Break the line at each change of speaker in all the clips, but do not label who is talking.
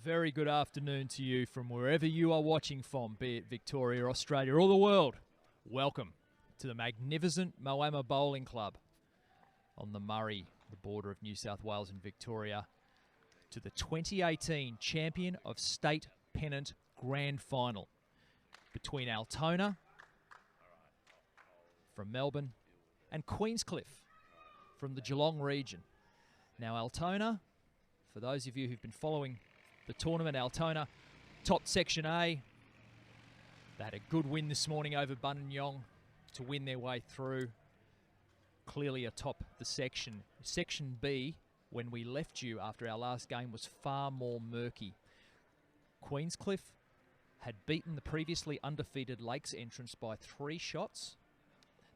very good afternoon to you from wherever you are watching from, be it Victoria, Australia, or the world. Welcome to the magnificent Moama Bowling Club on the Murray, the border of New South Wales and Victoria, to the 2018 Champion of State Pennant Grand Final between Altona from Melbourne and Queenscliff from the Geelong region. Now Altona, for those of you who've been following the tournament, Altona topped Section A. They had a good win this morning over Buninyong to win their way through. Clearly atop the section. Section B, when we left you after our last game, was far more murky. Queenscliff had beaten the previously undefeated Lakes entrance by 3 shots.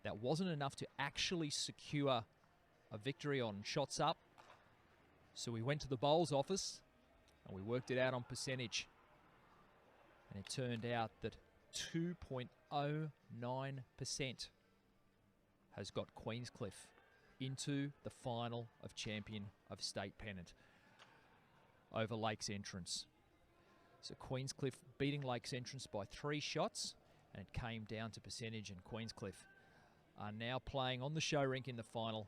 That wasn't enough to actually secure a victory on shots up. So we went to the bowls office and we worked it out on percentage. And it turned out that 2.09% has got Queenscliff into the final of Champion of State Pennant over Lakes entrance. So Queenscliff beating Lakes entrance by 3 shots, and it came down to percentage, and Queenscliff are now playing on the show rink in the final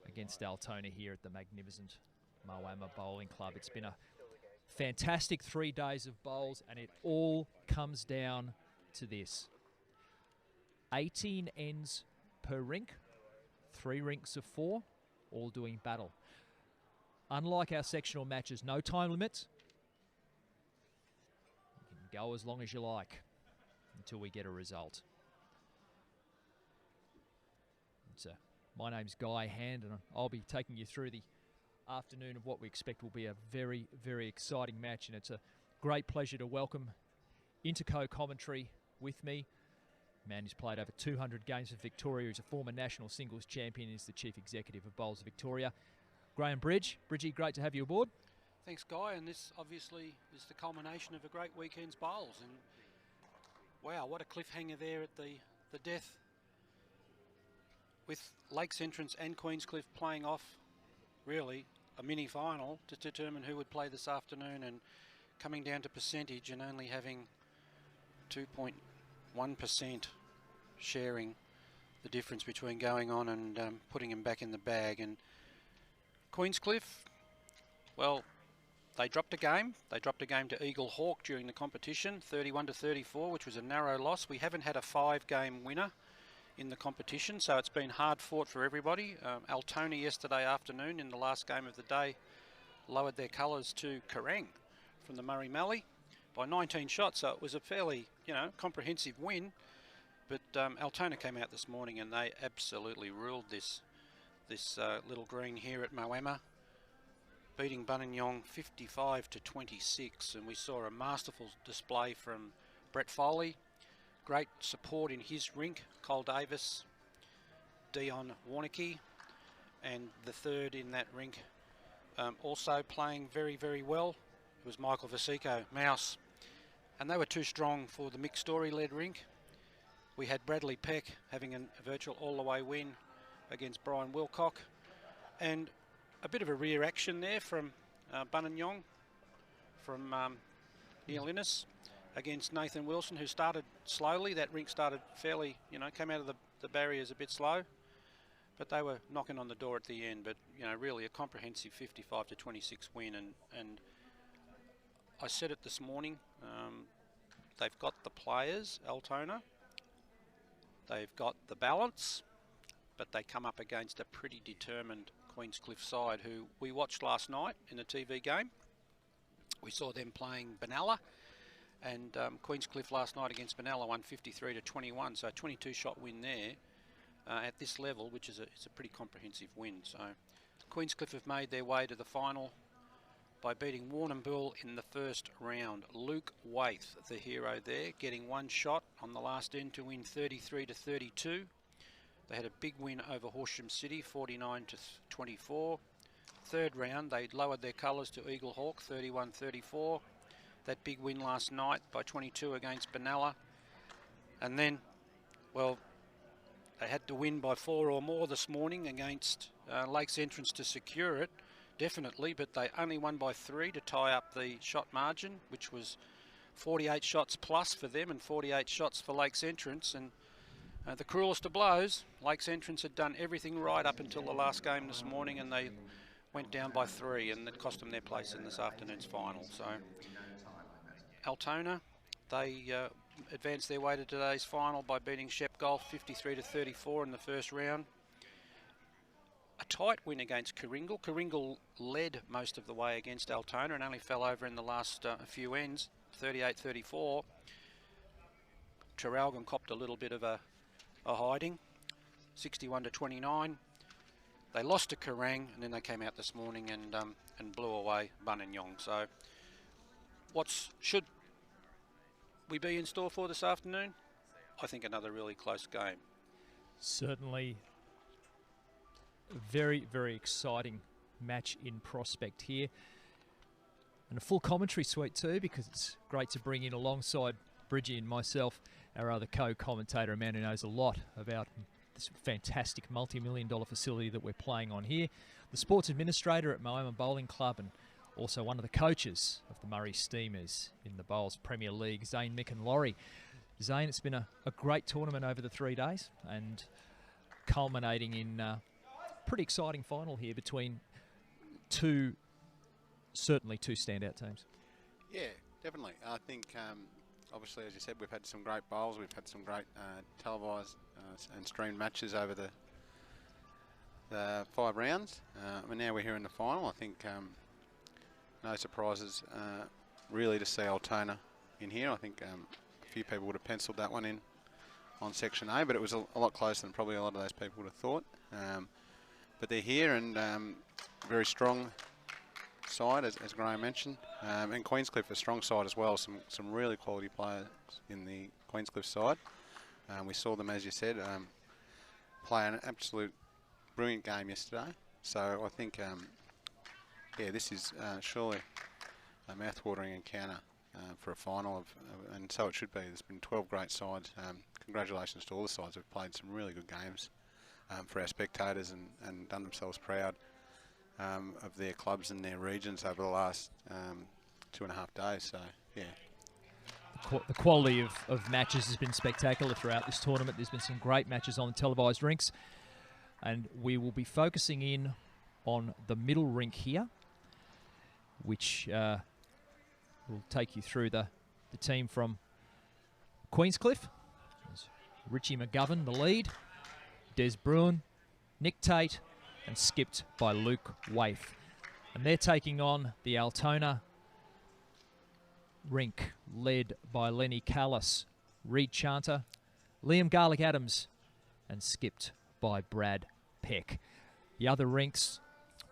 against Altona here at the magnificent Moama Bowling Club. It's been a fantastic 3 days of bowls, and it all comes down to this. 18 ends per rink, 3 rinks of 4, all doing battle. Unlike our sectional matches, no time limit. You can go as long as you like until we get a result. My name's Guy Hand, and I'll be taking you through the afternoon of what we expect will be a very, very exciting match. And it's a great pleasure to welcome into co-commentary with me a man who's played over 200 games for Victoria, who's a former national singles champion, is the Chief Executive of Bowls Victoria, Graeme Bridge. Bridgie, great to have you aboard.
Thanks, Guy, and this obviously is the culmination of a great weekend's bowls. And wow, what a cliffhanger there at the death, with Lakes entrance and Queenscliff playing off really a mini final to determine who would play this afternoon, and coming down to percentage and only having 2.1% sharing the difference between going on and putting him back in the bag. And Queenscliff, well, they dropped a game. They dropped a game to Eagle Hawk during the competition, 31-34, which was a narrow loss. We haven't had a 5-game winner in the competition, so it's been hard fought for everybody. Altona yesterday afternoon in the last game of the day lowered their colours to Kerrang from the Murray Mallee by 19 shots, so it was a fairly, comprehensive win. But Altona came out this morning and they absolutely ruled this little green here at Moama, beating Buninyong 55-26, and we saw a masterful display from Brett Foley. Great support in his rink, Cole Davis, Dion Warnicky, and the third in that rink also playing very, very well. It was Michael Vasico, Mouse. And they were too strong for the Mick Story-led rink. We had Bradley Peck having a virtual all-the-way win against Brian Wilcock. And a bit of a rear action there from Buninyong, from Neil Innes, against Nathan Wilson, who started slowly. That rink started fairly, came out of the barriers a bit slow, but they were knocking on the door at the end. But, really a comprehensive 55-26 win. And I said it this morning, they've got the players, Altona. They've got the balance, but they come up against a pretty determined Queenscliff side who we watched last night in the TV game. We saw them playing Benalla. And Queenscliff last night against Benalla won 53-21, so a 22-shot win there at this level, which is it's a pretty comprehensive win. So Queenscliff have made their way to the final by beating Warrnambool in the first round. Luke Waith, the hero there, getting 1 shot on the last end to win 33-32. They had a big win over Horsham City, 49-24. Third round, they lowered their colours to Eagle Hawk, 31-34. That big win last night by 22 against Benalla. And then, well, they had to win by 4 or more this morning against Lakes entrance to secure it. definitely, but they only won by 3 to tie up the shot margin, which was 48 shots plus for them and 48 shots for Lakes Entrance. And the cruelest of blows, Lakes Entrance had done everything right up until the last game this morning, and they went down by 3, and it cost them their place in this afternoon's final. So Altona, they advanced their way to today's final by beating Shep Golf 53 to 34 in the first round. A tight win against Kooringal. Kooringal led most of the way against Altona and only fell over in the last few ends, 38-34. Traralgon copped a little bit of a hiding, 61 to 29. They lost to Kerrang, and then they came out this morning and blew away Buninyong. So should we be in store for this afternoon? I think another really close game.
Certainly a very, very exciting match in prospect here. And a full commentary suite too, because it's great to bring in alongside Bridgie and myself our other co-commentator, a man who knows a lot about this fantastic multi-million-dollar facility that we're playing on here. The sports administrator at Moama Bowling Club and also one of the coaches of the Murray Steamers in the Bowls Premier League, Zane Mikin-Laurie. Zane, it's been a great tournament over the 3 days and culminating in a pretty exciting final here between certainly two standout teams.
Yeah, definitely. I think, obviously, as you said, we've had some great bowls. We've had some great televised and streamed matches over the 5 rounds. And now we're here in the final. I think no surprises really to see Altona in here. I think a few people would have penciled that one in on Section A, but it was a lot closer than probably a lot of those people would have thought. But they're here, and very strong side, as Graeme mentioned, and Queenscliff a strong side as well. Some really quality players in the Queenscliff side. We saw them, as you said, play an absolute brilliant game yesterday. So I think, yeah, this is surely a mouth-watering encounter for a final, and so it should be. There's been 12 great sides. Congratulations to all the sides who've played some really good games for our spectators and done themselves proud of their clubs and their regions over the last 2.5 days. So, yeah.
The quality of matches has been spectacular throughout this tournament. There's been some great matches on the televised rinks, and we will be focusing in on the middle rink here, which will take you through the team from Queenscliff. There's Richie McGovern, the lead, Des Bruin, Nick Tate, and skipped by Luke Waif. And they're taking on the Altona rink, led by Lenny Callis, Reed Chanter, Liam Garlick-Adams, and skipped by Brad Peck. The other rinks,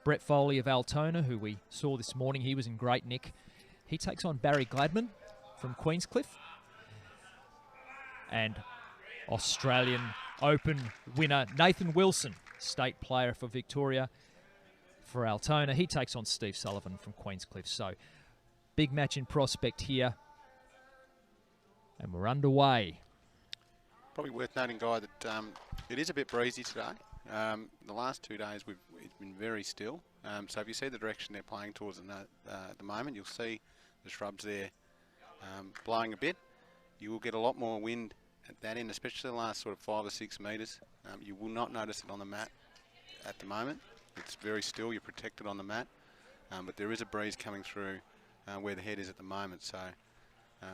Brett Foley of Altona, who we saw this morning, he was in great nick. He takes on Barry Gladman from Queenscliff. And Australian Open winner Nathan Wilson, state player for Victoria, for Altona. He takes on Steve Sullivan from Queenscliff. So, big match in prospect here. And we're underway.
Probably worth noting, Guy, that it is a bit breezy today. The last 2 days it's been very still. So if you see the direction they're playing towards at the moment, you'll see the shrubs there blowing a bit. You will get a lot more wind at that end, especially the last sort of 5 or 6 metres. You will not notice it on the mat at the moment. It's very still. You're protected on the mat, but there is a breeze coming through where the head is at the moment. So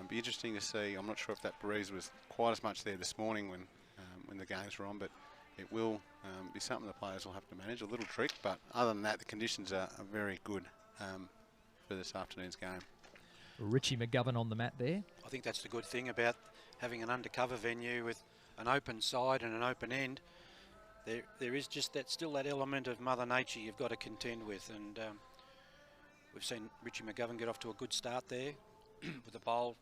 be interesting to see. I'm not sure if that breeze was quite as much there this morning when the games were on, but it will be something the players will have to manage. A little trick, but other than that, the conditions are very good for this afternoon's game.
Richie McGovern on the mat there.
I think that's the good thing about having an undercover venue with an open side and an open end. There is just still that element of Mother Nature you've got to contend with, and we've seen Richie McGovern get off to a good start there with the bowl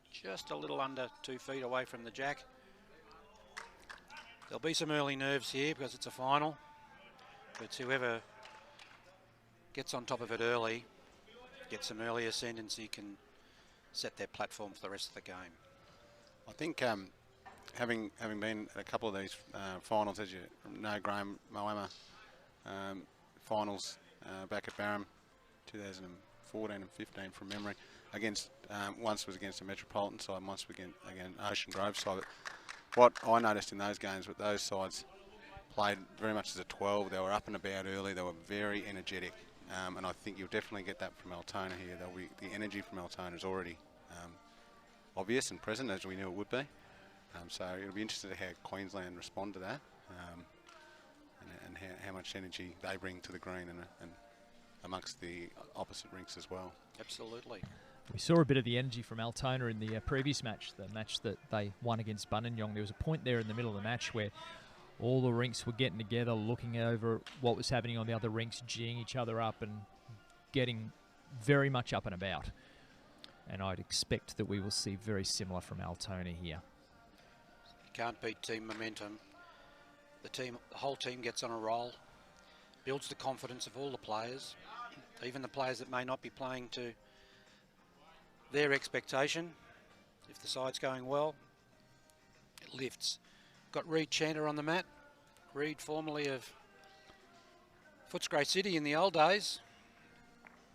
just a little under 2 feet away from the jack. There'll be some early nerves here because it's a final, but whoever gets on top of it early, gets some early ascendancy, can set their platform for the rest of the game.
I think having been at a couple of these finals, as you know, Graeme, Moama finals back at Barham, 2014 and 15 from memory. Against once was against the Metropolitan side, once against Ocean Grove side. What I noticed in those games with those sides played very much as a 12. They were up and about early. They were very energetic, and I think you'll definitely get that from Altona here. The energy from Altona is already obvious and present, as we knew it would be. So it'll be interesting to see how Queensland respond to that, and how much energy they bring to the green and amongst the opposite rinks as well.
Absolutely.
We saw a bit of the energy from Altona in the previous match, the match that they won against Buninyong. There was a point there in the middle of the match where all the rinks were getting together, looking over what was happening on the other rinks, geeing each other up and getting very much up and about. And I'd expect that we will see very similar from Altona here.
Can't beat team momentum. The whole team gets on a roll, builds the confidence of all the players, even the players that may not be playing to their expectation. If the side's going well, it lifts. Got Reed Chanter on the mat. Reed, formerly of Footscray City in the old days.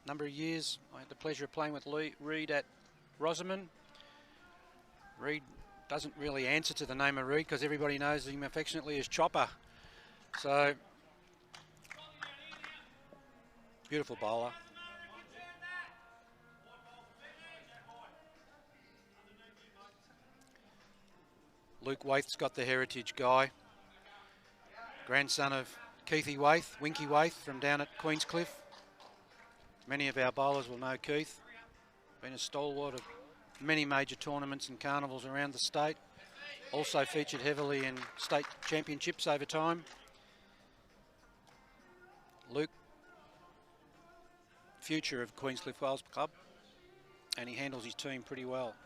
Number of years, I had the pleasure of playing with Reed at Rosamond. Reed doesn't really answer to the name of Reed because everybody knows him affectionately as Chopper. So, beautiful bowler. Luke Waith's got the heritage guy. Grandson of Keithy Waith, Winky Waith from down at Queenscliff. Many of our bowlers will know Keith. Been a stalwart of many major tournaments and carnivals around the state. Also featured heavily in state championships over time. Luke, future of Queenscliff Wales Club, and he handles his team pretty well.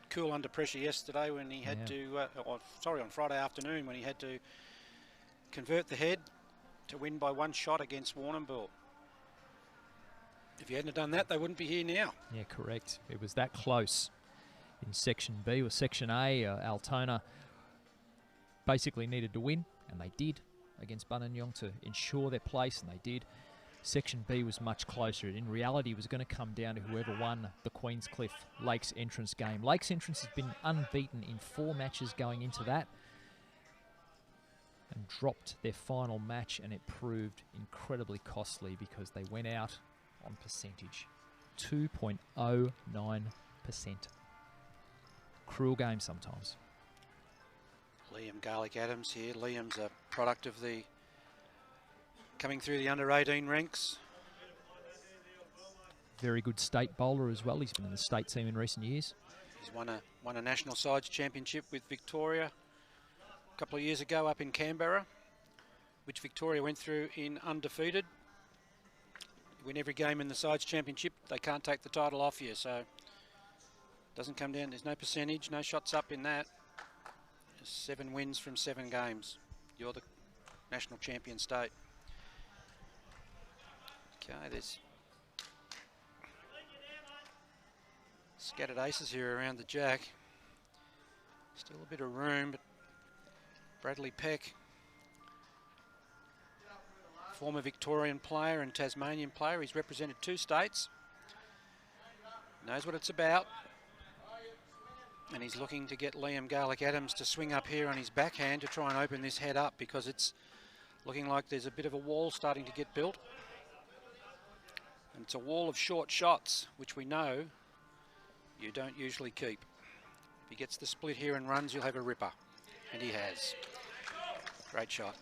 Cool under pressure yesterday when he had to, on Friday afternoon when he had to convert the head to win by one shot against Warrnambool. If he hadn't done that, they wouldn't be here now.
Yeah, correct. It was that close in Section B or Section A. Altona basically needed to win, and they did against Buninyong to ensure their place, and they did. Section B was much closer. In reality, it was going to come down to whoever won the Queenscliff Lakes entrance game. Lakes entrance has been unbeaten in 4 matches going into that and dropped their final match, and it proved incredibly costly because they went out on percentage. 2.09%. Cruel game sometimes.
Liam Garlic Adams here. Liam's a product of the coming through the under-18 ranks.
Very good state bowler as well. He's been in the state team in recent years.
He's won a national sides championship with Victoria a couple of years ago up in Canberra, which Victoria went through in undefeated. You win every game in the sides championship, they can't take the title off you, so it doesn't come down. There's no percentage, no shots up in that. There's 7 wins from 7 games. You're the national champion state. Okay, there's scattered aces here around the jack. Still a bit of room, but Bradley Peck, former Victorian player and Tasmanian player, he's represented 2 states, knows what it's about, and he's looking to get Liam Garlic Adams to swing up here on his backhand to try and open this head up, because it's looking like there's a bit of a wall starting to get built. And it's a wall of short shots, which we know you don't usually keep. If he gets the split here and runs, you'll have a ripper. And he has. Great shot.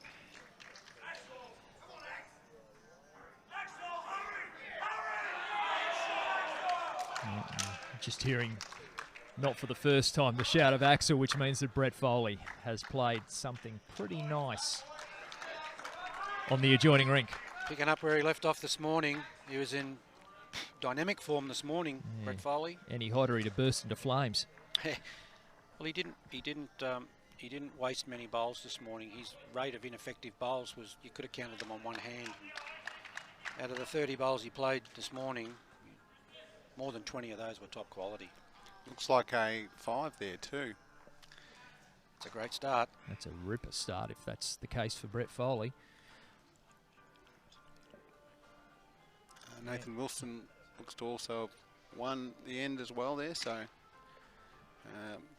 Just hearing, not for the first time, the shout of Axel, which means that Brett Foley has played something pretty nice on the adjoining rink.
Picking up where he left off this morning. He was in dynamic form this morning, yeah. Brett Foley.
Any hotter to burst into flames.
Well, he didn't waste many bowls this morning. His rate of ineffective bowls was, you could have counted them on one hand. Out of the 30 bowls he played this morning, more than 20 of those were top quality.
Looks like a 5 there too.
It's a great start.
That's a ripper start if that's the case for Brett Foley.
Nathan Wilson looks to also have won the end as well there, so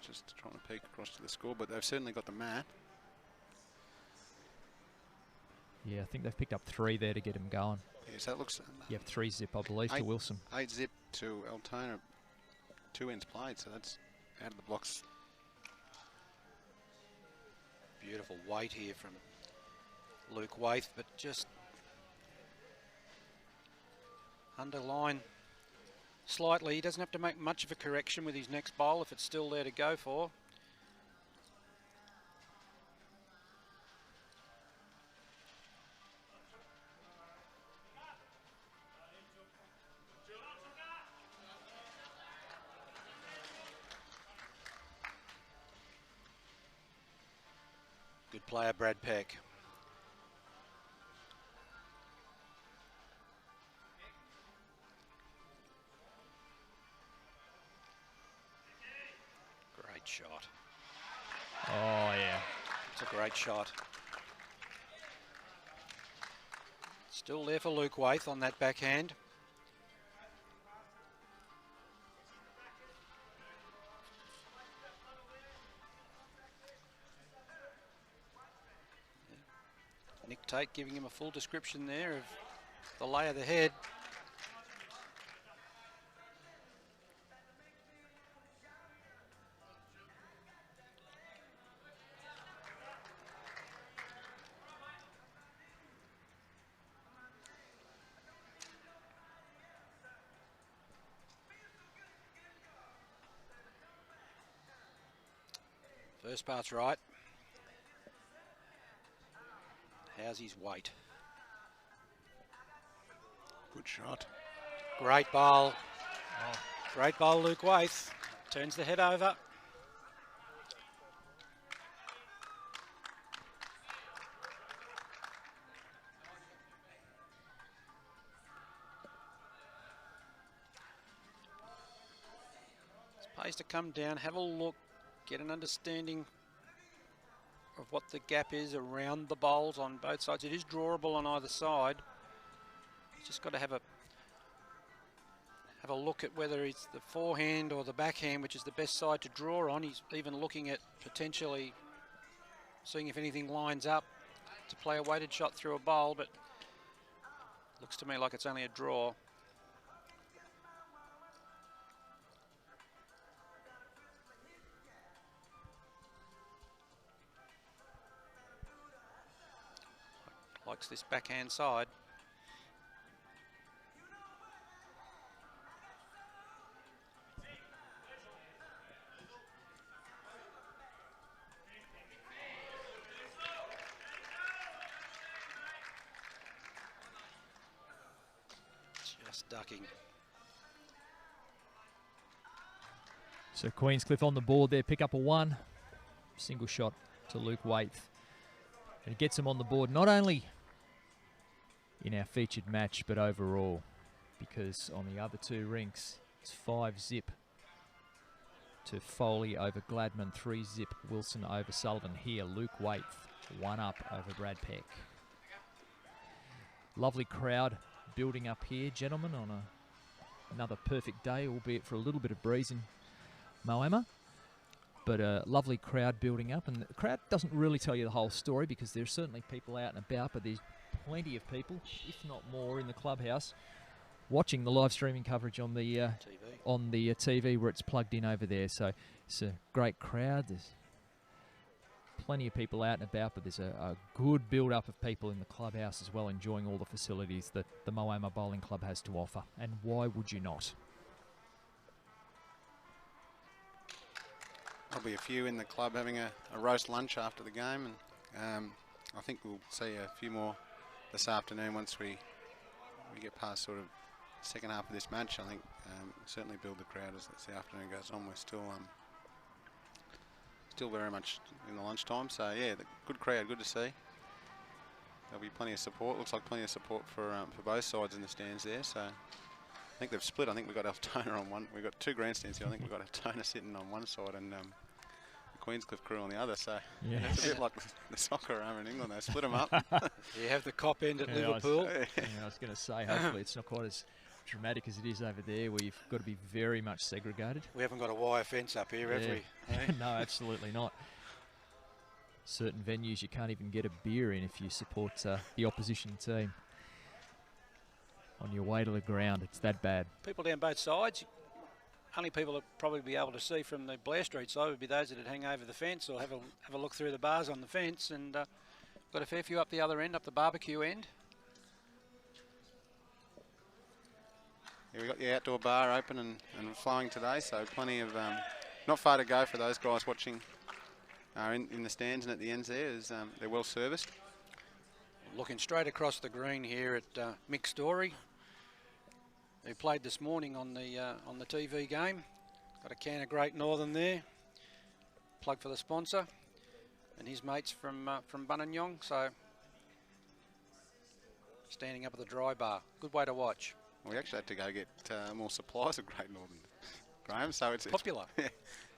just trying to peek across to the score, but they've certainly got the mat.
Yeah, I think they've picked up 3 there to get him going.
Yes, that looks...
You have 3 zip, I believe, to Wilson.
8 zip to Altona, 2 ends played, so that's out of the blocks.
Beautiful weight here from Luke Waith, but just underline slightly. He doesn't have to make much of a correction with his next bowl if it's still there to go for. Good player, Brad Peck. Great shot.
Oh, yeah.
It's a great shot. Still there for Luke Waith on that backhand. Nick Tate giving him a full description there of the lay of the head. First part's right. How's his weight?
Good shot.
Great bowl. Oh. Great bowl, Luke Waith. Turns the head over. It's pays to come down, have a look, get an understanding of what the gap is around the bowls on both sides. It is drawable on either side. You've just got to have a look at whether it's the forehand or the backhand, which is the best side to draw on. He's even looking at potentially seeing if anything lines up to play a weighted shot through a bowl, but looks to me like it's only a draw. Likes this backhand side. Just ducking.
So Queenscliff on the board there, pick up a 1. Single shot to Luke Waith. And it gets him on the board not only in our featured match, but overall, because on the other 2 rinks, it's 5 zip to Foley over Gladman, 3 zip Wilson over Sullivan. Here, Luke Waith, 1 up over Brad Peck. Lovely crowd building up here, gentlemen, on another perfect day, albeit for a little bit of breeze in Moama. But a lovely crowd building up, and the crowd doesn't really tell you the whole story because there's certainly people out and about, but there's plenty of people, if not more, in the clubhouse watching the live streaming coverage on the TV where it's plugged in over there. So it's a great crowd. There's plenty of people out and about, but there's a good build-up of people in the clubhouse as well, enjoying all the facilities that the Moama Bowling Club has to offer. And why would you not?
There'll be a few in the club having a roast lunch after the game, and I think we'll see a few more this afternoon once we get past sort of the second half of this match. I think certainly build the crowd as the afternoon goes on. We're still very much in the lunchtime, so yeah, the good crowd, good to see. There'll be plenty of support. Looks like plenty of support for both sides in the stands there. So I think they've split. I think we've got Altona on one. We've got 2 grandstands here. I think we've got Altona sitting on one side and the Queenscliff crew on the other, so
Yeah.
it's a bit like the soccer over in England. They split them up.
You have the cop end at
Yeah,
Liverpool.
I was going to say, hopefully it's not quite as dramatic as it is over there, where you've got to be very much segregated.
We haven't got a wire fence up here, have we? Eh?
No, absolutely not. Certain venues you can't even get a beer in if you support the opposition team. On your way to the ground, it's that bad.
People down both sides. Only people that probably be able to see from the Blair Street side would be those that would hang over the fence or have a look through the bars on the fence. And got a fair few up the other end, up the barbecue end.
Yeah, we got the outdoor bar open and flowing today, so plenty of not far to go for those guys watching in the stands and at the ends there. They're well serviced.
Looking straight across the green here at Mikin-Laurie, who played this morning on the TV game. Got a can of Great Northern there. Plug for the sponsor and his mates from Bunanyong. So standing up at the dry bar, good way to watch.
We actually had to go get more supplies of Great Northern, Graeme. So it's
Popular.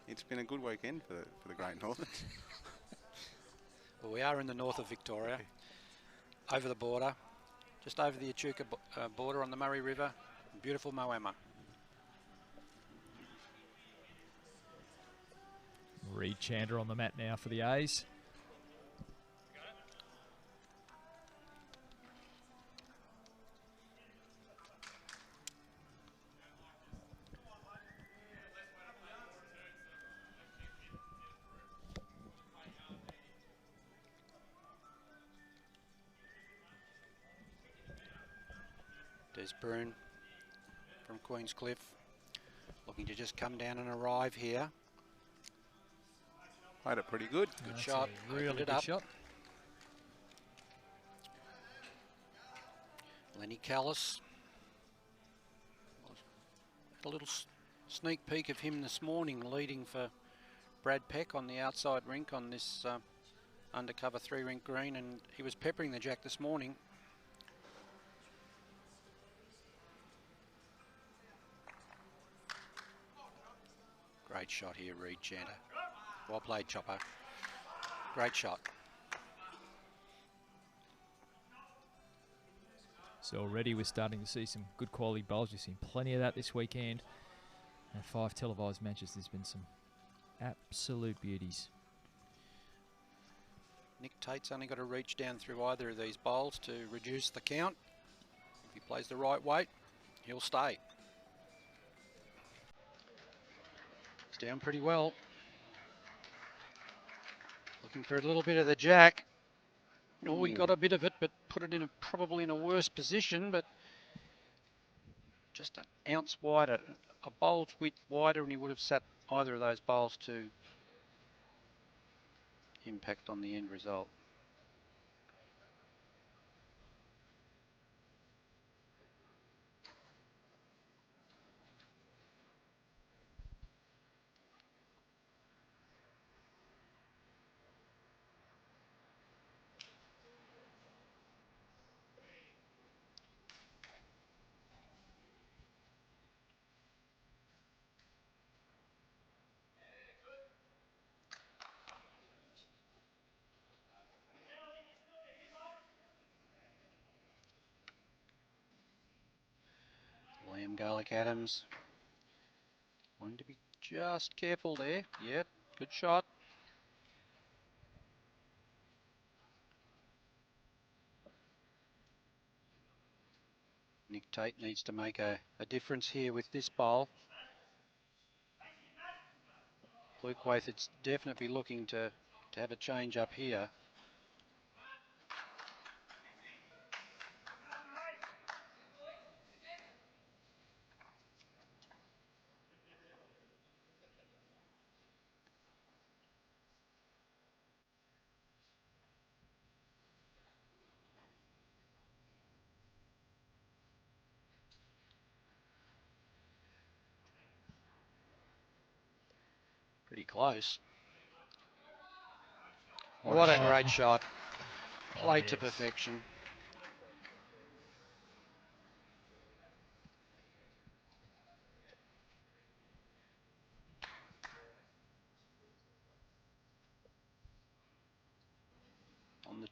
It's been a good weekend for the Great Northern.
Well, we are in the north of Victoria, over the border, just over the Echuca border on the Murray River. Beautiful Moama.
Reed Chandler on the mat now for the A's.
Des Brune from Queenscliff, looking to just come down and arrive here.
Played it pretty good.
Good
That's
shot,
a really
opened it
good
up.
shot.
Lenny Callis. A little sneak peek of him this morning leading for Brad Peck on the outside rink on this undercover 3-rink green, and he was peppering the jack this morning. Great shot here, Reed Chandler. Well played, Chopper. Great shot.
So already we're starting to see some good quality bowls. We've seen plenty of that this weekend. And 5 televised matches, there's been some absolute beauties.
Nick Tate's only got to reach down through either of these bowls to reduce the count. If he plays the right weight, he'll stay. It's down pretty well. Looking for a little bit of the jack. Oh, we got a bit of it, but put it in probably in a worse position, but just an ounce wider, a bowl's width wider, and he would have sat either of those bowls to impact on the end result. Liam Garlick-Adams wanting to be just careful there. Yep, good shot. Nick Tate needs to make a difference here with this bowl. Luke Waither's definitely looking to have a change up here. Pretty close. What a great shot. Played to perfection.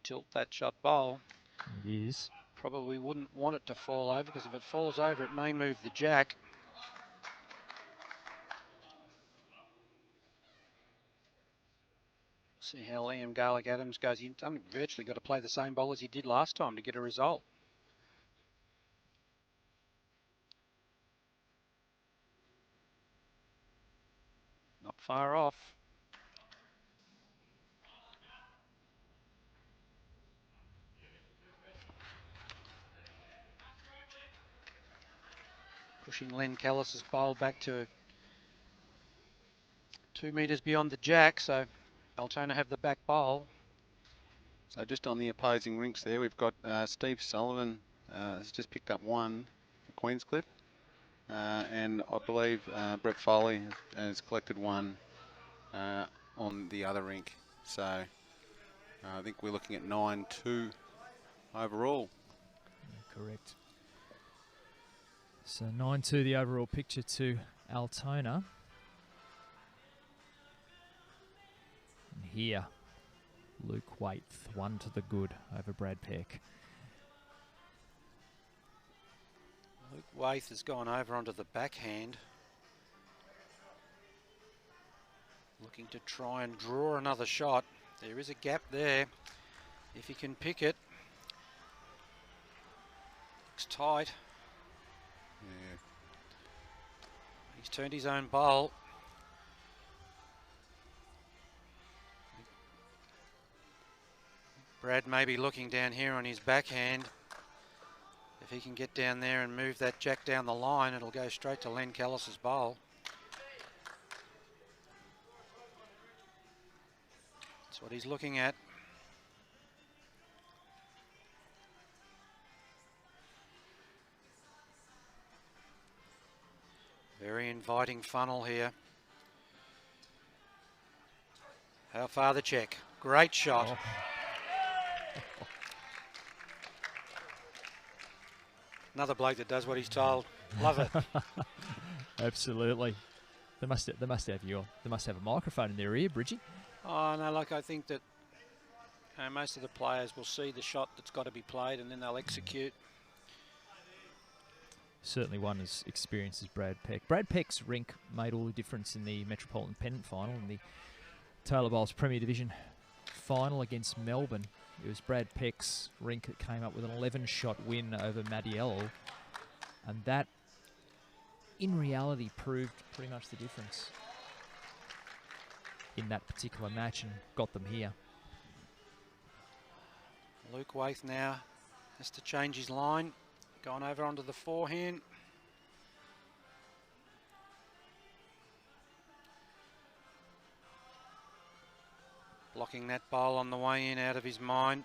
tilt that shot bowl.
It is.
Probably wouldn't want it to fall over, because if it falls over, it may move the jack. See how Liam Garlick-Adams goes. He's virtually got to play the same bowl as he did last time to get a result. Not far off. Pushing Len Callis's bowl back to 2 metres beyond the jack, so Altona have the back bowl.
So just on the opposing rinks there, we've got Steve Sullivan has just picked up one for Queenscliff. And I believe Brett Foley has collected one on the other rink. So I think we're looking at 9-2 overall.
Correct. So 9-2 the overall picture to Altona. And here, Luke Waite, 1 to the good over Brad Peck.
Luke Waite has gone over onto the backhand. Looking to try and draw another shot. There is a gap there. If he can pick it. Looks tight.
Yeah.
He's turned his own bowl. Brad may be looking down here on his backhand. If he can get down there and move that jack down the line, it'll go straight to Len Callis's bowl. That's what he's looking at. Very inviting funnel here. How far the check? Great shot.
Oh.
Another bloke that does what he's told. Love it.
Absolutely. They must have a microphone in their ear, Bridgie.
Oh no, like I think that most of the players will see the shot that's got to be played and then they'll execute.
Certainly one as experienced as Brad Peck. Brad Peck's rink made all the difference in the Metropolitan Pennant final and the Taylor Bowles Premier Division final against Melbourne. It was Brad Peck's rink that came up with an 11-shot win over Madiello, and that, in reality, proved pretty much the difference in that particular match and got them here.
Luke Waite now has to change his line. Gone over onto the forehand. Blocking that bowl on the way in out of his mind.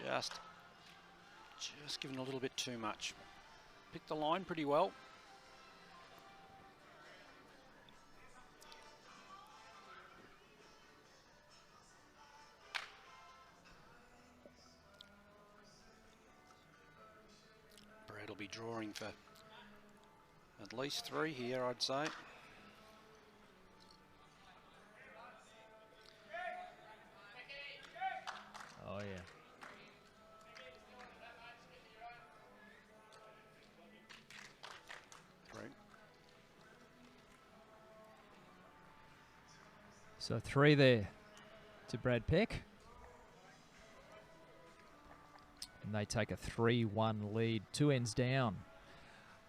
Just giving a little bit too much. Picked the line pretty well. Brad will be drawing for at least 3 here, I'd say.
Oh, yeah.
Right.
So 3 there to Brad Peck. And they take a 3-1 lead, 2 ends down.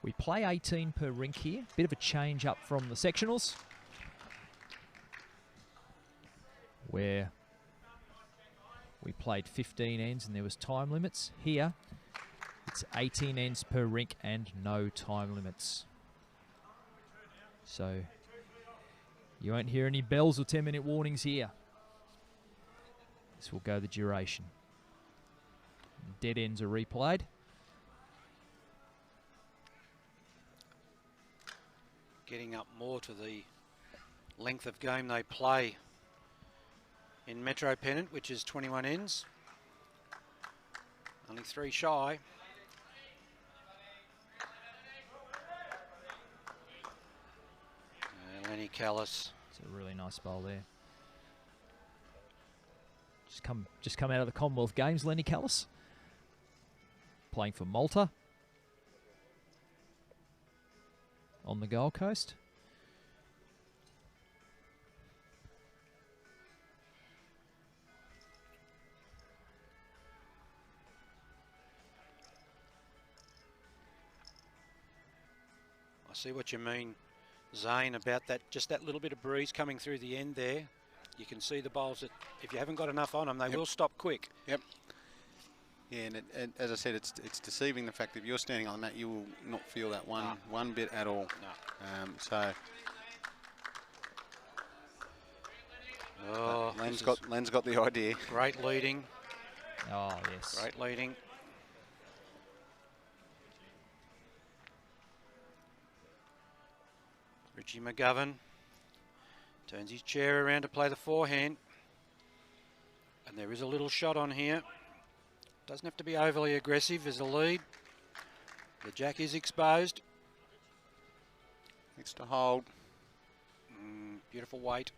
We play 18 per rink here. Bit of a change up from the sectionals, where we played 15 ends and there was time limits. Here, it's 18 ends per rink and no time limits. So you won't hear any bells or 10-minute warnings here. This will go the duration. Dead ends are replayed.
Getting up more to the length of game they play in Metro Pennant, which is 21 ends. Only 3 shy. And Lenny Callis.
It's a really nice bowl there. just come out of the Commonwealth Games, Lenny Callis, playing for Malta on the Gold Coast.
I see what you mean, Zane, about that, just that little bit of breeze coming through the end there. You can see the bowls that if you haven't got enough on them, they will stop quick.
Yep. Yeah, and as I said, it's deceiving the fact that if you're standing on that, you will not feel that one bit at all.
No.
So Len's got the idea.
Great leading.
Oh, yes.
Great leading. Richie McGovern turns his chair around to play the forehand. And there is a little shot on here. Doesn't have to be overly aggressive as a lead. The jack is exposed.
Needs to hold.
Beautiful weight.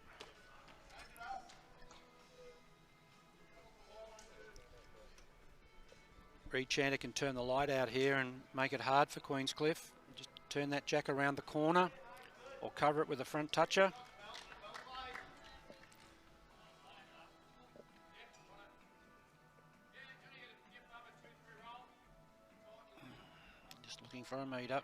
Reed Chanter can turn the light out here and make it hard for Queenscliff. Just turn that jack around the corner or cover it with a front toucher. Just looking for a meet-up.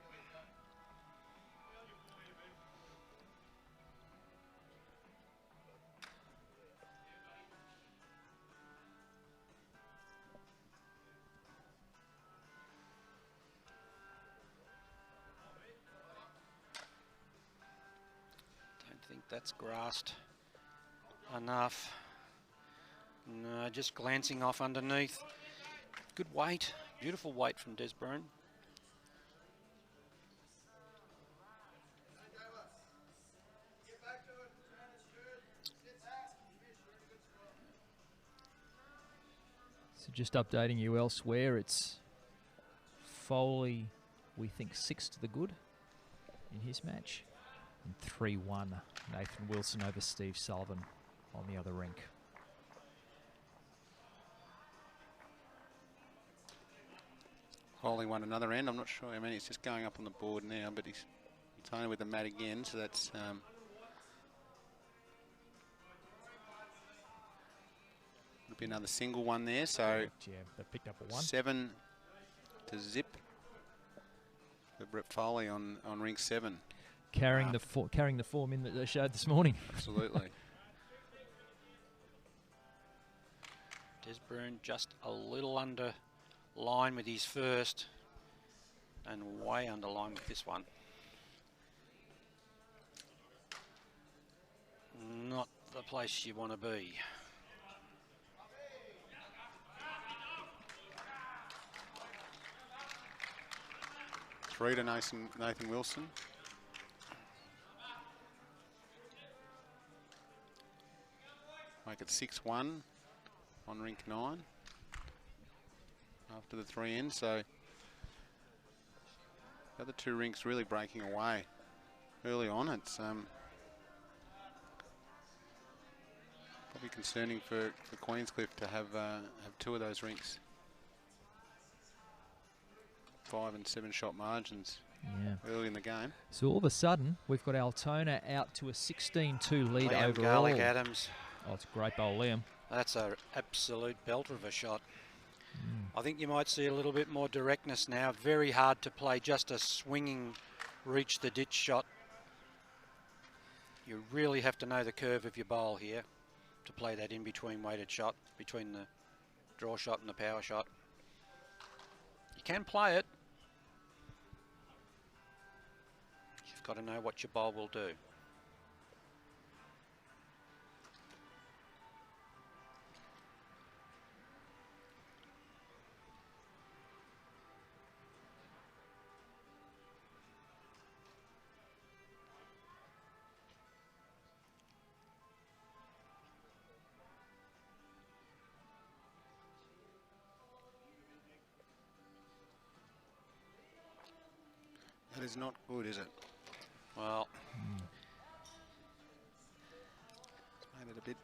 That's grasped enough. No, just glancing off underneath. Good weight, beautiful weight from Desburn.
So just updating you elsewhere, it's Foley, we think 6 to the good in his match. And 3-1, Nathan Wilson over Steve Sullivan on the other rink.
Foley won another end. I'm not sure. I mean, he's just going up on the board now, but he's Altona with the mat again. So that's would be another single one there. So
yeah, they picked up a 1.
7 to zip for Brett Foley on ring 7.
Carrying the form in that they showed this morning.
Absolutely.
Desburn just a little under line with his first and way under line with this one. Not the place you want to be.
Three to Nathan Wilson. Make it 6-1 on rink 9 after the 3 ends. So the other 2 rinks really breaking away early on. It's probably concerning for Queenscliff to have 2 of those rinks. 5 and 7 shot margins early in the game.
So all of a sudden, we've got Altona out to a 16-2 lead
Liam
overall.
Garlick Adams.
Oh, it's a great bowl, Liam.
That's an absolute belter of a shot. I think you might see a little bit more directness now. Very hard to play just a swinging reach the ditch shot. You really have to know the curve of your bowl here to play that in between weighted shot, between the draw shot and the power shot. You can play it. You've got to know what your bowl will do.
That is not good, is it?
Well,
it's made it a bit.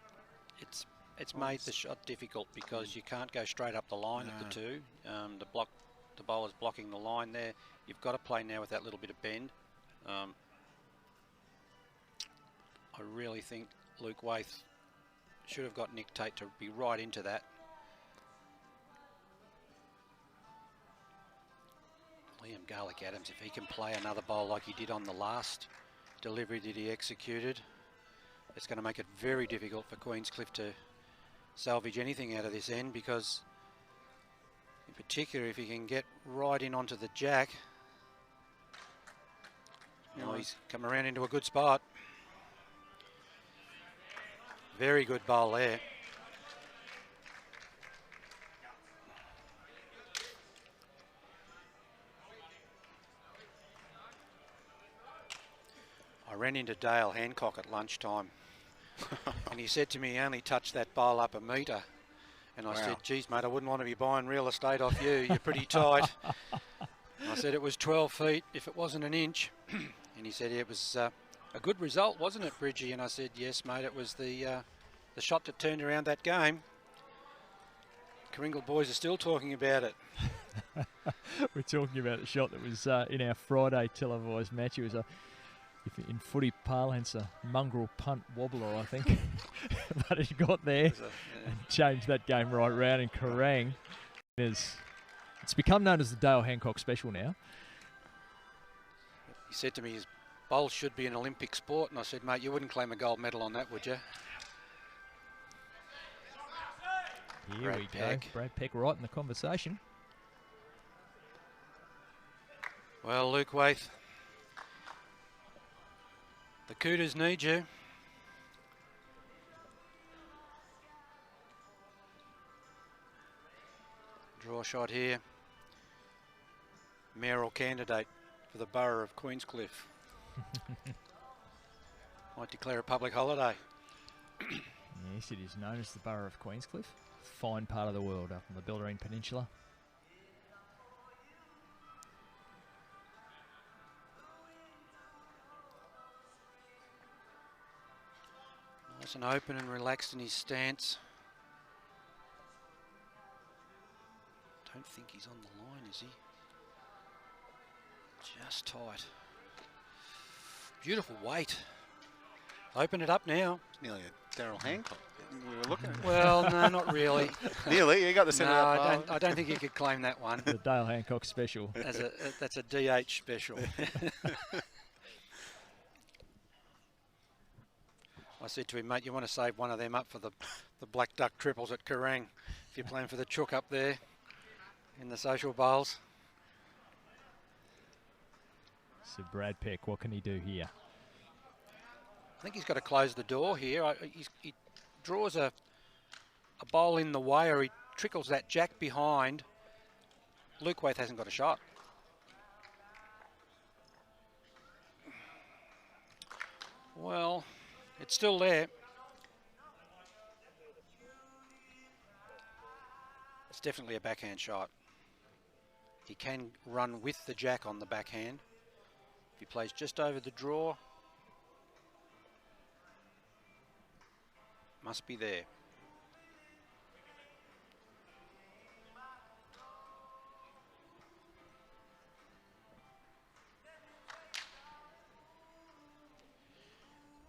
It's it's made the shot difficult because you can't go straight up the line of the two. The bowler's blocking the line there. You've got to play now with that little bit of bend. I really think Luke Waith should have got Nick Tate to be right into that. Liam Garlick Adams, if he can play another bowl like he did on the last delivery that he executed, it's going to make it very difficult for Queenscliff to salvage anything out of this end, because in particular if he can get right in onto the jack, he's come around into a good spot. Very good bowl there. I ran into Dale Hancock at lunchtime and he said to me he only touched that bowl up a metre, and I said, geez mate, I wouldn't want to be buying real estate off you, you're pretty tight. I said it was 12 feet if it wasn't an inch. And he said, yeah, it was a good result, wasn't it, Bridgie? And I said, yes mate, it was the shot that turned around that game. Kringle boys are still talking about it.
We're talking about the shot that was in our Friday televised match. It was in footy parlance, a mongrel punt wobbler, I think. But he got there and changed that game right round in Kerrang. It's become known as the Dale Hancock special now.
He said to me his bowl should be an Olympic sport, and I said, mate, you wouldn't claim a gold medal on that, would you?
Here we go. Brad Peck right in the conversation.
Well, Luke Waith, the Cooters need you. Draw shot here. Mayoral candidate for the borough of Queenscliff. Might declare a public holiday.
Yes, it is known as the borough of Queenscliff. Fine part of the world up on the Bellarine Peninsula.
Nice and open and relaxed in his stance. Don't think he's on the line, is he? Just tight. Beautiful weight. Open it up now.
It's nearly a Daryl Hancock. We were looking at.
Well, no, not really.
Nearly, you got the centre.
No, I don't think you could claim that one.
The Dale Hancock special.
That's a DH special. I said to him, mate, you want to save one of them up for the black duck triples at Kerrang if you're playing for the chook up there in the social bowls.
So Brad Peck, what can he do here?
I think he's got to close the door here. He draws a bowl in the way, or he trickles that jack behind. Luke Waith hasn't got a shot. Well, it's still there. It's definitely a backhand shot. He can run with the jack on the backhand. If he plays just over the draw, must be there.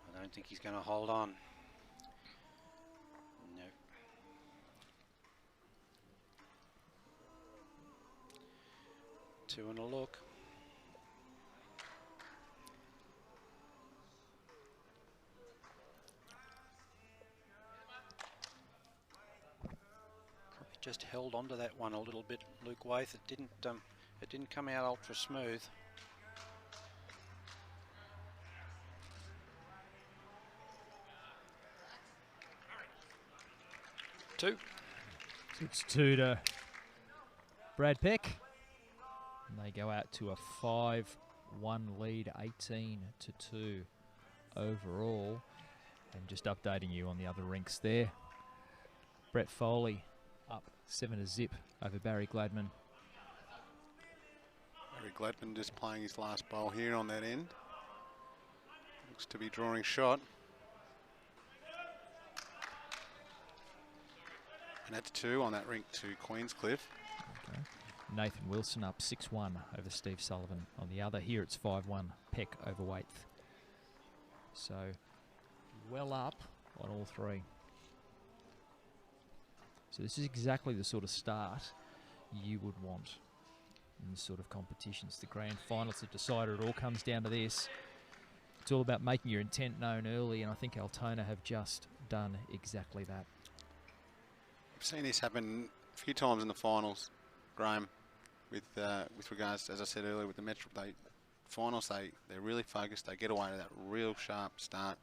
I don't think he's going to hold on. No. Two and a look. Just held onto that one a little bit, Luke Waith. It didn't come out ultra smooth. Two.
It's 2 to Brad Peck. And they go out to a 5-1 lead, 18-2 overall. And just updating you on the other rinks there. Brett Foley up 7-0 over Barry Gladman.
Barry Gladman just playing his last bowl here on that end. Looks to be drawing shot. And that's 2 on that rink to Queenscliff.
Okay. Nathan Wilson up 6-1 over Steve Sullivan. On the other, here it's 5-1 Peck over Waithe. So well up on all 3. So this is exactly the sort of start you would want in this sort of competitions. The grand finals have decided it all comes down to this. It's all about making your intent known early, and I think Altona have just done exactly that.
We've seen this happen a few times in the finals, Graeme, with regards, as I said earlier, with the Metro finals. They're really focused. They get away to that real sharp start,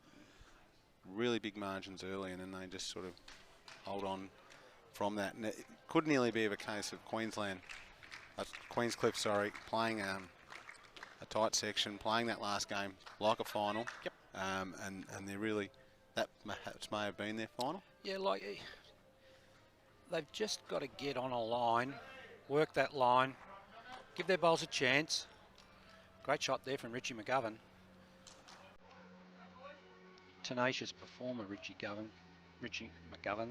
really big margins early, and then they just sort of hold on from that. And it could nearly be a case of Queenscliff, sorry, playing a tight section, playing that last game like a final.
Yep.
And they're really, that perhaps may have been their final.
Yeah, like they've just got to get on a line, work that line, give their bowls a chance. Great shot there from Richie McGovern. Tenacious performer, Richie McGovern.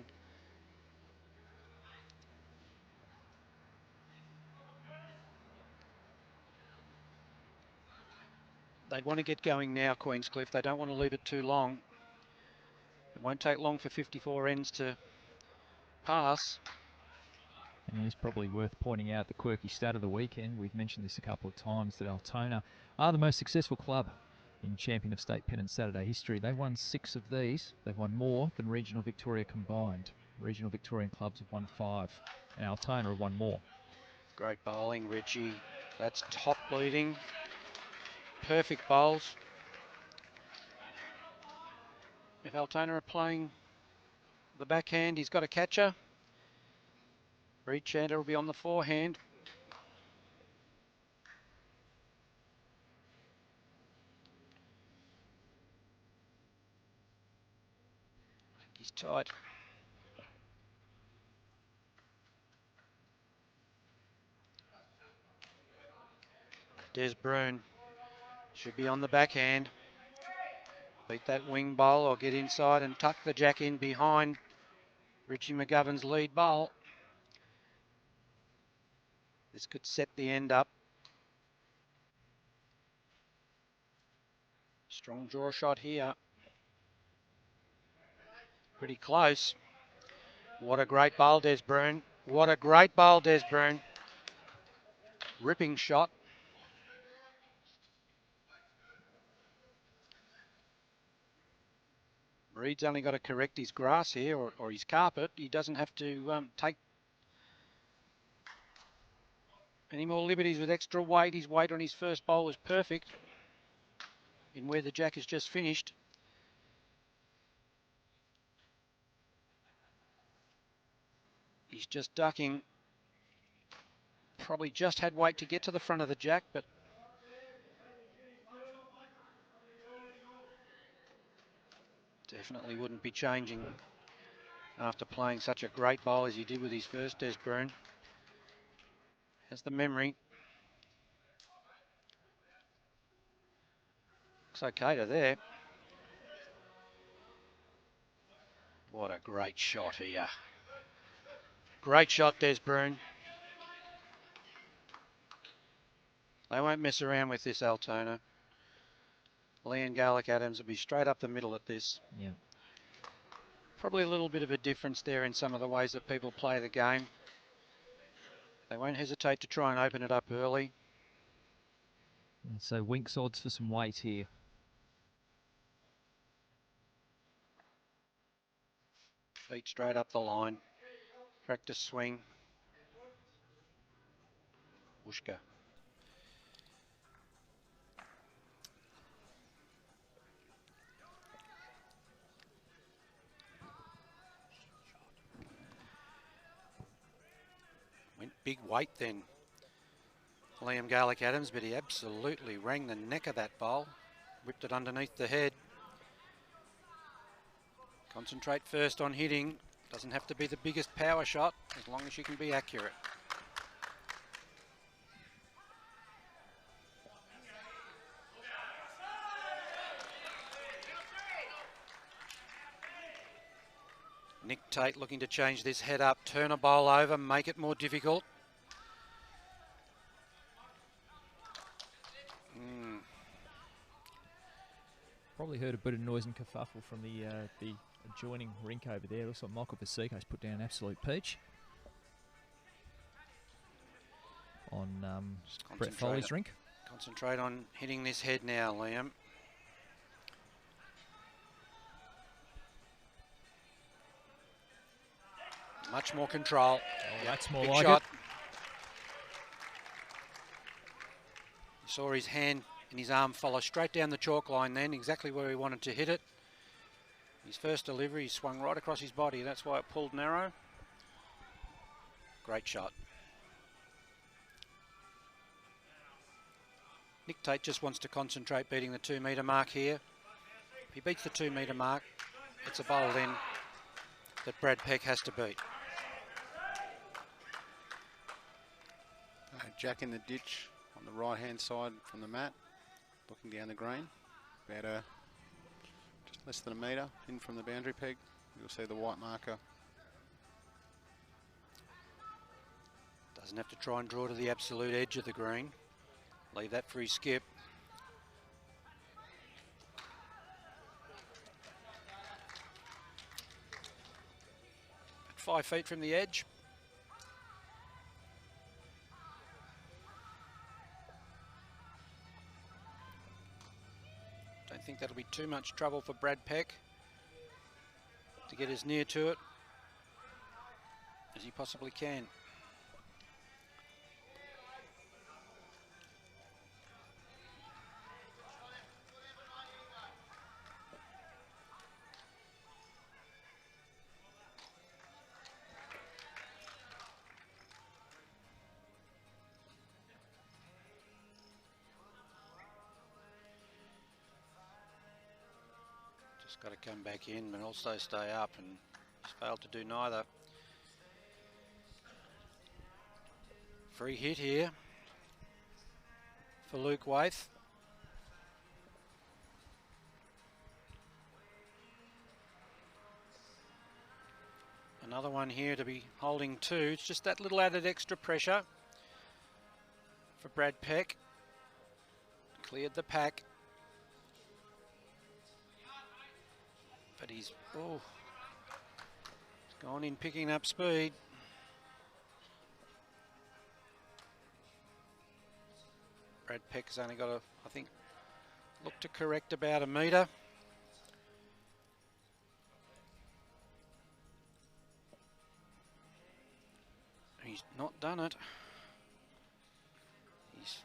They'd want to get going now, Queenscliff. They don't want to leave it too long. It won't take long for 54 ends to pass.
And it is probably worth pointing out the quirky stat of the weekend. We've mentioned this a couple of times, that Altona are the most successful club in Champion of State Pennant Saturday history. They've won 6 of these. They've won more than Regional Victoria combined. Regional Victorian clubs have won 5, and Altona have won more.
Great bowling, Richie. That's top leading. Perfect bowls. If Altona are playing the backhand, he's got a catcher. Reach-hander will be on the forehand. He's tight. Des Bruin should be on the backhand. Beat that wing bowl or get inside and tuck the jack in behind Richie McGovern's lead bowl. This could set the end up. Strong draw shot here. Pretty close. What a great bowl, Des Bruin. What a great bowl, Des Bruin. Ripping shot. Reed's only got to correct his grass here or his carpet. He doesn't have to take any more liberties with extra weight. His weight on his first bowl was perfect in where the jack has just finished. He's just ducking. Probably just had weight to get to the front of the jack, but definitely wouldn't be changing after playing such a great bowl as he did with his first, Des Bruin. Has the memory. Looks okay to there. What a great shot here. Great shot, Des Bruin. They won't mess around with this, Altona. Lee and Garlic Adams will be straight up the middle at this.
Yeah.
Probably a little bit of a difference there in some of the ways that people play the game. They won't hesitate to try and open it up early.
And so Winks odds for some weight here.
Feet straight up the line. Practice swing. Whooshka. Went big weight then, Liam Garlic Adams, but he absolutely rang the neck of that bowl. Whipped it underneath the head. Concentrate first on hitting. Doesn't have to be the biggest power shot, as long as you can be accurate. Nick Tate looking to change this head up, turn a bowl over, make it more difficult.
Probably heard a bit of noise and kerfuffle from the adjoining rink over there. Looks like Michael Pasico's put down an absolute peach on Brett Foley's rink.
Concentrate on hitting this head now, Liam. Much more control.
Oh, that's more
big
like
shot.
it.
You saw his hand and his arm follow straight down the chalk line then, exactly where he wanted to hit it. His first delivery, he swung right across his body. That's why it pulled narrow. Great shot. Nick Tate just wants to concentrate beating the 2 metre mark here. If he beats the 2 metre mark, it's a bowl then that Brad Peck has to beat.
Jack in the ditch on the right hand side from the mat, looking down the green, about just less than a metre in from the boundary peg. You'll see the white marker.
Doesn't have to try and draw to the absolute edge of the green. Leave that for his skip. At 5 feet from the edge. Don't think that'll be too much trouble for Brad Peck to get as near to it as he possibly can. Got to come back in, but also stay up, and he's failed to do neither. Free hit here for Luke Waith. Another one here to be holding to. It's just that little added extra pressure for Brad Peck. Cleared the pack. But he's gone in picking up speed. Brad Peck's only got I think, look to correct about a metre. He's not done it. He's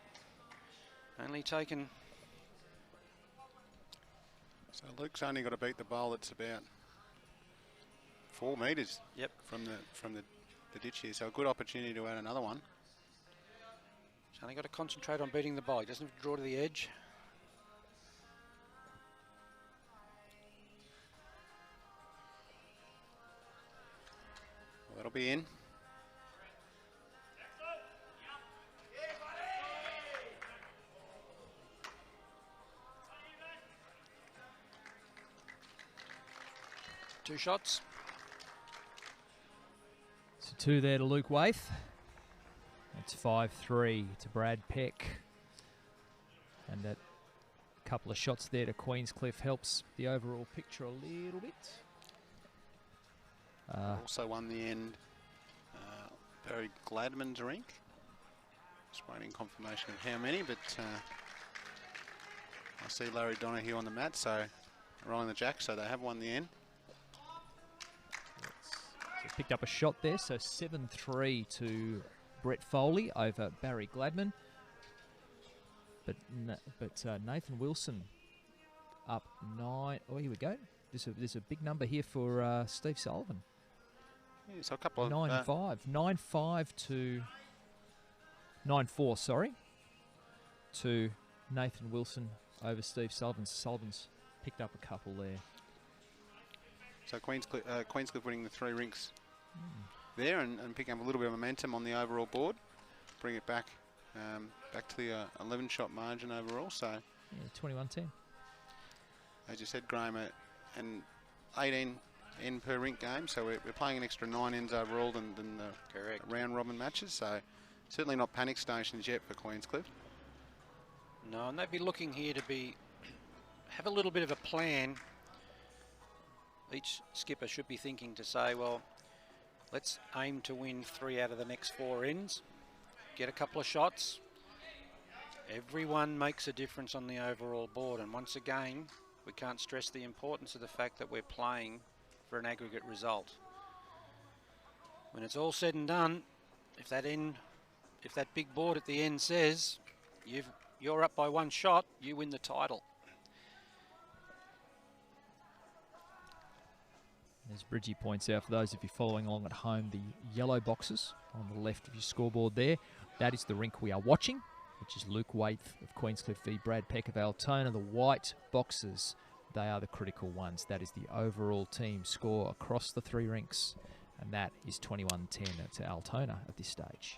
only taken.
So Luke's only got to beat the bowl that's about 4 metres.
Yep.
From the ditch here. So a good opportunity to add another one.
He's only got to concentrate on beating the ball. He doesn't have to draw to the edge.
Well, that'll be in.
Two shots.
So 2 there to Luke Waith. That's 5-3 to Brad Peck. And that couple of shots there to Queenscliff helps the overall picture a little bit.
Also won the end Barry Gladman's rink. Just waiting confirmation of how many, but I see Larry Donahue on the mat, so rolling the jack, so they have won the end.
So picked up a shot there, so 7-3 to Brett Foley over Barry Gladman. But Nathan Wilson up 9. Oh, here we go. There's a big number here for Steve Sullivan.
Yeah, so a couple of
9-5. 9-5 to 9-4, sorry, to Nathan Wilson over Steve Sullivan. Sullivan's picked up a couple there.
So Queenscliff winning the 3 rinks there and picking up a little bit of momentum on the overall board. Bring it back back to the 11-shot margin overall. So
yeah, 21-10.
As you said, Graeme, and 18 end per rink game, so we're playing an extra 9 ends overall than the
Correct.
round robin matches. So certainly not panic stations yet for Queenscliff.
No, and they'd be looking here to have a little bit of a plan. Each skipper should be thinking to say, well, let's aim to win 3 out of the next 4 ends, get a couple of shots. Everyone makes a difference on the overall board, and once again, we can't stress the importance of the fact that we're playing for an aggregate result. When it's all said and done, if that big board at the end says you're up by 1 shot, you win the title.
As Bridgie points out, for those of you following along at home, the yellow boxes on the left of your scoreboard there, that is the rink we are watching, which is Luke Waite of Queenscliff v Brad Peck of Altona. The white boxes, they are the critical ones. That is the overall team score across the 3 rinks, and that is 21-10 to Altona at this stage.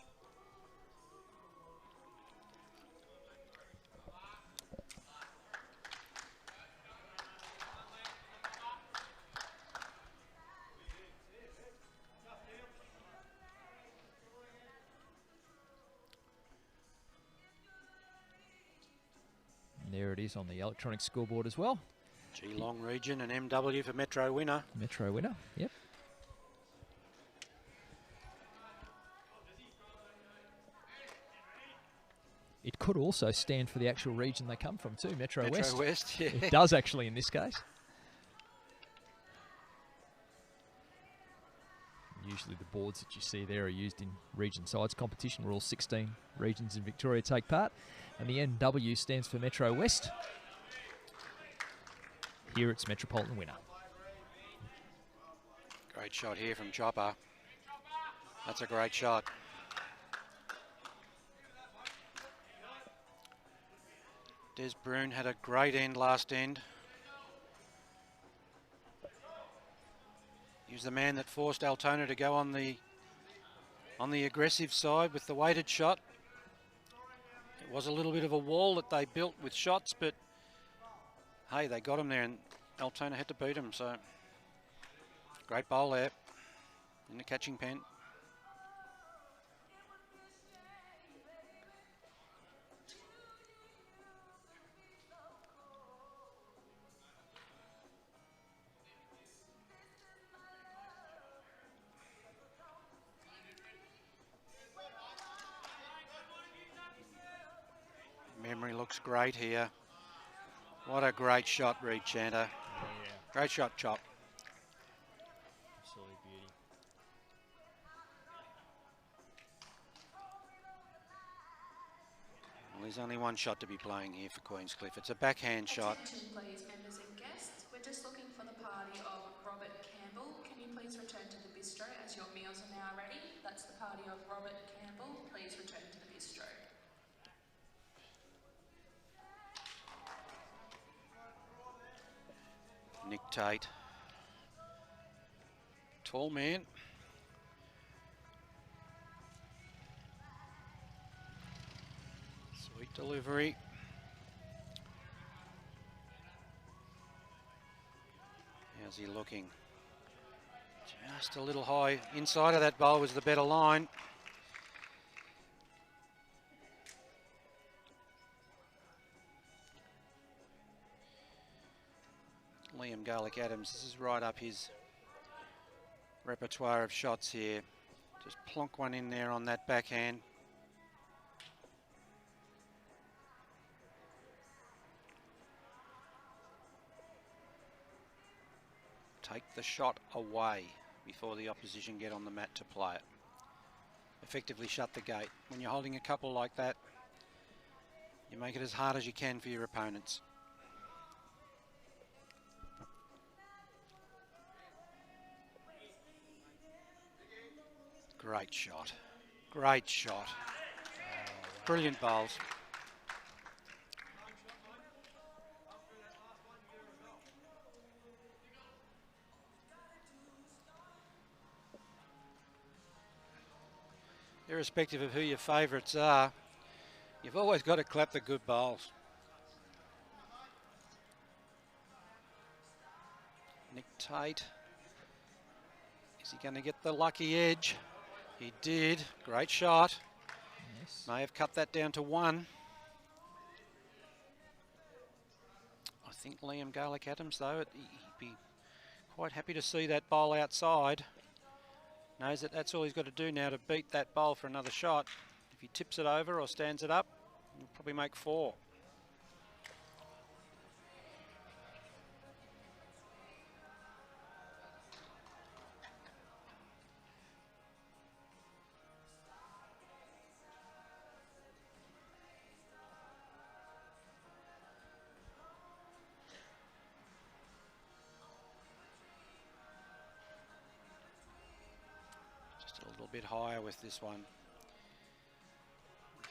There it is on the electronic scoreboard as well.
Geelong region and MW for Metro winner.
Metro winner, yep. It could also stand for the actual region they come from too, Metro West.
Metro West, yeah.
It does actually in this case. Usually the boards that you see there are used in region sides competition where all 16 regions in Victoria take part. And the NW stands for Metro West. Here it's Metropolitan winner.
Great shot here from Chopper. That's a great shot. Des Brune had a great end last end. He was the man that forced Altona to go on the aggressive side with the weighted shot. It was a little bit of a wall that they built with shots, but hey, they got him there and Altona had to beat him, so great bowl there in the catching pen. Memory looks great here. What a great shot, Reed Chanter.
Yeah.
Great shot, Chop.
Absolute beauty.
Well, there's only 1 shot to be playing here for Queenscliff. It's a backhand shot.
Attention please, members and guests. We're just looking for the party of Robert Campbell. Can you please return to the bistro as your meals are now ready? That's the party of Robert Campbell. Please return to the bistro.
Nick Tate. Tall man. Sweet delivery. How's he looking? Just a little high. Inside of that bowl was the better line. Liam Garlic Adams, this is right up his repertoire of shots here. Just plonk one in there on that backhand. Take the shot away before the opposition get on the mat to play it. Effectively shut the gate. When you're holding a couple like that, you make it as hard as you can for your opponents. Great shot. Great shot. Brilliant bowls. Irrespective of who your favourites are, you've always got to clap the good bowls. Nick Tate he going to get the lucky edge? He did. Great shot.
Yes.
May have cut that down to 1. I think Liam Garlic Adams, though, he'd be quite happy to see that bowl outside. Knows that that's all he's got to do now to beat that bowl for another shot. If he tips it over or stands it up, he'll probably make 4. A little bit higher with this one.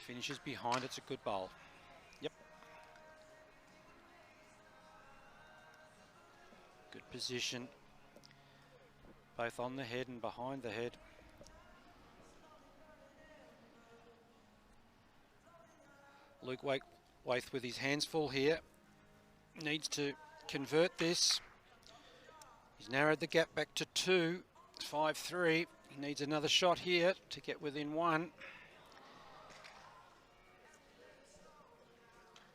Finishes behind, it's a good bowl. Yep. Good position. Both on the head and behind the head. Luke Waith with his hands full here. Needs to convert this. He's narrowed the gap back to 2. 5-3. He needs another shot here to get within 1.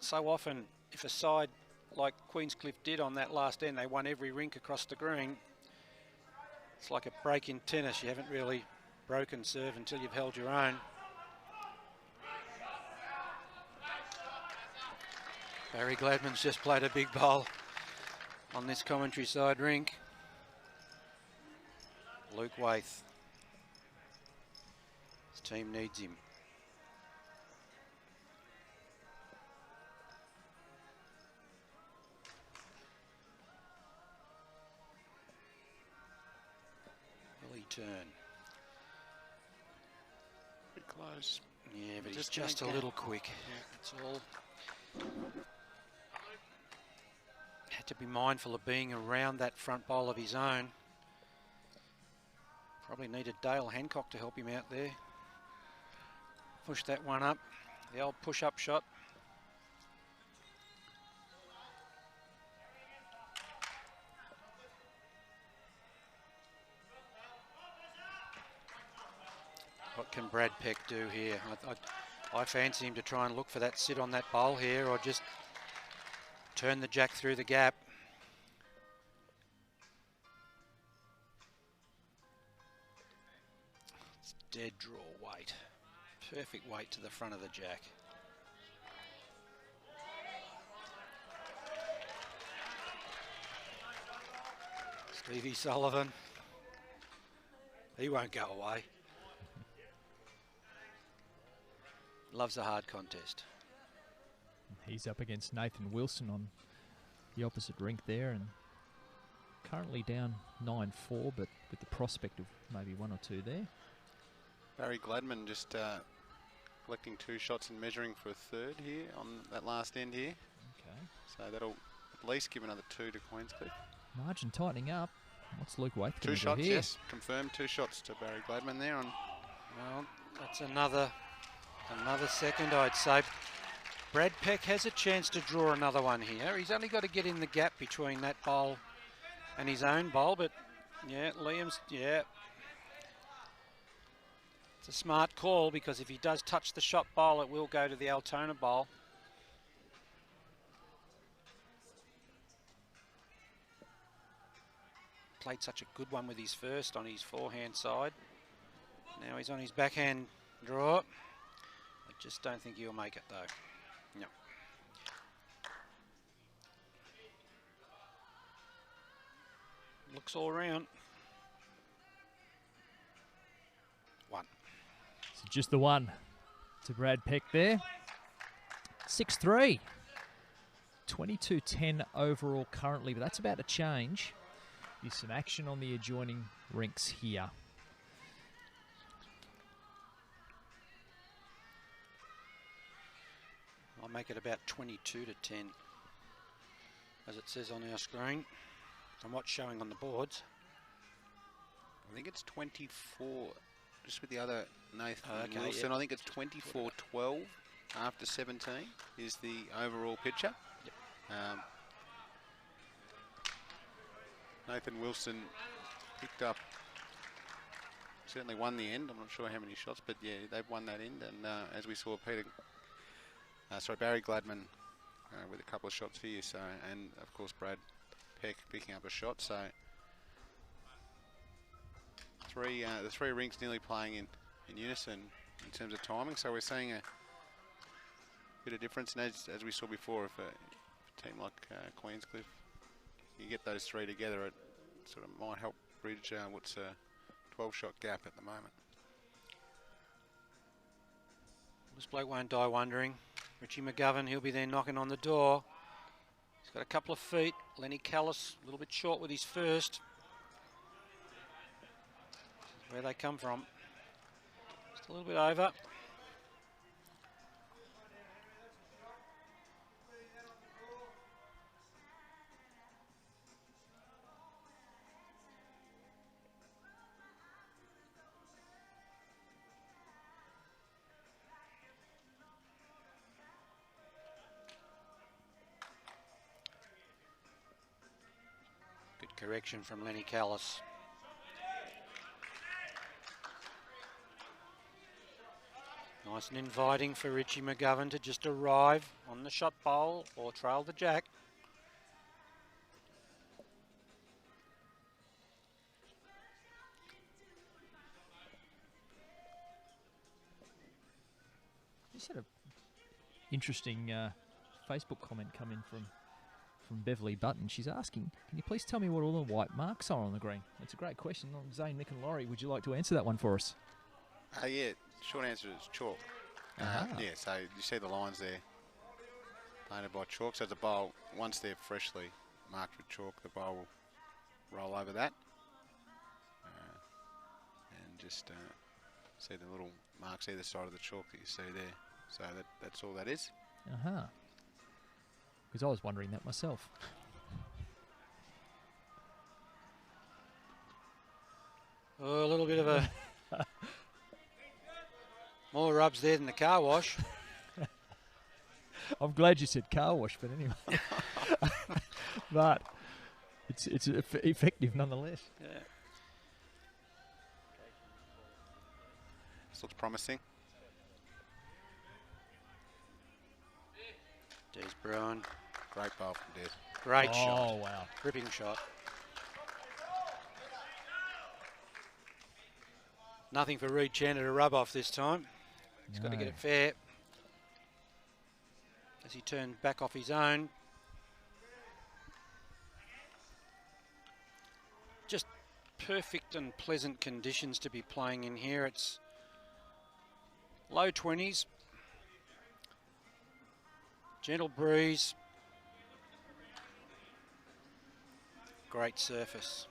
So often, if a side like Queenscliff did on that last end, they won every rink across the green. It's like a break in tennis. You haven't really broken serve until you've held your own. Barry Gladman's just played a big bowl on this commentary side rink. Luke Waith. His team needs him. Will he turn?
Pretty close.
Yeah, but he's just a little quick.
Yeah.
That's all. Had to be mindful of being around that front bowl of his own. Probably needed Dale Hancock to help him out there. Push that one up. The old push-up shot. What can Brad Peck do here? I fancy him to try and look for that sit on that bowl here, or just turn the jack through the gap. It's dead draw weight. Perfect weight to the front of the jack. Stevie Sullivan. He won't go away. Loves a hard contest.
He's up against Nathan Wilson on the opposite rink there, and currently down 9-4, but with the prospect of maybe 1 or 2 there.
Barry Gladman just collecting 2 shots and measuring for a third here on that last end here.
Okay.
So that'll at least give another 2 to Queenscliff.
Margin tightening up. What's Luke Waith
2
going to
shots,
do here?
yes. Confirmed 2 shots to Barry Gladman there.
Well, that's another second, I'd say. Brad Peck has a chance to draw another one here. He's only got to get in the gap between that bowl and his own bowl, but yeah, Liam's, yeah. It's a smart call, because if he does touch the shot bowl, it will go to the Altona bowl. Played such a good one with his first on his forehand side. Now he's on his backhand draw. I just don't think he'll make it though. No. Looks all round. 1.
So just the 1 to Brad Peck there. 6-3. 22-10 overall currently, but that's about to change. There's some action on the adjoining rinks here.
I'll make it about 22-10, as it says on our screen, from what's showing on the boards.
I think it's 24, just with the other Nathan
Okay,
Wilson.
yep.
I think it's 24-12 after 17 is the overall picture.
Yep.
Nathan Wilson picked up certainly won the end. I'm not sure how many shots, but yeah, they've won that end. And as we saw, Barry Gladman with a couple of shots for you. So, and of course Brad Peck picking up a shot. So the three rinks nearly playing in unison in terms of timing. So we're seeing a bit of difference. And as we saw before, if a team like Queenscliff, you get those three together, it sort of might help bridge what's a 12-shot gap at the moment.
This bloke won't die wondering. Richie McGovern, he'll be there knocking on the door. He's got a couple of feet. Lenny Callis, a little bit short with his first. Where they come from. Just a little bit over. Correction from Lenny Callis. Nice and inviting for Richie McGovern to just arrive on the shot bowl or trail the jack.
Just had an interesting Facebook comment come in from Beverly Button. She's asking, can you please tell me what all the white marks are on the green? That's a great question. Zane, Mikin-Laurie, would you like to answer that one for us?
Yeah, short answer is chalk. Yeah, so you see the lines there painted by chalk. So the bowl, once they're freshly marked with chalk, the bowl will roll over that. And just see the little marks either side of the chalk that you see there. So that's all that is.
Because I was wondering that myself.
Oh, a little bit of a... more rubs there than the car wash.
I'm glad you said car wash, but anyway. But it's effective nonetheless.
Yeah.
This looks promising.
Des Bruin.
Great bowl from Des.
Great shot.
Oh, wow.
Gripping shot. Nothing for Reed Chandler to rub off this time. He's got to get it fair. As he turned back off his own. Just perfect and pleasant conditions to be playing in here. It's low 20s. Gentle breeze. Great surface.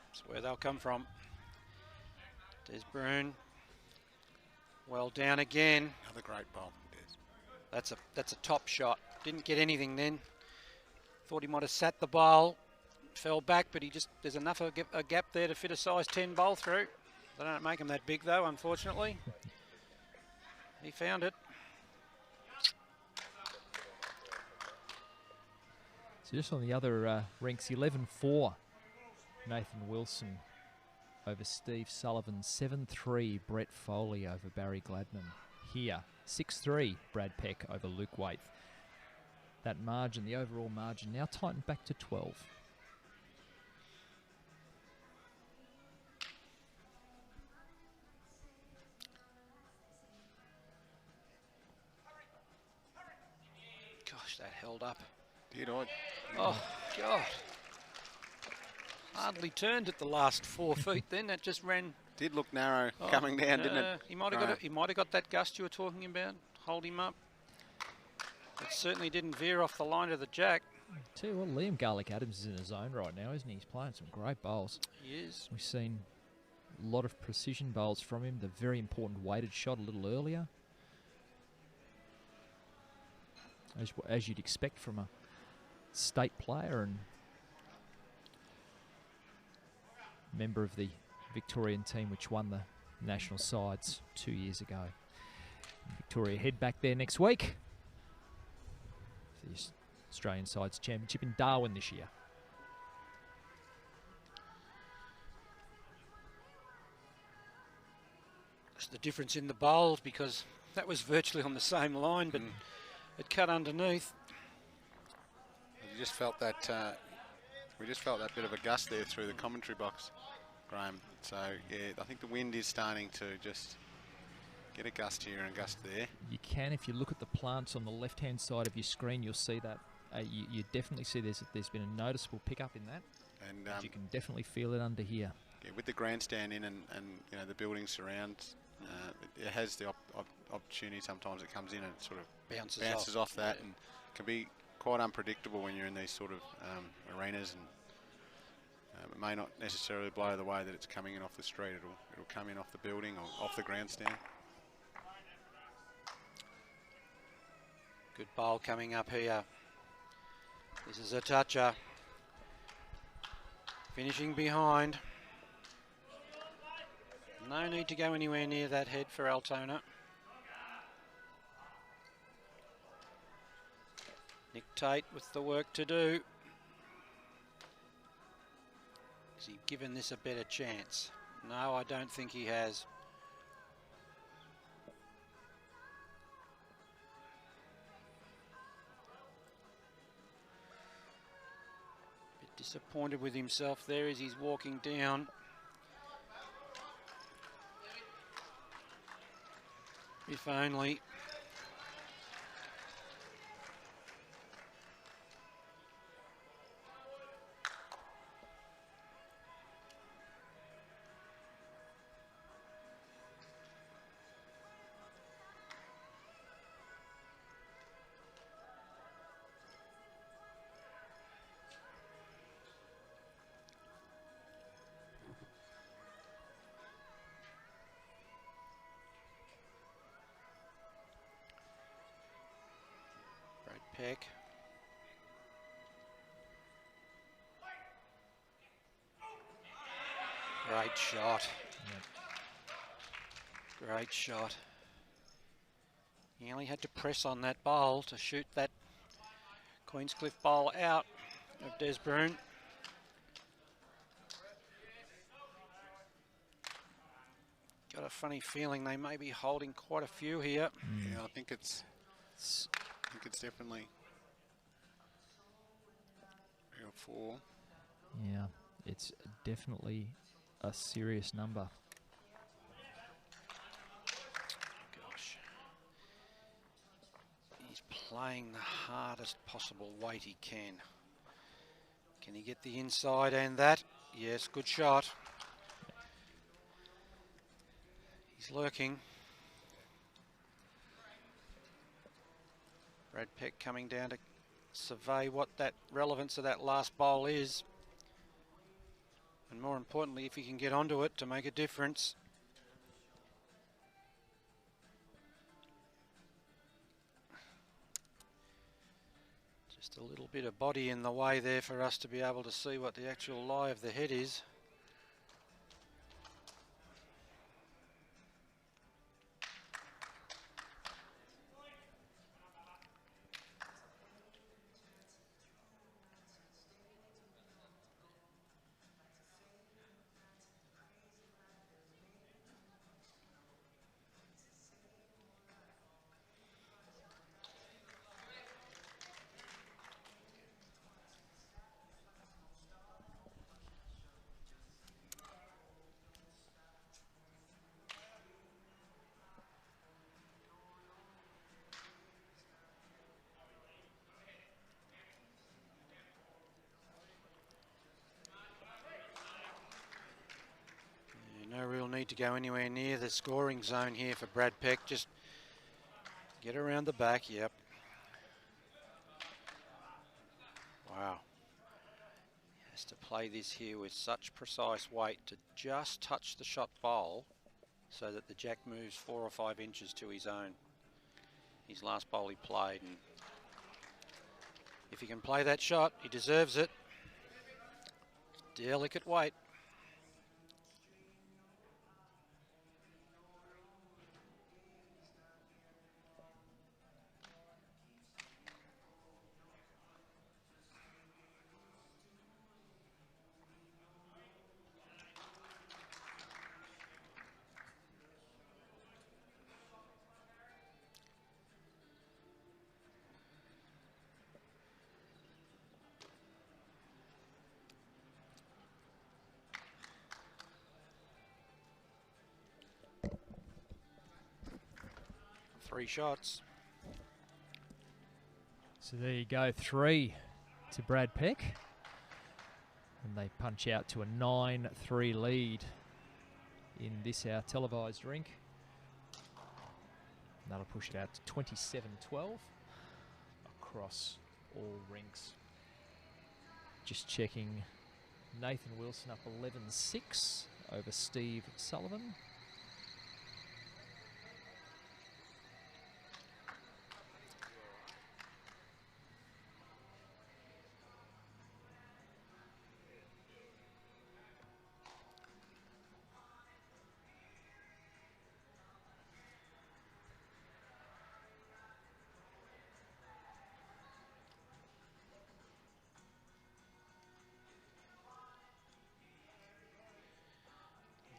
That's where they'll come from. Des Bruin. Well down again.
Another great bowl from Des.
That's a top shot. Didn't get anything then. Thought he might have sat the bowl. Fell back, but there's enough of a gap there to fit a size 10 bowl through. They don't make them that big though, unfortunately. He found it.
So just on the other rinks, 11-4. Nathan Wilson over Steve Sullivan. 7-3 Brett Foley over Barry Gladman. Here, 6-3 Brad Peck over Luke Waite. That margin, the overall margin, now tightened back to 12.
Gosh, that held up.
Did I?
Oh, God. Hardly turned at the last 4 feet then. That just ran.
Did look narrow coming down, didn't it?
He might have got that gust you were talking about. Hold him up. It certainly didn't veer off the line of the jack.
Tell you what, Liam Garlick-Adams is in his zone right now, isn't he? He's playing some great bowls.
He is.
We've seen a lot of precision bowls from him. The very important weighted shot a little earlier. As you'd expect from a state player and member of the Victorian team which won the national sides 2 years ago. Victoria head back there next week for the Australian Sides Championship in Darwin this year.
It's the difference in the bowls, because that was virtually on the same line, but it cut underneath.
You just felt that. We just felt that bit of a gust there through the commentary box, Graeme. So yeah, I think the wind is starting to just get a gust here and a gust there.
You can, if you look at the plants on the left-hand side of your screen, you'll see that. You definitely see there's been a noticeable pickup in that.
And
you can definitely feel it under here.
Yeah, with the grandstand in and you know the building surrounds, it has the opportunity sometimes it comes in and sort of bounces off that, and can be quite unpredictable when you're in these sort of arenas, and it may not necessarily blow the way that it's coming in off the street. It'll come in off the building or off the grandstand.
Good bowl coming up here. This is a toucher. Finishing behind. No need to go anywhere near that head for Altona. Nick Tate with the work to do. Has he given this a better chance? No, I don't think he has. Bit disappointed with himself there as he's walking down. If only. Peck. Great shot. Yep. Great shot. He only had to press on that bowl to shoot that Queenscliff bowl out of Desbroon. Got a funny feeling they may be holding quite a few here.
Yeah, I think it's definitely 3 or 4.
Yeah, it's definitely a serious number.
Gosh. He's playing the hardest possible weight he can. Can he get the inside and that? Yes, good shot. He's lurking. Brad Peck coming down to survey what that relevance of that last bowl is. And more importantly, if he can get onto it to make a difference. Just a little bit of body in the way there for us to be able to see what the actual lie of the head is. No real need to go anywhere near the scoring zone here for Brad Peck. Just get around the back. Yep. Wow. He has to play this here with such precise weight to just touch the shot bowl so that the jack moves 4 or 5 inches to his own. His last bowl he played, and if he can play that shot, he deserves it. Delicate weight. 3 shots.
So there you go, 3 to Brad Peck. And they punch out to a 9-3 lead in this, our televised rink. And that'll push it out to 27-12 across all rinks. Just checking, Nathan Wilson up 11-6 over Steve Sullivan.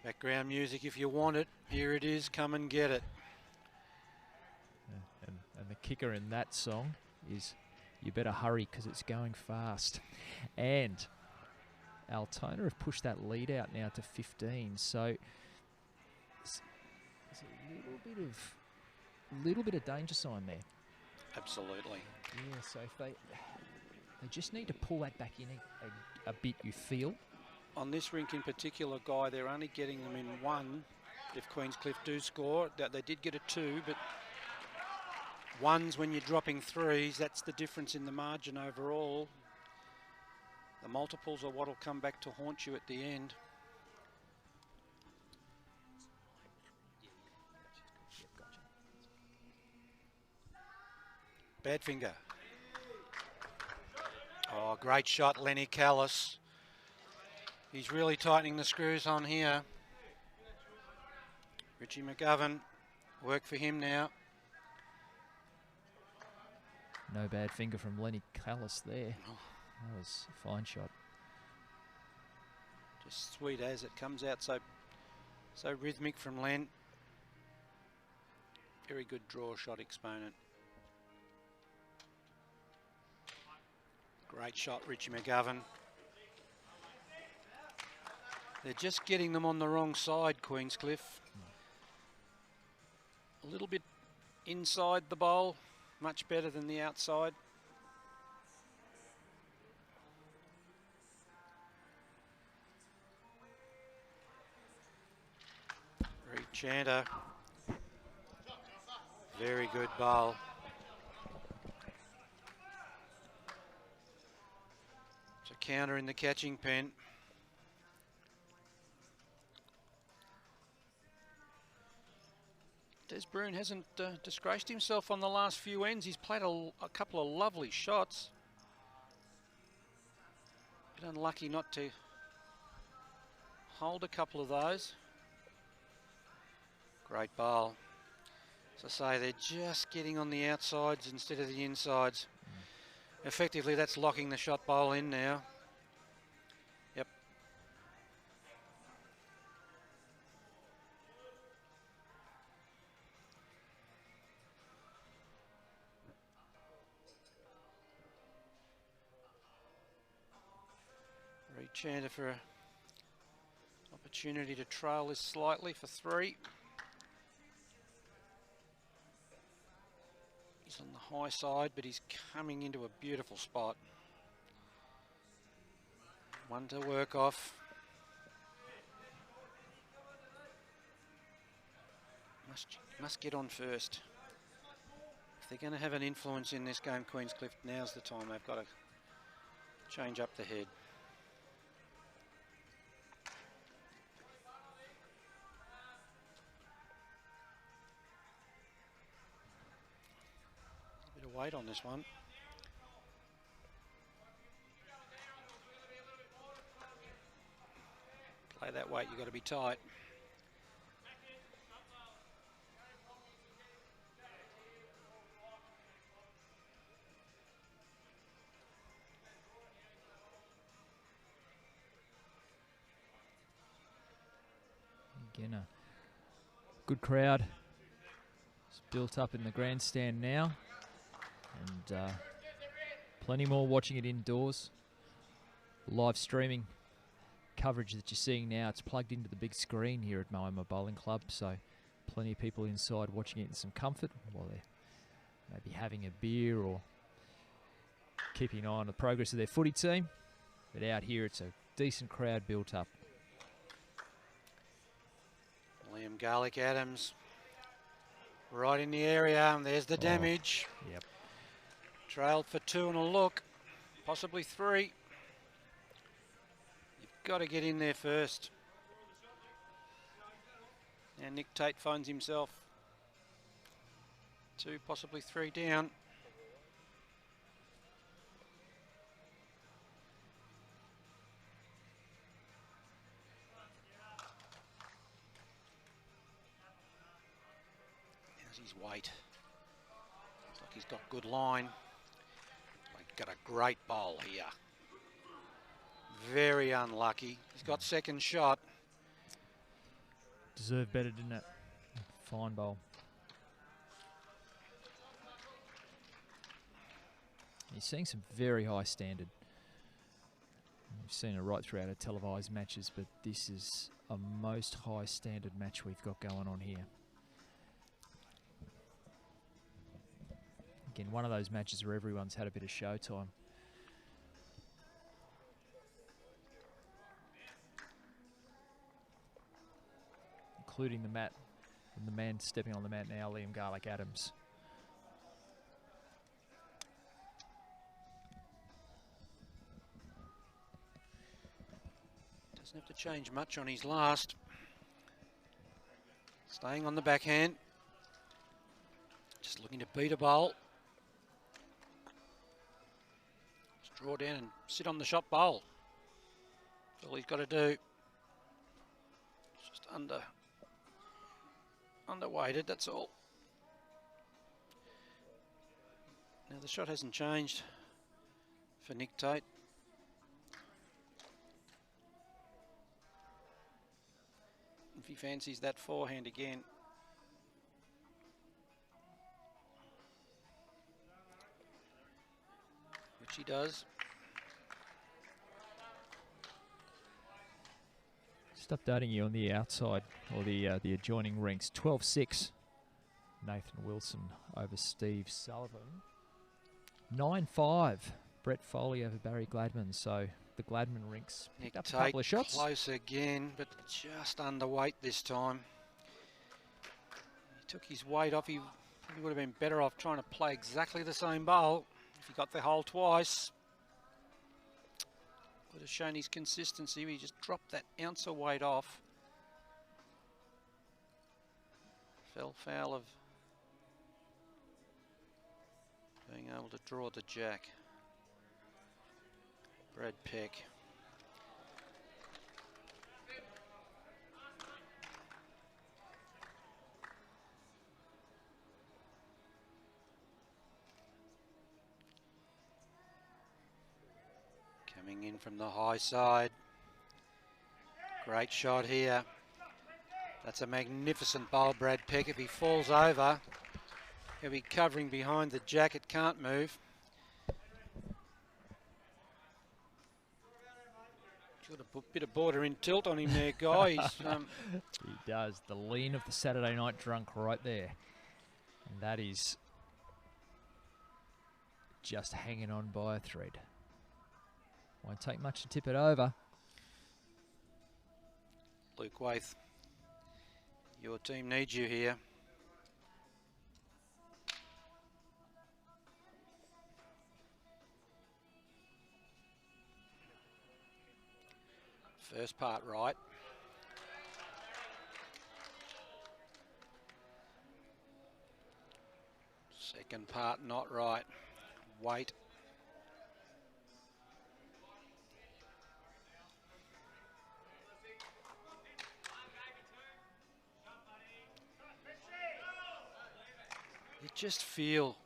Background music if you want it. Here it is, come and get it.
And the kicker in that song is "You better hurry because it's going fast." And Altona have pushed that lead out now to 15. So there's a little bit of danger sign there.
Absolutely.
Yeah. So if they just need to pull that back in a bit, you feel.
On this rink in particular, Guy, they're only getting them in 1 if Queenscliff do score. They did get a 2, but 1s when you're dropping 3s, that's the difference in the margin overall. The multiples are what will come back to haunt you at the end. Badfinger. Oh, great shot, Lenny Callis. He's really tightening the screws on here. Richie McGovern, work for him now.
No bad finger from Lenny Callis there.
Oh.
That was a fine shot.
Just sweet as it comes out, so rhythmic from Len. Very good draw shot exponent. Great shot, Richie McGovern. They're just getting them on the wrong side, Queenscliff. A little bit inside the bowl, much better than the outside. Reed Chanter. Very good bowl. It's a counter in the catching pen. Des Bruin hasn't disgraced himself on the last few ends. He's played a couple of lovely shots. Bit unlucky not to hold a couple of those. Great bowl. As I say, they're just getting on the outsides instead of the insides. Effectively, that's locking the shot bowl in now. Yep. Reed Chanter for an opportunity to trail this slightly for 3. He's on the high side, but he's coming into a beautiful spot. 1 to work off. Must get on first. If they're going to have an influence in this game, Queenscliff, now's the time. They've got to change up the head. Weight on this one. Play that weight, you've got to be tight.
Again, a good crowd. It's built up in the grandstand now. And plenty more watching it indoors. Live streaming coverage that you're seeing now, it's plugged into the big screen here at Moama Bowling Club, so Plenty of people inside watching it in some comfort while they're maybe having a beer or keeping an eye on the progress of their footy team. But out here, it's a decent crowd built up.
Liam Garlick-Adams right in the area, and there's the damage.
Yep.
Trailed for 2 and a look, possibly 3. You've got to get in there first. And Nick Tate finds himself 2, possibly 3 down. How's his weight? Looks like he's got good line. Got a great bowl here. Very unlucky. He's got second shot.
Deserved better, didn't it? Fine bowl. He's seeing some very high standard. We've seen it right throughout our televised matches, but this is a most high standard match we've got going on here. Again, one of those matches where everyone's had a bit of showtime. Including the mat, and the man stepping on the mat now, Liam Garlick-Adams.
Doesn't have to change much on his last. Staying on the backhand. Just looking to beat a bowl. Just draw down and sit on the shot bowl. That's all he's got to do. Just underweighted, that's all. Now the shot hasn't changed for Nick Tate. If he fancies that forehand again. Which he does.
Just updating you on the outside, or the adjoining rinks. 12-6. Nathan Wilson over Steve Sullivan. 9-5. Brett Foley over Barry Gladman. So the Gladman rinks picked up a couple of shots.
Close again, but just underweight this time. He took his weight off. He probably would have been better off trying to play exactly the same bowl if he got the hole twice. Would have shown his consistency. He just dropped that ounce of weight off. Fell foul of being able to draw the jack. Brad Peck. Coming in from the high side. Great shot here. That's a magnificent bowl, Brad Peck. If he falls over, he'll be covering behind the jack. It can't move. Got a bit of border in tilt on him there, guy.
He does. The lean of the Saturday night drunk right there. And that is just hanging on by a thread. Won't take much to tip it over.
Luke Waith, your team needs you here. First part right. Second part not right. Wait. You just feel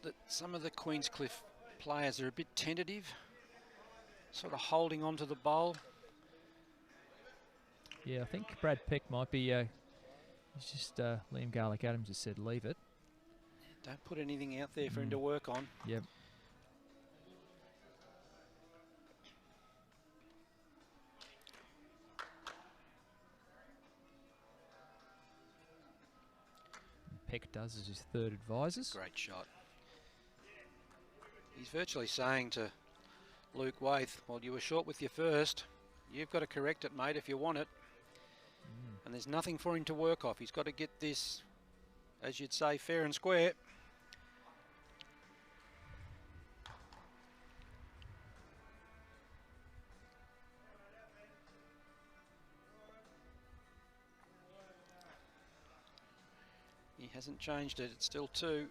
that some of the Queenscliff players are a bit tentative, sort of holding on to the bowl.
Yeah, I think Brad Peck might be, he's just, Liam Garlick-Adams has said leave it.
Don't put anything out there for him to work on.
Yep. Peck does as his third advisors.
Great shot. He's virtually saying to Luke Waith, well, you were short with your first. You've got to correct it, mate, if you want it. And there's nothing for him to work off. He's got to get this, as you'd say, fair and square. He hasn't changed it. It's still 2.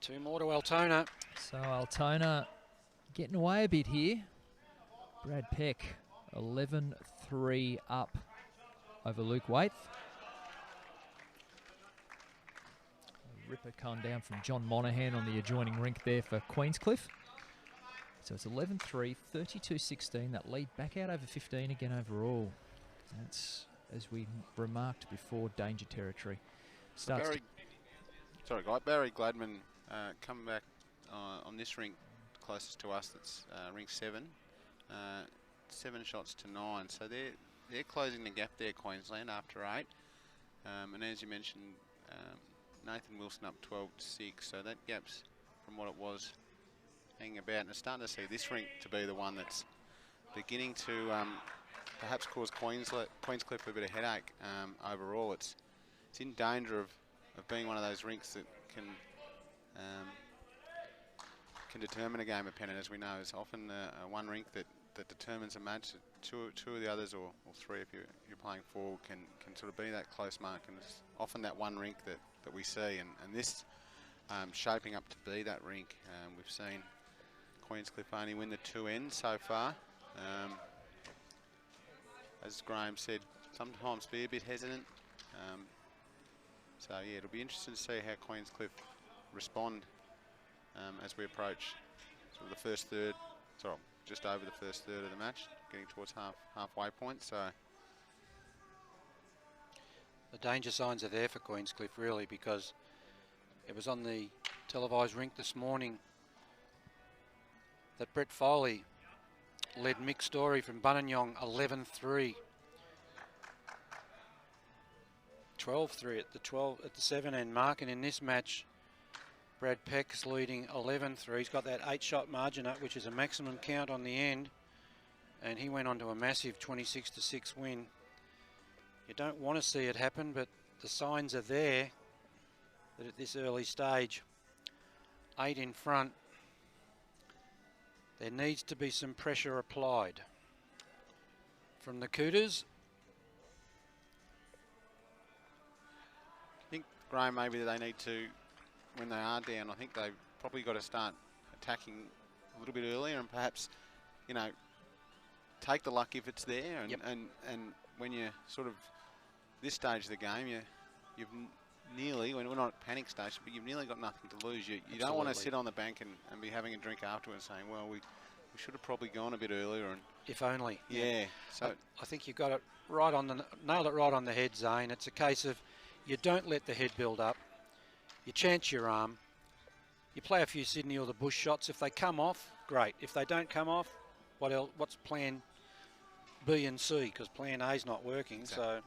2 more to Altona.
So Altona getting away a bit here. Brad Peck 11-3 up over Luke Waith. A ripper come down from John Monaghan on the adjoining rink there for Queenscliff. So it's 11-3, 32-16. That lead back out over 15 again overall. That's, as we remarked before, danger territory. Starts
Barry Gladman coming back on this rink closest to us. That's rink 7. 7 shots to 9. So they're closing the gap there, Queensland, after 8. And as you mentioned, Nathan Wilson up 12-6. So that gap's from what it was hanging about. And it's starting to see this rink to be the one that's beginning to perhaps cause Queenscliff a bit of headache. Overall, it's in danger of being one of those rinks that can determine a game of Pennant. As we know, it's often one rink that determines a match. Two of the others, or 3 if you're playing 4, can sort of be that close mark, and it's often that one rink that we see, and this shaping up to be that rink. We've seen Queenscliff only win the 2 ends so far. As Graeme said, sometimes be a bit hesitant. So yeah, it'll be interesting to see how Queenscliff respond as we approach sort of the first third, just over the first third of the match, getting towards halfway point. So
the danger signs are there for Queenscliff, really, because it was on the televised rink this morning that Brett Foley led Mick Story from Buninyong 11-3. 12-3 at the 7 end mark, and in this match Brad Peck's leading 11-3. He's got that 8-shot margin up, which is a maximum count on the end, and he went on to a massive 26-6 win. You don't want to see it happen, but the signs are there that at this early stage, 8 in front, there needs to be some pressure applied from the Cooters.
I think, Graeme, maybe they need to, when they are down, I think they've probably got to start attacking a little bit earlier, and perhaps, you know, take the luck if it's there. And when you're sort of this stage of the game, you've nearly, when we're not at panic stage, but you've nearly got nothing to lose. You don't want to sit on the bank and be having a drink afterwards saying, well, we should have probably gone a bit earlier. And
if only.
Yeah. So
I think you got it right on nailed it right on the head, Zane. It's a case of you don't let the head build up. You chance your arm. You play a few Sydney or the Bush shots. If they come off, great. If they don't come off, what else? What's plan B and C? Because plan A's not working. Exactly. So.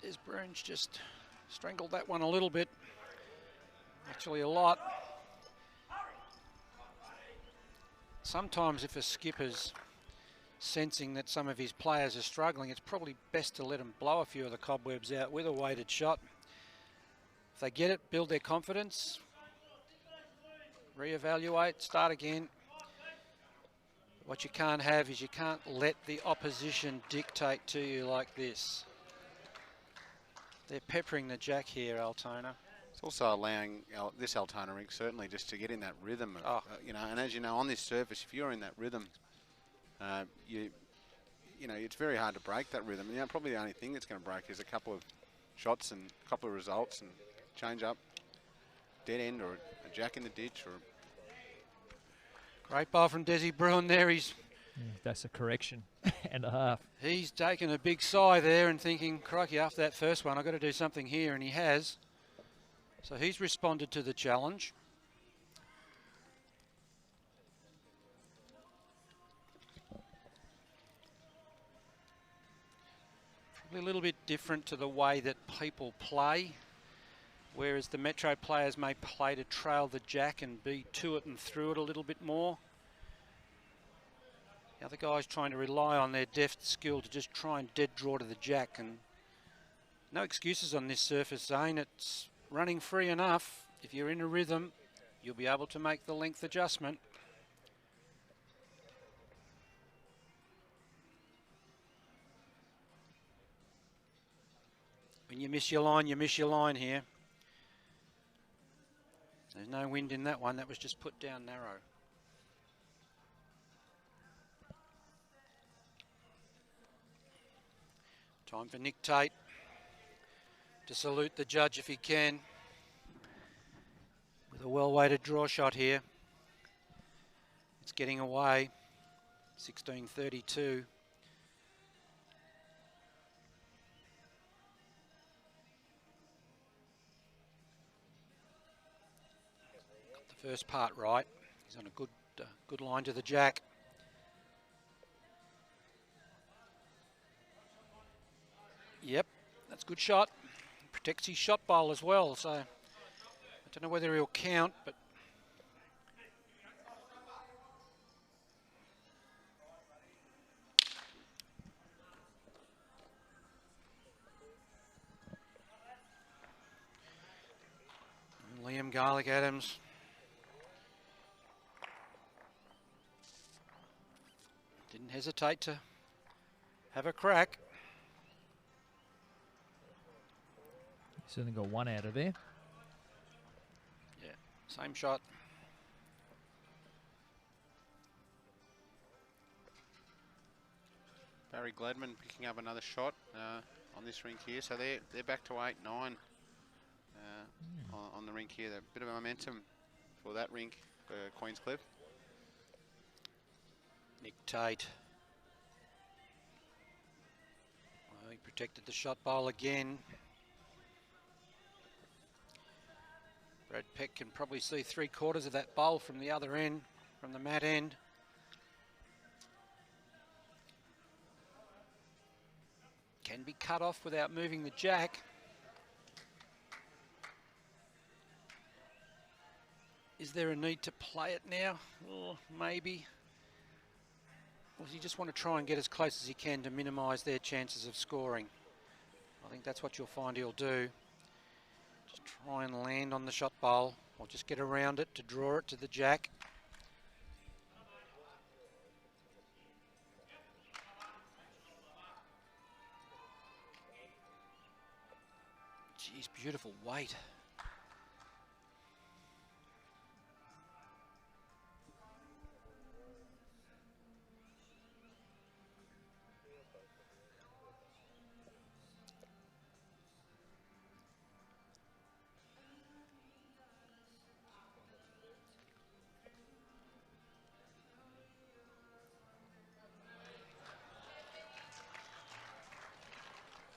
Des Bruns just strangled that one a little bit. Actually, a lot. Sometimes if a skipper's sensing that some of his players are struggling, it's probably best to let them blow a few of the cobwebs out with a weighted shot. If they get it, build their confidence, reevaluate, start again. What you can't have is you can't let the opposition dictate to you like this. They're peppering the jack here, Altona.
it's also allowing this Altona rink certainly just to get in that rhythm of, you know, and as you know, on this surface, if you're in that rhythm, you know, it's very hard to break that rhythm. You know, probably the only thing that's going to break is a couple of shots and a couple of results and change up, dead end or a jack in the ditch. Or
great ball from Des Bruin there.
That's a correction and a half.
He's taken a big sigh there and thinking, crikey, after that first one, I've got to do something here, and he has. So he's responded to the challenge. a little bit different to the way that people play, whereas the Metro players may play to trail the jack and be to it and through it a little bit more. The other guys trying to rely on their deft skill to just try and dead draw to the jack, and no excuses on this surface, Zane. It's running free enough. If you're in a rhythm, you'll be able to make the length adjustment. When you miss your line here. There's no wind in that one. That was just put down narrow. Time for Nick Tate to salute the judge if he can, with a well-weighted draw shot here. It's getting away. 16:32. Got the first part right. He's on a good line to the jack. Yep, that's a good shot. Protects his shot bowl as well, so I don't know whether he'll count, but Liam Garlick-Adams didn't hesitate to have a crack.
Certainly got one out of there.
Yeah, same shot.
Barry Gladman picking up another shot on this rink here. So they're back to 8-9 on the rink here. A bit of momentum for that rink for Queenscliff.
Nick Tate. Well, he protected the shot bowl again. Brad Peck can probably see 3/4 of that bowl from the other end, from the mat end. Can be cut off without moving the jack. Is there a need to play it now? Oh, maybe. Or does he just want to try and get as close as he can to minimise their chances of scoring? I think that's what you'll find he'll do. Just try and land on the shot bowl, or just get around it to draw it to the jack. Geez, beautiful weight.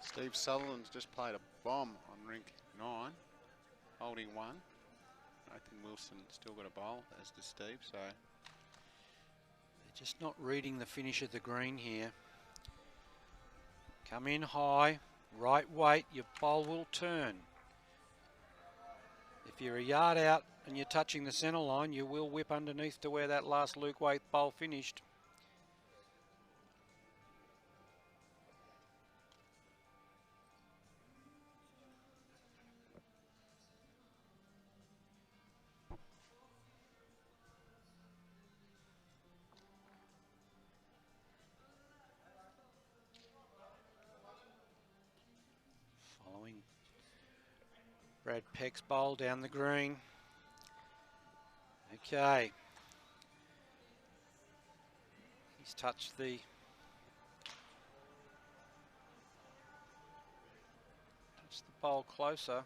Steve Sutherland's just played a bomb on rink 9, holding 1. Nathan Wilson still got a bowl, as does Steve, so.
They're just not reading the finish of the green here. Come in high, right weight, your bowl will turn. If you're a yard out and you're touching the centre line, you will whip underneath to where that last Luke Waite bowl finished. Brad Peck's bowl down the green. Okay. He's touched the bowl closer.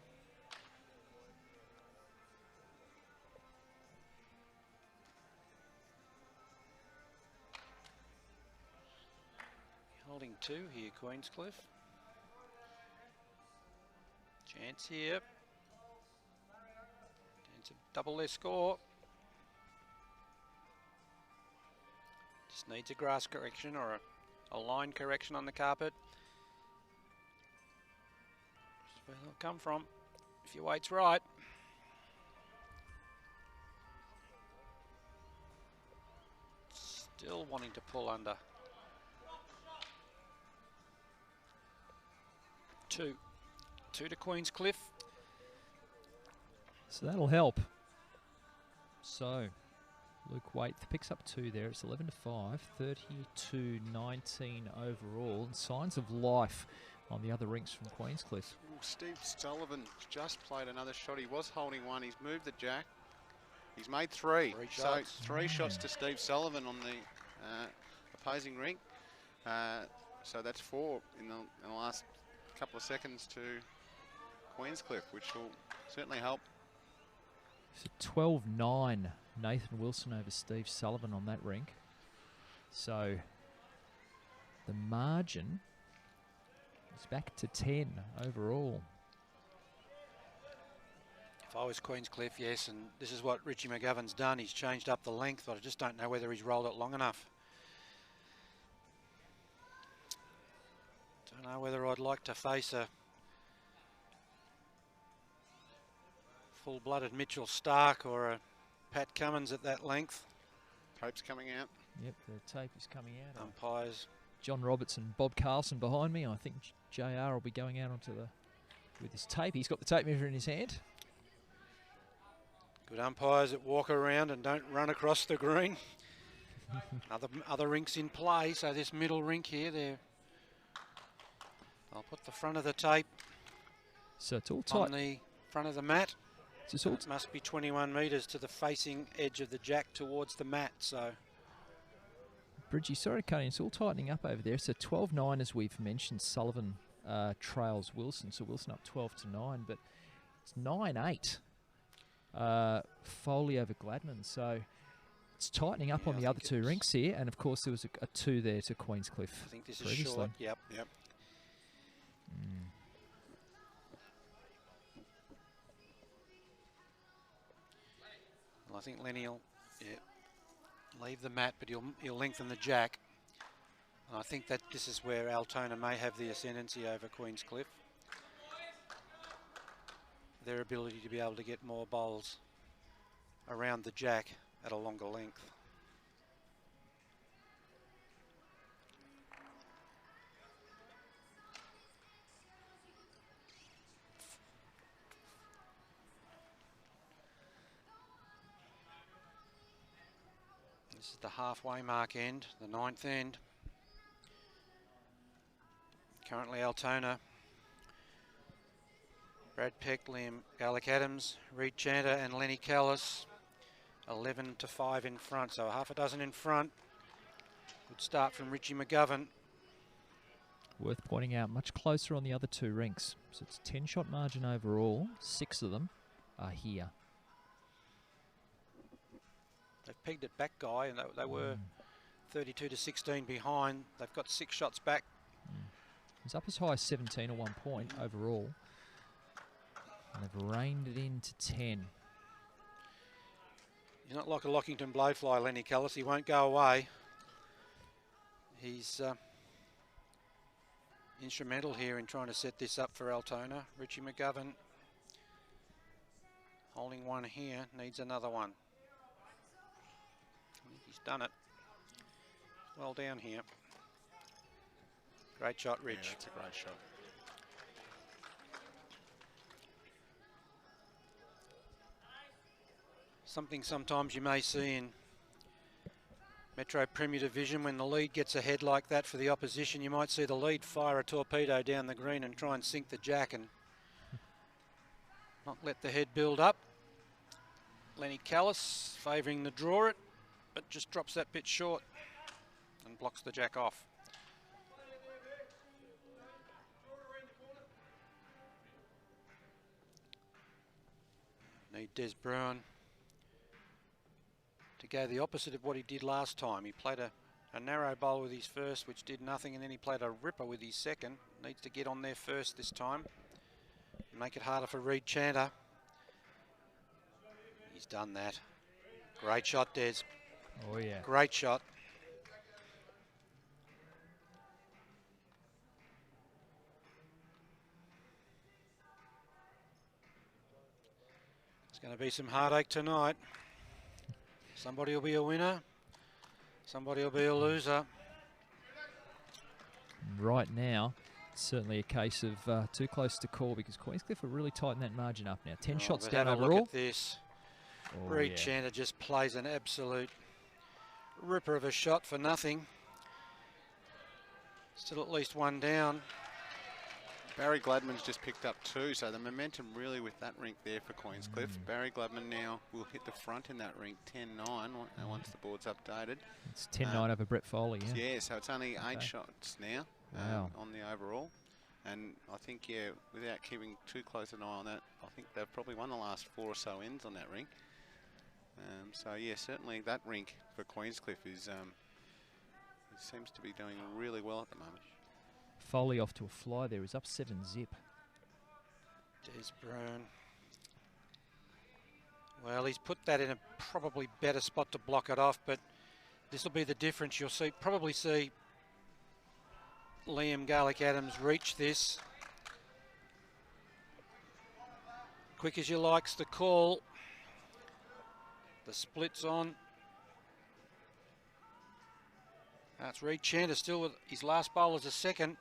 Holding 2 here, Queenscliff. Chance here. Chance of double their score. Just needs a grass correction or a line correction on the carpet. where they'll come from if your weight's right. Still wanting to pull under. 2 to Queenscliff.
So that'll help. So Luke Waite picks up 2 there. It's 11-5, 32-19 overall. And signs of life on the other rinks from Queenscliff.
Ooh, Steve Sullivan just played another shot. He was holding one. He's moved the jack. He's made 3. So 3 shots to Steve Sullivan on the opposing rink. So that's 4 in the last couple of seconds to Queenscliff, which will certainly help.
So 12-9, Nathan Wilson over Steve Sullivan on that rink. So the margin is back to 10 overall.
If I was Queenscliff, yes, and this is what Richie McGovern's done. He's changed up the length, but I just don't know whether he's rolled it long enough. Don't know whether I'd like to face a full-blooded Mitchell Stark or a Pat Cummins at that length.
Tape's coming out.
Yep, the tape is coming out.
Umpires.
John Robertson, Bob Carlson behind me. I think JR will be going out onto the with his tape. He's got the tape measure in his hand.
Good umpires that walk around and don't run across the green. Other rinks in play, so this middle rink here, I'll put the front of the tape
so it's all tight
on the front of the mat.
So
it must be 21 metres to the facing edge of the jack towards the mat. So,
Bridgie, sorry to cut in. It's all tightening up over there. So 12-9, as we've mentioned. Sullivan trails Wilson, so Wilson up 12-9, but it's 9-8. Foley over Gladman, so it's tightening up on the other 2 rinks here, and of course there was a 2 there to Queenscliff.
I think this is short. Yep. Well, I think Lenny will leave the mat, but he'll lengthen the jack. And I think that this is where Altona may have the ascendancy over Queenscliff. Their ability to be able to get more bowls around the jack at a longer length. This is the halfway mark end, the 9th end. Currently Altona, Brad Peck, Liam Gallick-Adams, Reed Chanter and Lenny Callis, 11-5 in front, so half a dozen in front. Good start from Richie McGovern.
Worth pointing out, much closer on the other 2 rinks. So it's 10-shot margin overall. 6 of them are here.
They've pegged it back, Guy, and they were 32-16 behind. They've got 6 shots back.
It's up as high as 17 at one point overall. And they've reined it into 10.
He's not like a Lockington blowfly, Lenny Callis. He won't go away. He's instrumental here in trying to set this up for Altona. Richie McGovern holding one here, needs another one. I think he's done it. Well down here. Great shot, Rich.
Yeah, that's a great shot.
Something sometimes you may see in Metro Premier Division when the lead gets ahead like that for the opposition, you might see the lead fire a torpedo down the green and try and sink the jack and not let the head build up. Lenny Callis favouring the draw it, but just drops that bit short and blocks the jack off. Need Des Bruin to go the opposite of what he did last time. He played a narrow bowl with his first, which did nothing, and then he played a ripper with his second. Needs to get on there first this time. Make it harder for Reed Chanter. He's done that. Great shot, Des.
Oh, yeah.
Great shot. Going to be some heartache tonight. Somebody will be a winner. Somebody will be a loser.
Right now, it's certainly a case of too close to call because Queenscliff are really tighten that margin up now. 10 shots
but
down
have a
overall.
look at this.
Oh,
Reed
yeah.
Chanter just plays an absolute ripper of a shot for nothing. Still at least one down.
Barry Gladman's just picked up 2, so the momentum really with that rink there for Queenscliff. Barry Gladman now will hit the front in that rink, 10-9, once the board's updated.
It's 10-9 over Brett Foley, yeah.
Yeah, so it's only 8 shots now on the overall. And I think, yeah, without keeping too close an eye on that, I think they've probably won the last 4 or so ends on that rink. So, yeah, certainly that rink for Queenscliff is seems to be doing really well at the moment.
Foley off to a fly there. He's up 7-zip.
Des Brown. Well, he's put that in a probably better spot to block it off, but this will be the difference. You'll probably see Liam Garlick-Adams reach this. Quick as you like's the call. The split's on. That's Reed Chanter still with his last bowl as a second.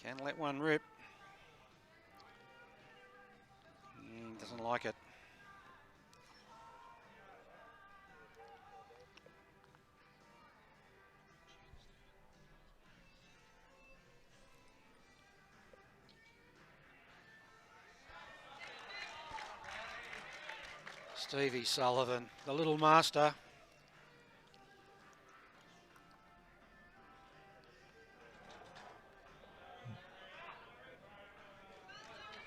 Can let one rip. Doesn't like it. Stevie Sullivan, the little master.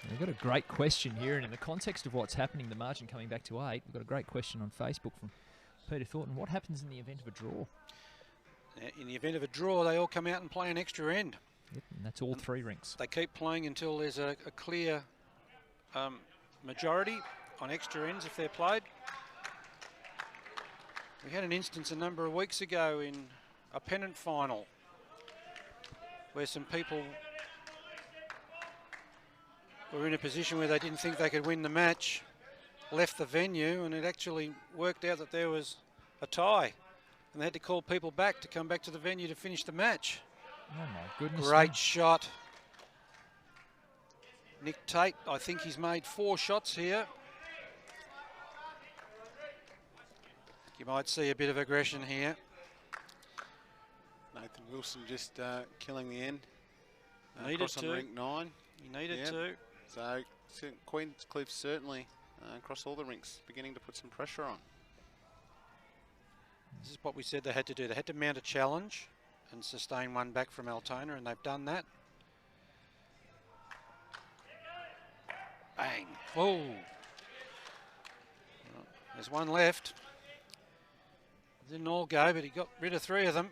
We've got a great question here, and in the context of what's happening, the margin coming back to 8, we've got a great question on Facebook from Peter Thornton. What happens in the event of a draw?
In the event of a draw, they all come out and play an extra end.
Yep, and that's all 3 rinks.
They keep playing until there's a clear majority on extra ends if they're played. We had an instance a number of weeks ago in a Pennant final where some people were in a position where they didn't think they could win the match, left the venue, and it actually worked out that there was a tie. And they had to call people back to come back to the venue to finish the match.
Oh my goodness.
Great shot. Nick Tate, I think he's made 4 shots here. You might see a bit of aggression here.
Nathan Wilson just killing the end.
Needed to.
On rink 9.
He needed to.
So Queenscliff certainly across all the rinks beginning to put some pressure on.
This is what we said they had to do. They had to mount a challenge and sustain one back from Altona, and they've done that. Bang. Oh. There's one left. Didn't all go, but he got rid of 3 of them.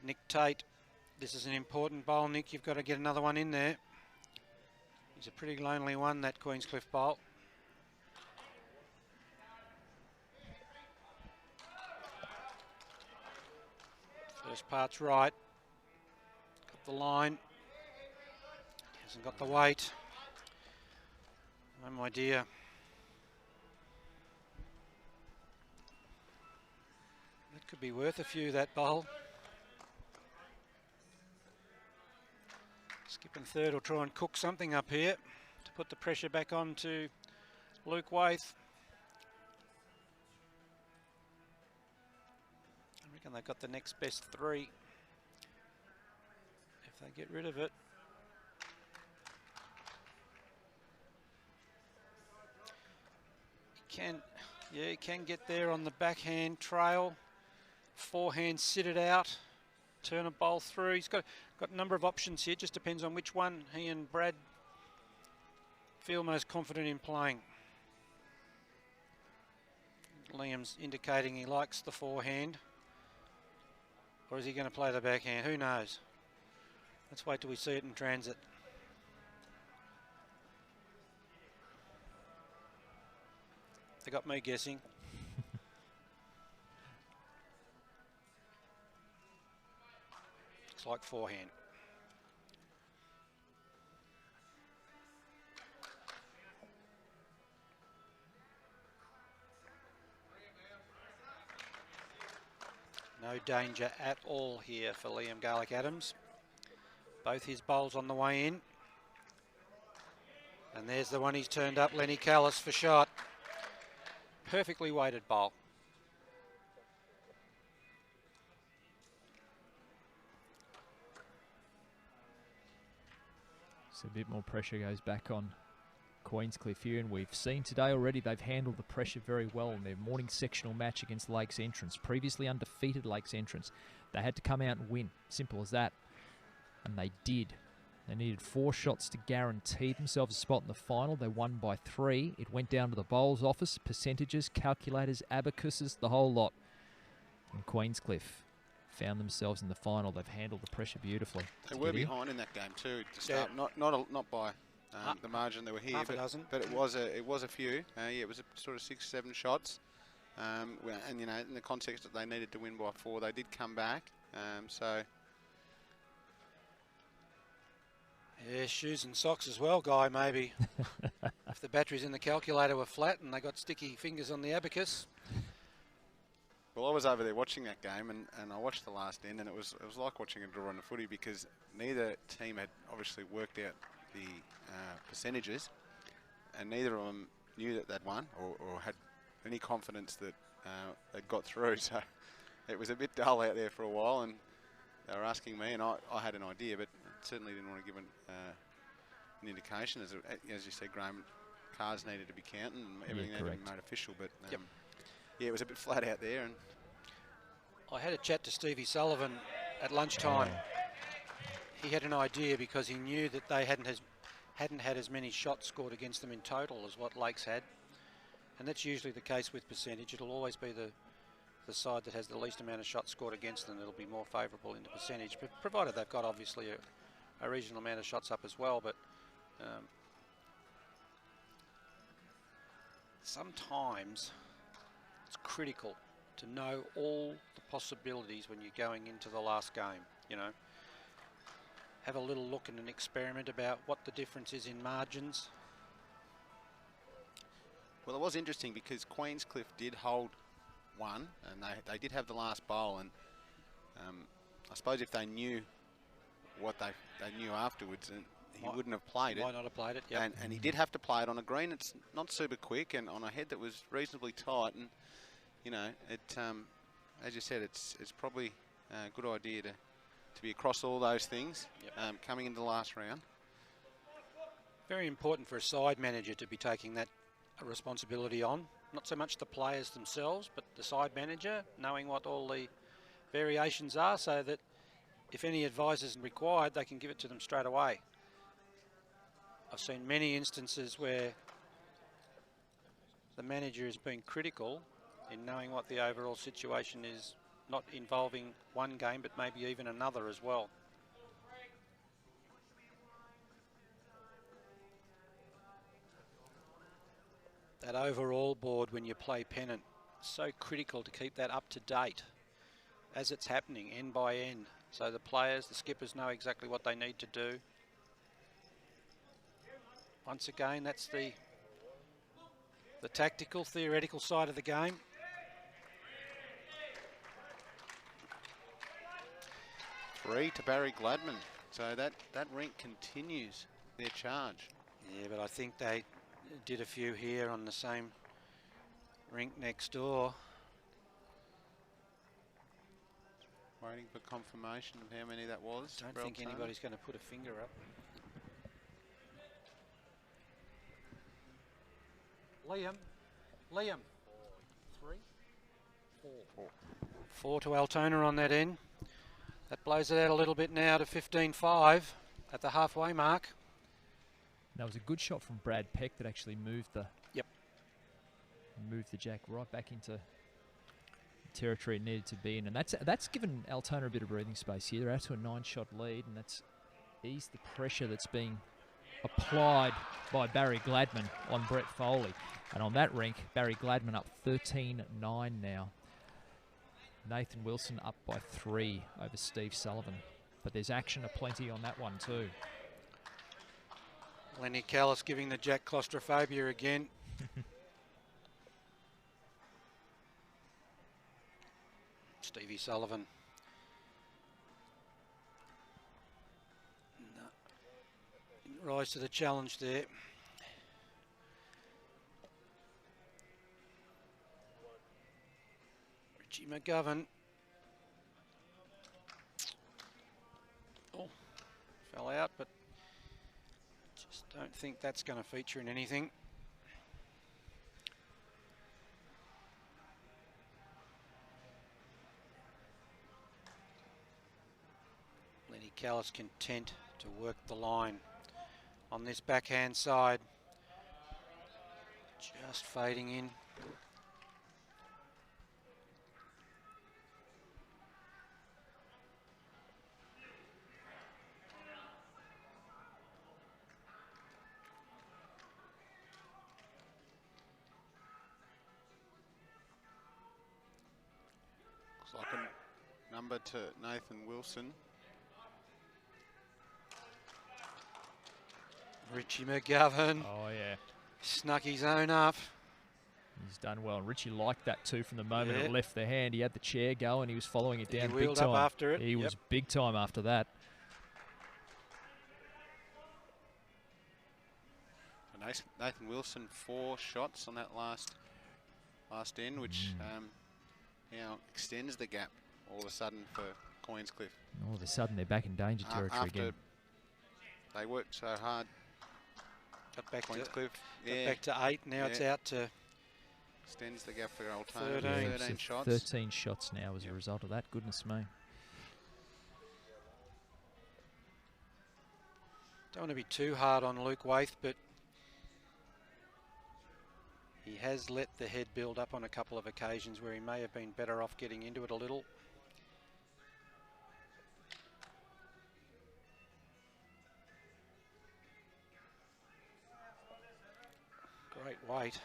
Nick Tate. This is an important bowl, Nick. You've got to get another one in there. He's a pretty lonely one, that Queenscliff bowl. First part's right. Got the line. Hasn't got the weight. Oh my dear. That could be worth a few, that bowl. Skipping third will try and cook something up here to put the pressure back on to Luke Waith. I reckon they've got the next best 3 if they get rid of it. He can get there on the backhand trail. Forehand, sit it out, turn a bowl through. He's got a number of options here. Just depends on which one he and Brad feel most confident in playing. Liam's indicating he likes the forehand. Or is he going to play the backhand? Who knows? Let's wait till we see it in transit. They got me guessing. Looks like forehand. No danger at all here for Liam Garlick-Adams. Both his bowls on the way in. And there's the one he's turned up, Lenny Callis for shot. Perfectly weighted bowl.
So a bit more pressure goes back on Queenscliff here, and we've seen today already they've handled the pressure very well in their morning sectional match against Lakes Entrance. Previously undefeated Lakes Entrance. They had to come out and win. Simple as that. And they did. They needed 4 shots to guarantee themselves a spot in the final. They won by 3. It went down to the bowls office, percentages, calculators, abacuses, the whole lot. And Queenscliff found themselves in the final. They've handled the pressure beautifully.
They were behind in that game too to start. Yeah. Not by the margin they were here, but it was a few. Yeah, it was a sort of 6-7 shots. And you know, in the context that they needed to win by 4, they did come back. So.
Yeah, shoes and socks as well, Guy, maybe. If the batteries in the calculator were flat and they got sticky fingers on the abacus.
Well, I was over there watching that game, and I watched the last end, and it was like watching a draw on the footy, because neither team had obviously worked out the percentages, and neither of them knew that they'd won or had any confidence that they'd got through. So it was a bit dull out there for a while, and they were asking me, and I had an idea, but certainly didn't want to give an indication. As you said, Graeme, cards needed to be counted and everything needed to be made official. But yeah, it was a bit flat out there. And
I had a chat to Stevie Sullivan at lunchtime. He had an idea because he knew that they hadn't had as many shots scored against them in total as what Lakes had, and that's usually the case with percentage. It'll always be the side that has the least amount of shots scored against them that'll be more favourable in the percentage, but provided they've got obviously a reasonable amount of shots up as well. But sometimes it's critical to know all the possibilities when you're going into the last game. You know, have a little look and an experiment about what the difference is in margins.
Well, it was interesting because Queenscliff did hold one, and they did have the last bowl, and I suppose if they knew what they knew afterwards, and he wouldn't have played it.
Might not have played it, yeah.
And he did have to play it on a green. It's not super quick, and on a head that was reasonably tight. And you know, it as you said, it's probably a good idea to be across all those things coming into the last round.
Very important for a side manager to be taking that responsibility on. Not so much the players themselves, but the side manager, knowing what all the variations are, so that if any advice is required, they can give it to them straight away. I've seen many instances where the manager has been critical in knowing what the overall situation is, not involving one game, but maybe even another as well. That overall board when you play Pennant, so critical to keep that up to date as it's happening, end by end. So the players, the skippers know exactly what they need to do. Once again, that's the tactical, theoretical side of the game.
Three to Barry Gladman. So that rink continues their charge.
Yeah, but I think they did a few here on the same rink next door.
Waiting for confirmation of how many that was.
Don't think anybody's going to put a finger up. Liam. 3, 4. 4 to Altona on that end. That blows it out a little bit now to 15-5 at the halfway mark.
That was a good shot from Brad Peck that actually moved the jack right back into territory it needed to be in, and that's given Altona a bit of breathing space here. They're out to a 9-shot lead, and that's eased the pressure that's being applied by Barry Gladman on Brett Foley. And on that rink, Barry Gladman up 13-9 now. Nathan Wilson up by 3 over Steve Sullivan. But there's action aplenty on that one too.
Lenny Callis giving the jack claustrophobia again. Steve Stevie Sullivan. No. Didn't rise to the challenge there. Richie McGovern. Oh, fell out, but just don't think that's going to feature in anything. Lenny Callis content to work the line on this backhand side. Just fading in.
Looks like a number to Nathan Wilson.
Richie McGovern.
Oh, yeah.
Snuck his own up.
He's done well. Richie liked that too from the moment
Yeah.
it left the hand. He had the chair going. He was following it down
He
big
wheeled
time.
up after it.
He
Yep.
was big time after that.
Nathan Wilson 4 shots on that last end, which now extends the gap all of a sudden for Queenscliff.
All of a sudden, they're back in danger territory
After
again.
they worked so hard.
Got back
Queenscliff,
to 8. Now it's out to
extends the gap for Altona.
13.
13 shots.
13 shots now as a result of that. Goodness me.
Don't want to be too hard on Luke Waith, but he has let the head build up on a couple of occasions where he may have been better off getting into it a little. Great weight.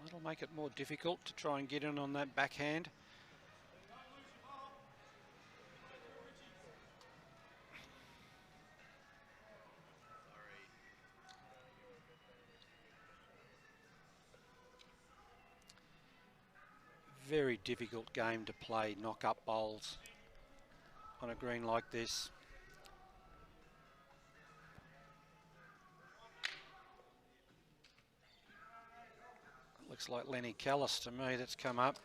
That'll make it more difficult to try and get in on that backhand. Very difficult game to play knock-up bowls on a green like this. Looks like Lenny Callis to me that's come up.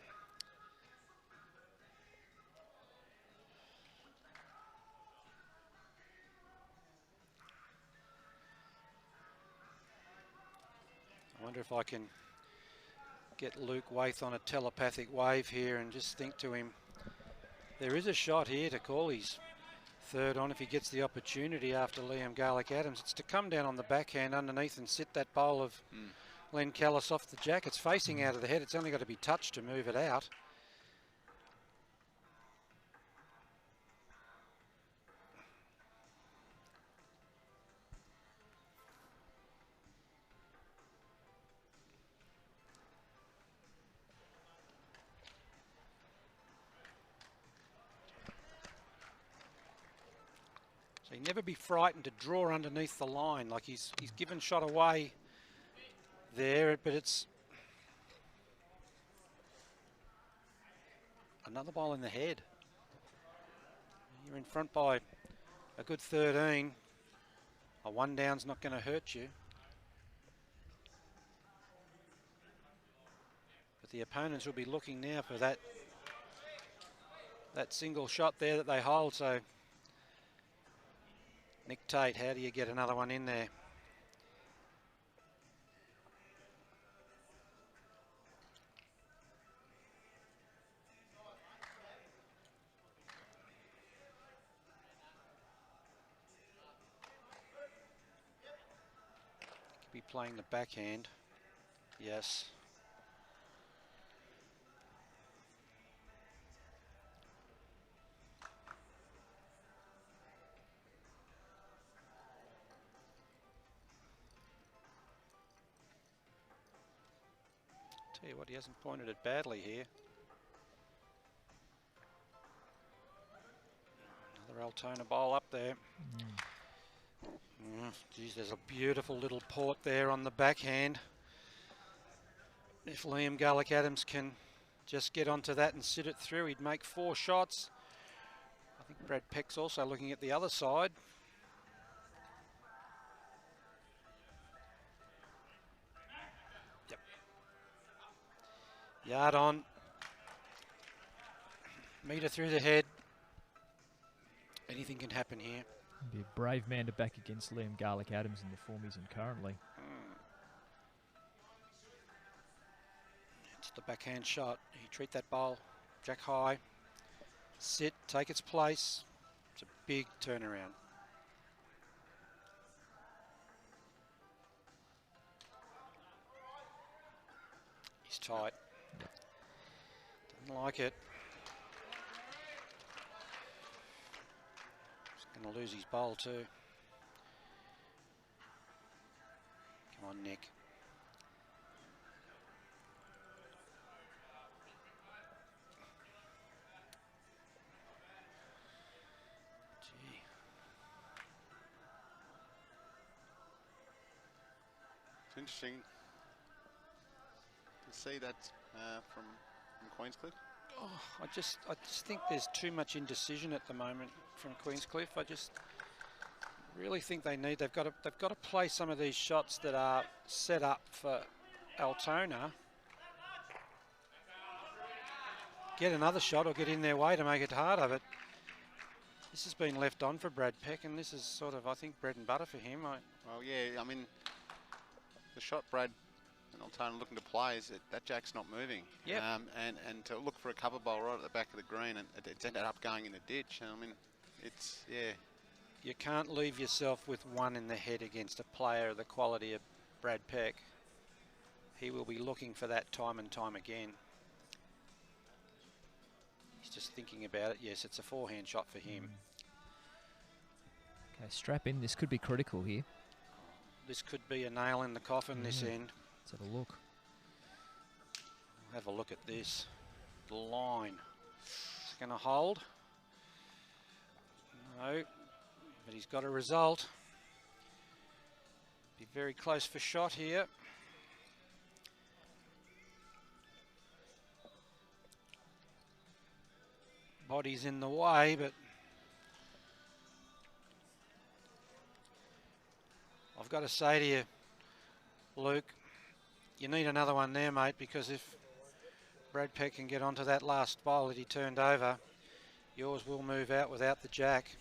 I wonder if I can get Luke Waith on a telepathic wave here and just think to him, there is a shot here to call his third on if he gets the opportunity after Liam Garlick-Adams. It's to come down on the backhand underneath and sit that bowl of Len Callis off the jack. It's facing out of the head. It's only got to be touched to move it out. So you never be frightened to draw underneath the line. Like he's given shot away there, but it's another ball in the head. You're in front by a good 13. A one down's not going to hurt you. But the opponents will be looking now for that single shot there that they hold. So Nick Tate, how do you get another one in there? Could be playing the backhand. Yes. Tell you what, he hasn't pointed it badly here. Another Altona bowl up there. Geez, there's a beautiful little port there on the backhand. If Liam Garlick-Adams can just get onto that and sit it through, he'd make 4 shots. I think Brad Peck's also looking at the other side. Yep. Yard on. Metre through the head. Anything can happen here.
Be a brave man to back against Liam Garlick-Adams in the form he's in currently.
It's the backhand shot. He treat that bowl, jack high, sit, take its place. It's a big turnaround. He's tight. Doesn't like it. He's going to lose his bowl too. Come on, Nick.
It's interesting to see that from Queenscliff.
Oh, I just think there's too much indecision at the moment from Queenscliff. I just really think they've got to play some of these shots that are set up for Altona. Get another shot or get in their way to make it harder, but this has been left on for Brad Peck, and this is sort of, I think, bread and butter for him.
Well, yeah, I mean, the shot Brad and Altona looking to play is that jack's not moving.
Yep.
And to look for a cover bowl right at the back of the green, and it's ended up going in the ditch. I mean, it's, yeah.
You can't leave yourself with one in the head against a player of the quality of Brad Peck. He will be looking for that time and time again. He's just thinking about it. Yes, it's a forehand shot for him.
Okay, strap in. This could be critical here.
This could be a nail in the coffin, this end.
Let's have a look.
Have a look at this. The line. Is it going to hold? No, but he's got a result. Be very close for shot here. Body's in the way, but I've got to say to you, Luke, you need another one there, mate, because if Brad Peck can get onto that last bowl that he turned over, yours will move out without the jack.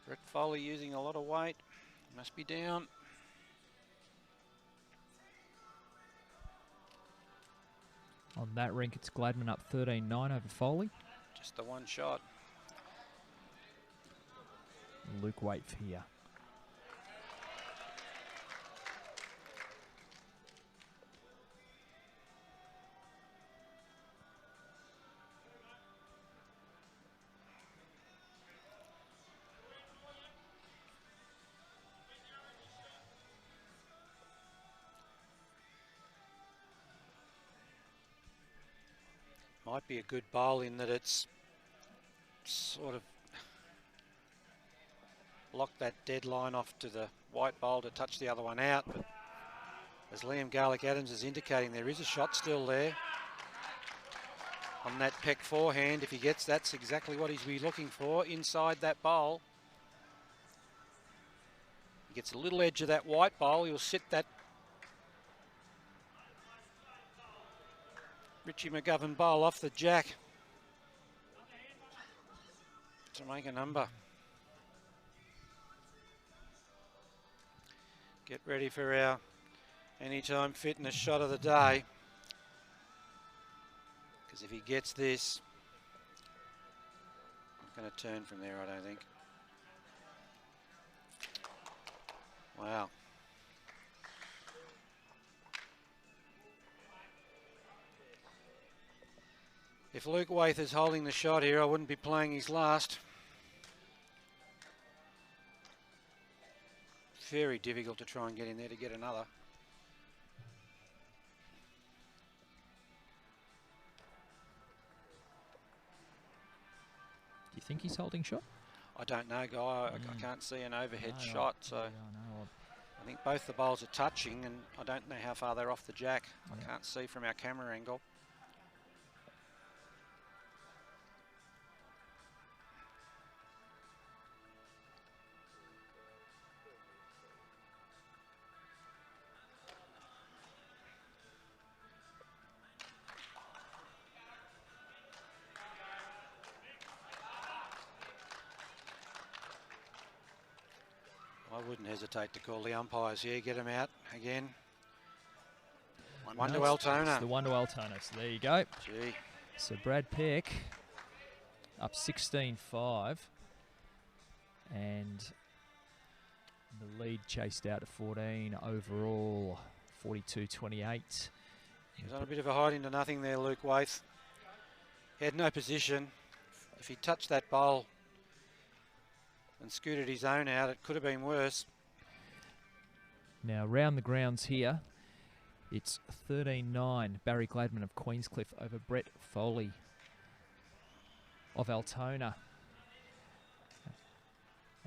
Brett Foley using a lot of weight. Must be down.
On that rink, it's Gladman up 13-9 over Foley.
Just the one shot.
Luke Waite here.
Might be a good bowl in that it's sort of locked that dead line off to the white bowl to touch the other one out. But as Liam Garlick-Adams is indicating, there is a shot still there on that Peck forehand. If he gets, that's exactly what he's be looking for inside that bowl. He gets a little edge of that white bowl. He'll sit that Richie McGovern bowl off the jack to make a number. Get ready for our anytime fitness shot of the day, because if he gets this, not going to turn from there, I don't think. Wow. If Luke Waith is holding the shot here, I wouldn't be playing his last. Very difficult to try and get in there to get another.
Do you think he's holding shot?
I don't know, Guy. I can't see an overhead
No,
shot, so
yeah, I know.
I think both the bowls are touching, and I don't know how far they're off the jack.
Yeah.
I can't see from our camera angle. I wouldn't hesitate to call the umpires here, get them out again. One to Altona.
It's the one to Altona, so there you go.
Gee.
So Brad Peck up 16-5, and the lead chased out to 14 overall, 42-28.
He was on a bit of a hide into nothing there, Luke Waith. He had no position. If he touched that bowl and scooted his own out, it could have been worse.
Now round the grounds here, it's 13-9, Barry Gladman of Queenscliff over Brett Foley of Altona.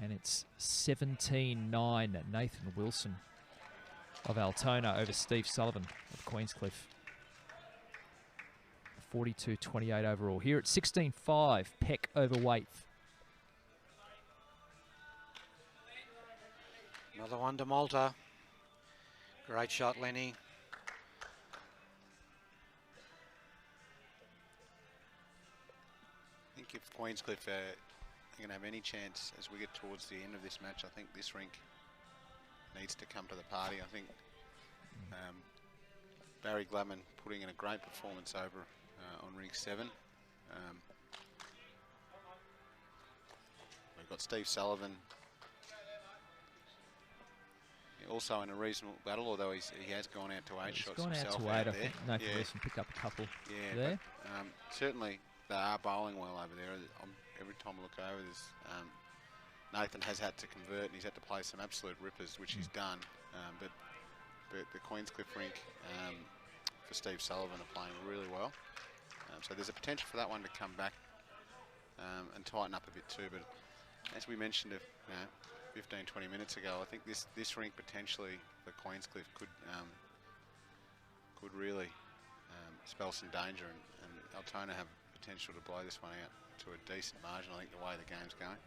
And it's 17-9, Nathan Wilson of Altona over Steve Sullivan of Queenscliff. 42-28 overall. Here at 16-5, Peck over Waith.
Another one to Malta. Great shot, Lenny.
I think if Queenscliff are going to have any chance as we get towards the end of this match, I think this rink needs to come to the party. I think Barry Gladman putting in a great performance over on rink 7. We've got Steve Sullivan also in a reasonable battle, although he has gone out to 8 shots himself.
He's gone out to 8, I think. Nathan Wilson picked up a couple there.
But, certainly they are bowling well over there. Every time I look over, there's Nathan has had to convert and he's had to play some absolute rippers, which he's done. But the Queenscliff rink for Steve Sullivan are playing really well. So there's a potential for that one to come back and tighten up a bit too. But as we mentioned 15-20 minutes ago, I think this rink potentially for Queenscliff could really spell some danger, and Altona have potential to blow this one out to a decent margin, I think, the way the game's going.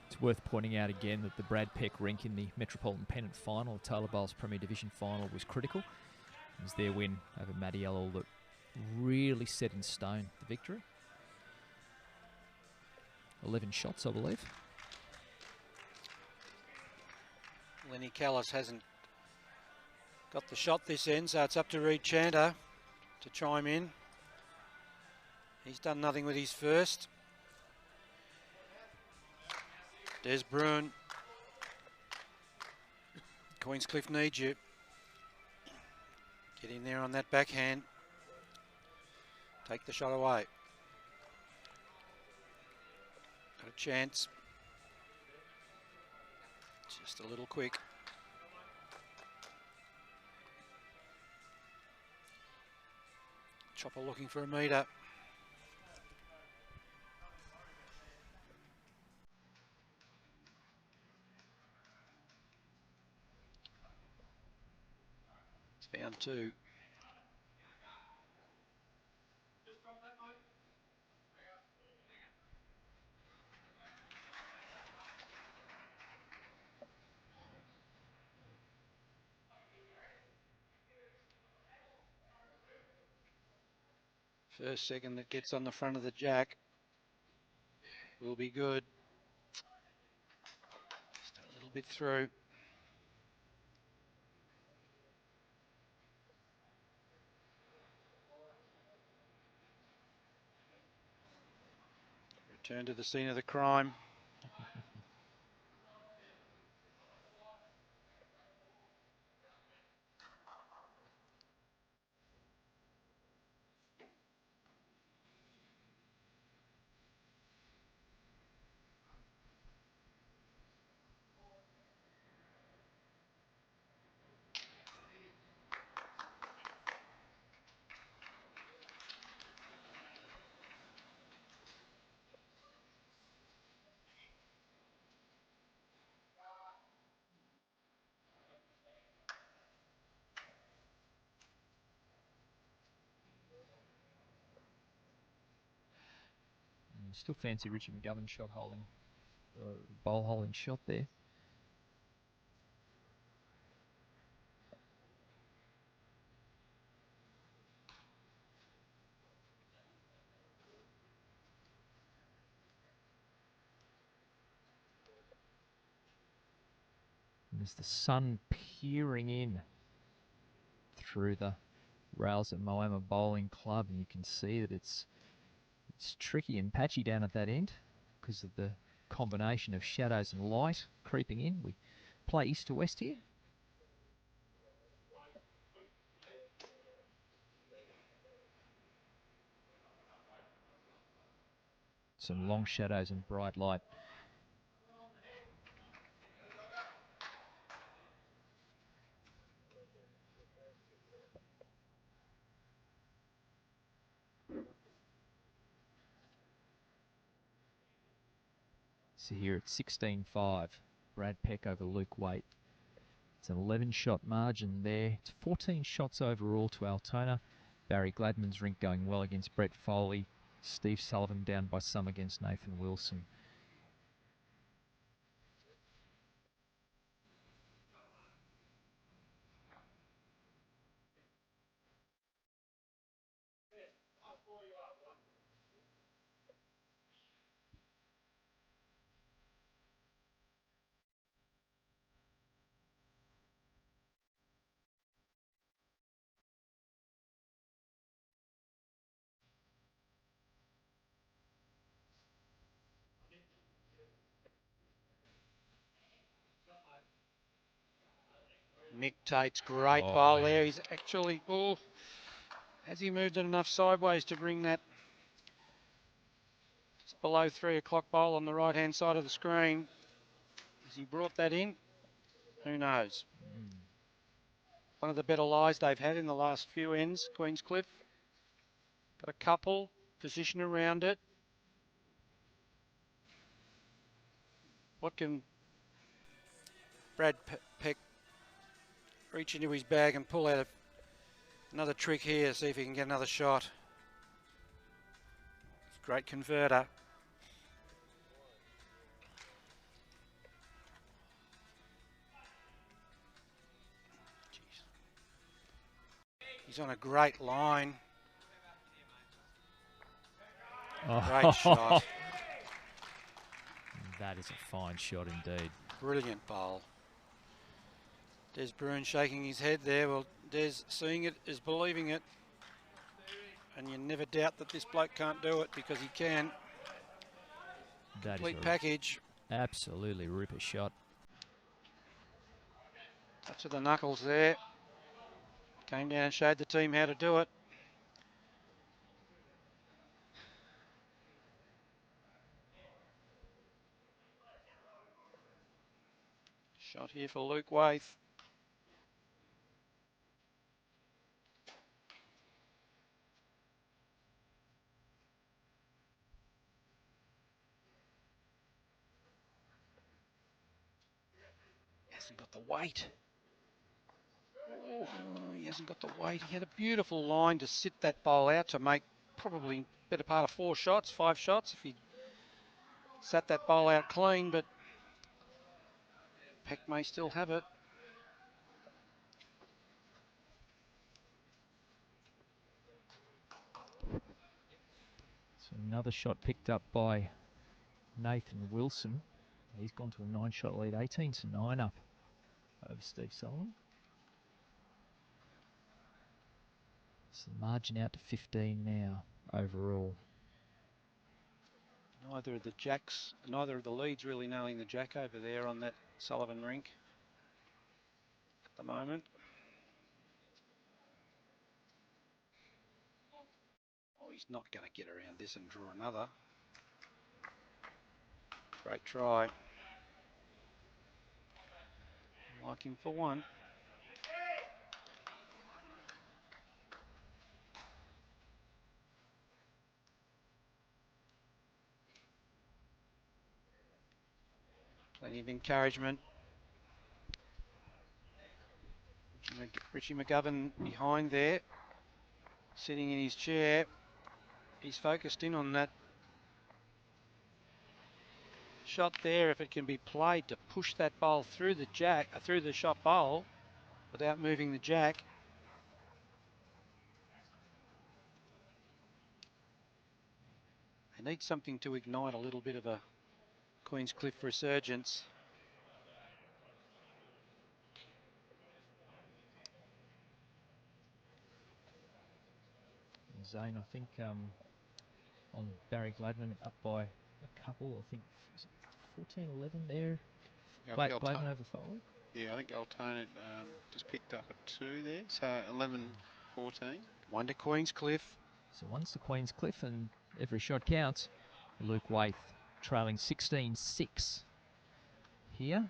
It's worth pointing out again that the Brad Peck rink in the Metropolitan Pennant final, the Taylor Bowles Premier Division final, was critical. It was their win over Matty Ellel that really set in stone the victory. 11 shots, I believe.
Lenny Callis hasn't got the shot this end, so it's up to Reed Chanter to chime in. He's done nothing with his first. Des Bruin. Queenscliff needs you. Get in there on that backhand. Take the shot away. Got a chance. Just a little quick. Chopper looking for a metre. It's found 2. First second that gets on the front of the jack will be good. Just a little bit through. Return to the scene of the crime.
Still fancy Richie McGovern shot holding, bowl holding shot there. And there's the sun peering in through the rails at Moama Bowling Club, and you can see that it's tricky and patchy down at that end because of the combination of shadows and light creeping in. We play east to west here. Some long shadows and bright light. So here at 16-5, Brad Peck over Luke Waite. It's an 11-shot margin there. It's 14 shots overall to Altona. Barry Gladman's rink going well against Brett Foley. Steve Sullivan down by some against Nathan Wilson.
Mick Tate's great bowl there. He's actually, has he moved it enough sideways to bring that below 3 o'clock bowl on the right-hand side of the screen? Has he brought that in? Who knows? One of the better lies they've had in the last few ends, Queenscliff. Got a couple, position around it. What can Brad Peck reach into his bag and pull out another trick here, see if he can get another shot. Great converter. Jeez. He's on a great line. Great shot.
That is a fine shot indeed.
Brilliant bowl. Des Bruin shaking his head there. Well, Des seeing it is believing it. And you never doubt that this bloke can't do it because he can.
That
Complete
is
package.
Absolutely ripper shot.
Touch of the knuckles there. Came down and showed the team how to do it. Shot here for Luke Waite. Hasn't got the weight. Oh, he hasn't got the weight. He had a beautiful line to sit that bowl out to make probably better part of 4 shots, 5 shots if he sat that bowl out clean, but Peck may still have it.
So another shot picked up by Nathan Wilson. He's gone to a 9-shot lead, 18-9 up over Steve Sullivan. So the margin out to 15 now overall.
Neither of the leads really knowing the jack over there on that Sullivan rink at the moment. Oh, he's not going to get around this and draw another. Great try. Like him for one. Plenty of encouragement. Richie McGovern behind there, sitting in his chair. He's focused in on that shot there if it can be played to push that bowl through the through the shot bowl without moving the jack. They need something to ignite a little bit of a Queenscliff resurgence.
Zane, I think on Barry Gladman up by a couple, I think, is it 14-11 there?
Yeah,
Gladman over forward.
Yeah, I think Altona just picked up a 2 there, so 11-14.
One to Queenscliff.
So once to Queenscliff and every shot counts. Luke Waith trailing 16-6 here.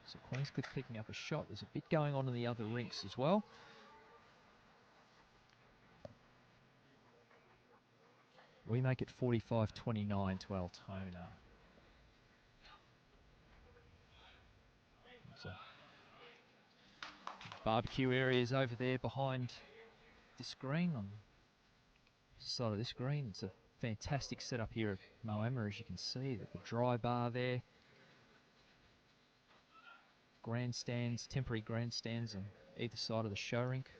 So Queenscliff picking up a shot. There's a bit going on in the other rinks as well. We make it 45-29 to Altona. So barbecue areas over there behind this green, on the side of this green. It's a fantastic setup here at Moama, as you can see. The dry bar there. Grandstands, temporary grandstands on either side of the show rink.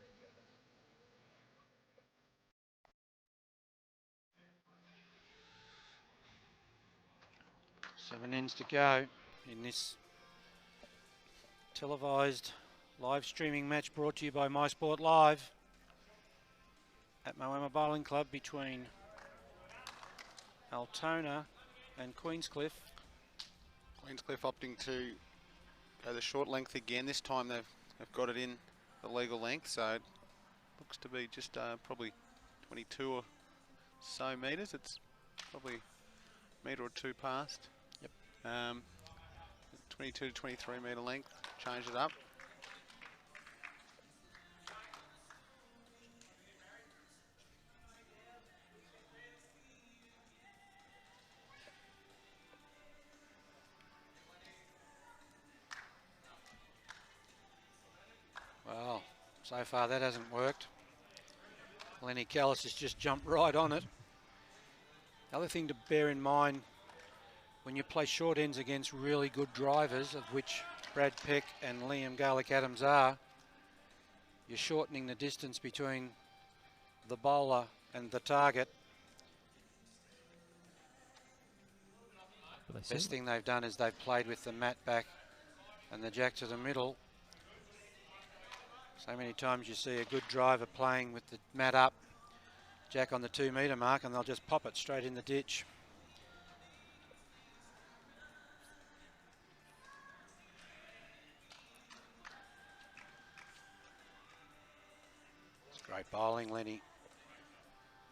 Seven ends to go in this televised live streaming match brought to you by MySport Live at Moama Bowling Club between Altona and Queenscliff.
Queenscliff opting to go the short length again. This time they've got it in the legal length, so it looks to be just probably 22 or so metres. It's probably a metre or two past.
Yep.
22 to 23 metre length. Change it up.
Well, so far that hasn't worked. Lenny Callis has just jumped right on it. The other thing to bear in mind when you play short ends against really good drivers, of which Brad Peck and Liam Garlick-Adams are, you're shortening the distance between the bowler and the target. The best thing they've done is they've played with the mat back and the jack to the middle. So many times you see a good driver playing with the mat up, jack on the 2 metre mark, and they'll just pop it straight in the ditch. It's great bowling, Lenny.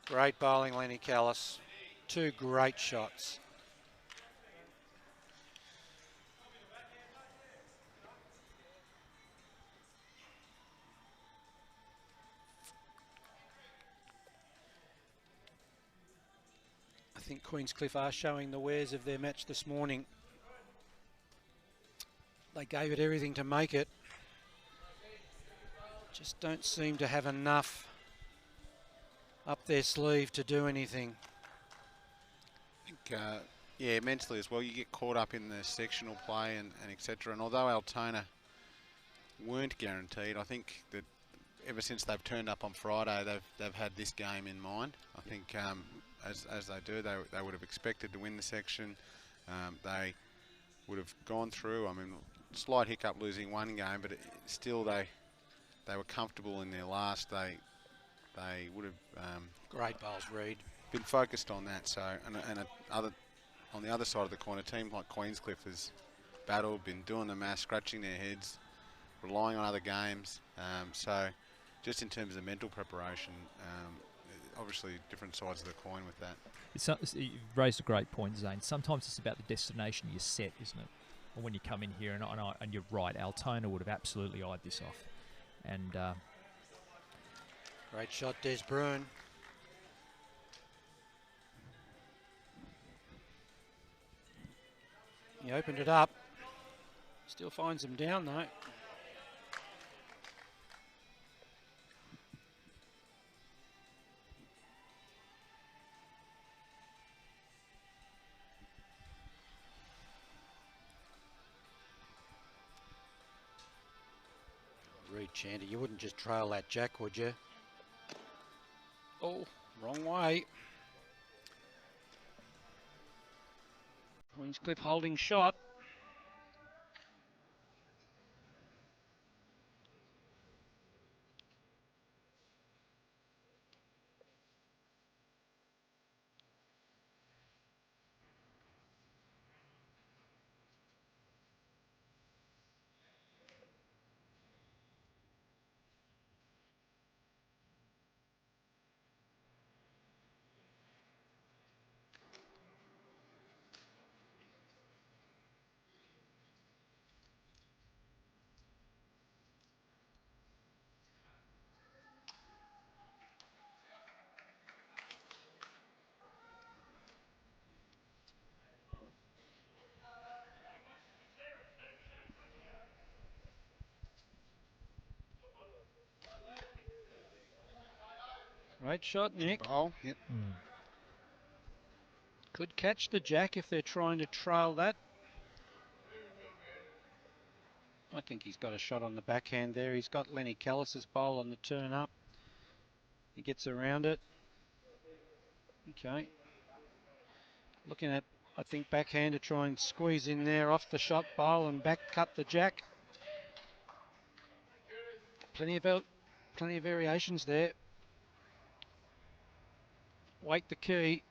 Great bowling, Lenny Callis. 2 great shots. I think Queenscliff are showing the wares of their match this morning. They gave it everything to make it. Just don't seem to have enough up their sleeve to do anything.
I think, yeah, mentally as well, you get caught up in the sectional play and etc. And although Altona weren't guaranteed, I think that ever since they've turned up on Friday, they've had this game in mind. I think as they do, they would have expected to win the section. They would have gone through. I mean, slight hiccup losing one game, but still they were comfortable in their last. They would have
Great bowls, Reid.
been focused on that. So on the other side of the corner, teams like Queenscliff has battled, been doing the math, scratching their heads, relying on other games. So just in terms of mental preparation, obviously different sides of the coin with that.
You've raised a great point, Zane. Sometimes it's about the destination you set, isn't it? Or when you come in here, and you're right, Altona would have absolutely eyed this off. And
Great shot, Des Bruin. He opened it up. Still finds him down though. Chanter, you wouldn't just trail that jack, would you? Oh, wrong way. Queenscliff holding shot. Great shot, Nick.
Bowl. Yep.
Could catch the jack if they're trying to trail that. I think he's got a shot on the backhand there. He's got Lenny Callis's bowl on the turn up. He gets around it. Okay. Looking at, I think, backhand to try and squeeze in there off the shot bowl and back cut the jack. Plenty of variations there. Wait the key.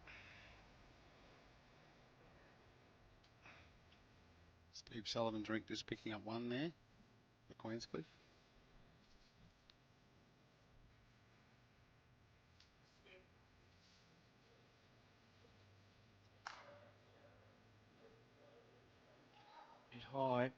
Steve Sullivan's rink just picking up one there for Queenscliff.
Bit high.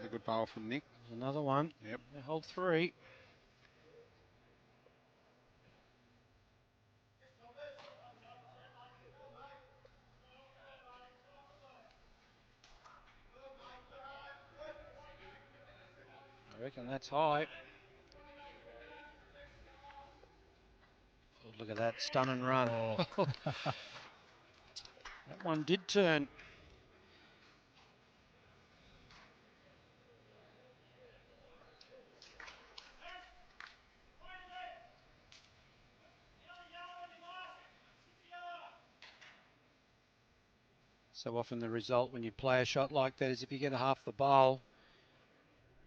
A good bowl from Nick.
Another one.
Yep.
They hold three. I reckon that's high. Oh, look at that, stun and run.
Oh.
That one did turn. So often the result when you play a shot like that is if you get a half the bowl,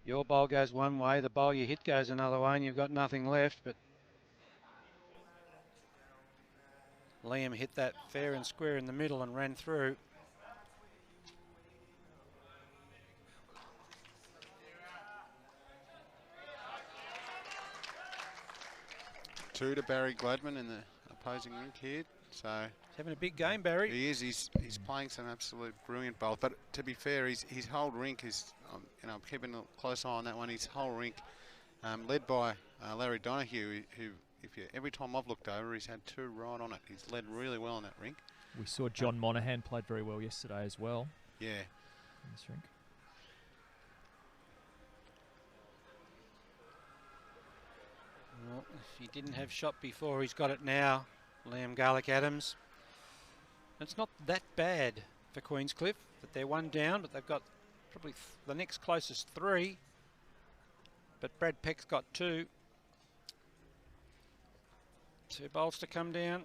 your bowl goes one way, the bowl you hit goes another way, and you've got nothing left. But Liam hit that fair and square in the middle and ran through.
Two to Barry Gladman in the opposing rink here. So
He's having a big game, Barry.
he is. He's playing some absolute brilliant bowls. But to be fair, his whole rink is, I'm keeping a close eye on that one. His whole rink, led by Larry Donahue, who every time I've looked over, he's had two right on it. He's led really well in that rink.
We saw John Monaghan played very well yesterday as well.
Yeah.
In this rink.
Well, if he didn't have shot before, he's got it now. Liam Garlick-Adams. It's not that bad for Queenscliff that they're one down, but they've got probably the next closest three. But Brad Peck's got two. Two bowls to come down.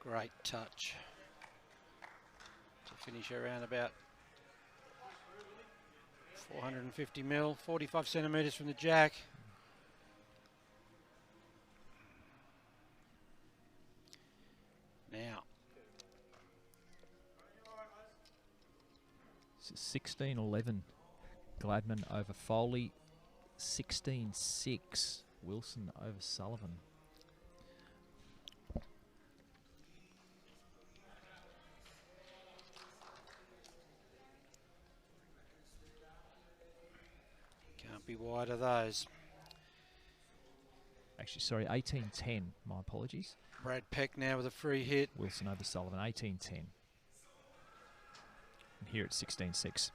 Great touch to finish around about 450 mil, 45 centimetres from the jack. Now,
this is 16-11. Gladman over Foley. 16-6. Wilson over Sullivan.
can't be wide of those.
Actually, sorry, 18-10. My apologies.
Brad Peck now with a free hit.
Wilson over Sullivan, 18-10. And here it's 16-6.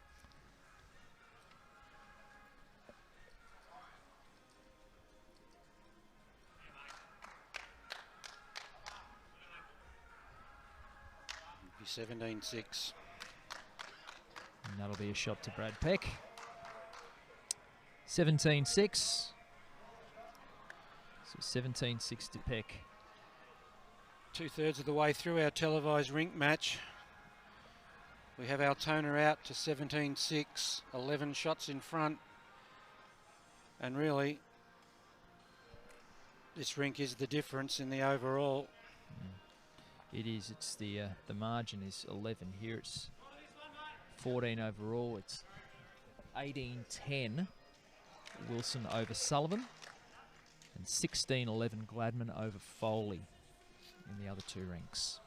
Be 17-6.
And that'll be a shot to Brad Peck. 17-6. So 17-6 to Peck.
2/3 of the way through our televised rink match. We have Altona out to 17-6, 11 shots in front. And really, this rink is the difference in the overall.
It is. It's the margin is 11. Here it's 14 overall. It's 18-10. Wilson over Sullivan. And 16-11 Gladman over Foley in the other two rinks.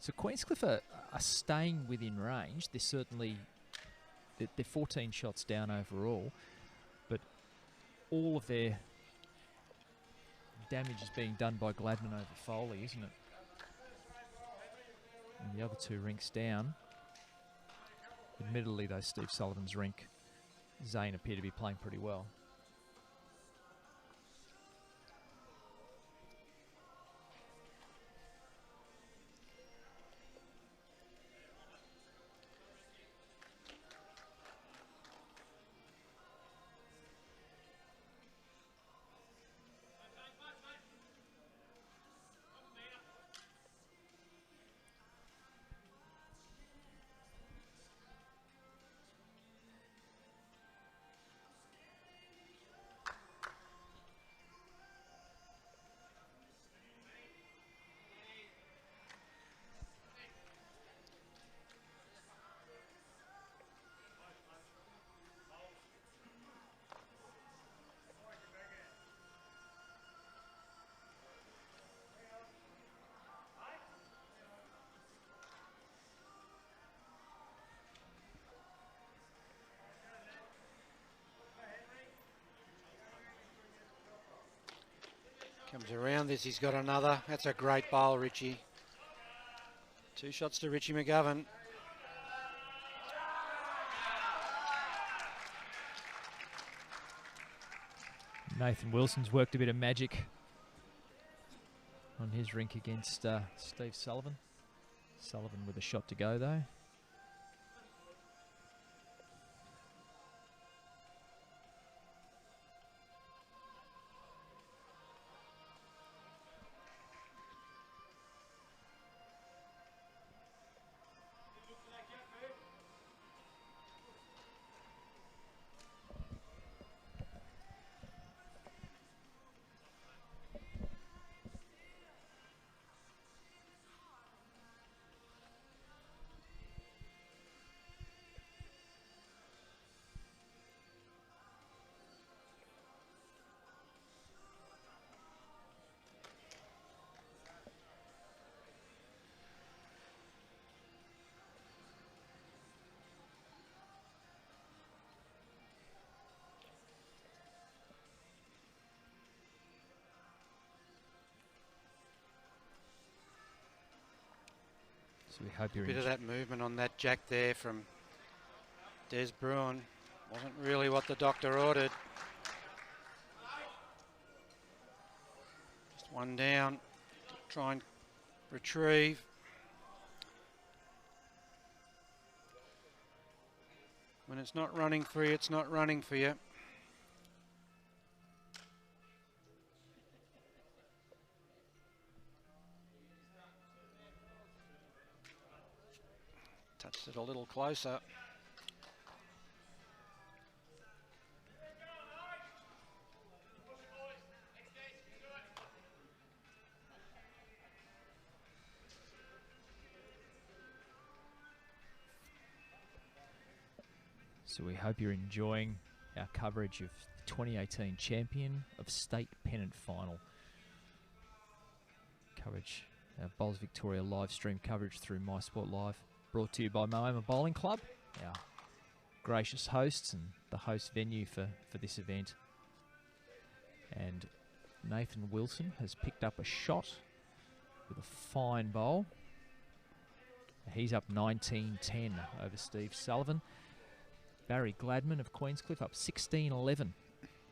So Queenscliff are staying within range. They're certainly, they're 14 shots down overall, but all of their damage is being done by Gladman over Foley, isn't it? And the other two rinks down. Admittedly, though, Steve Sullivan's rink, Zane appear to be playing pretty well.
Comes around this, he's got another. That's a great bowl, Richie. 2 shots to Richie McGovern.
Nathan Wilson's worked a bit of magic on his rink against Steve Sullivan. Sullivan with a shot to go, though. So we hope you're
A bit of that movement on that jack there from Des Bruin. Wasn't really what the doctor ordered. Just one down. Try and retrieve. When it's not running for you, it's not running for you. Sit a little closer.
So we hope you're enjoying our coverage of the 2018 champion of state pennant final. Coverage, our Bowls Victoria live stream coverage through MySport Live, brought to you by Moama Bowling Club, our gracious hosts and the host venue for this event. And Nathan Wilson has picked up a shot with a fine bowl. He's up 19-10 over Steve Sullivan. Barry Gladman of Queenscliff up 16-11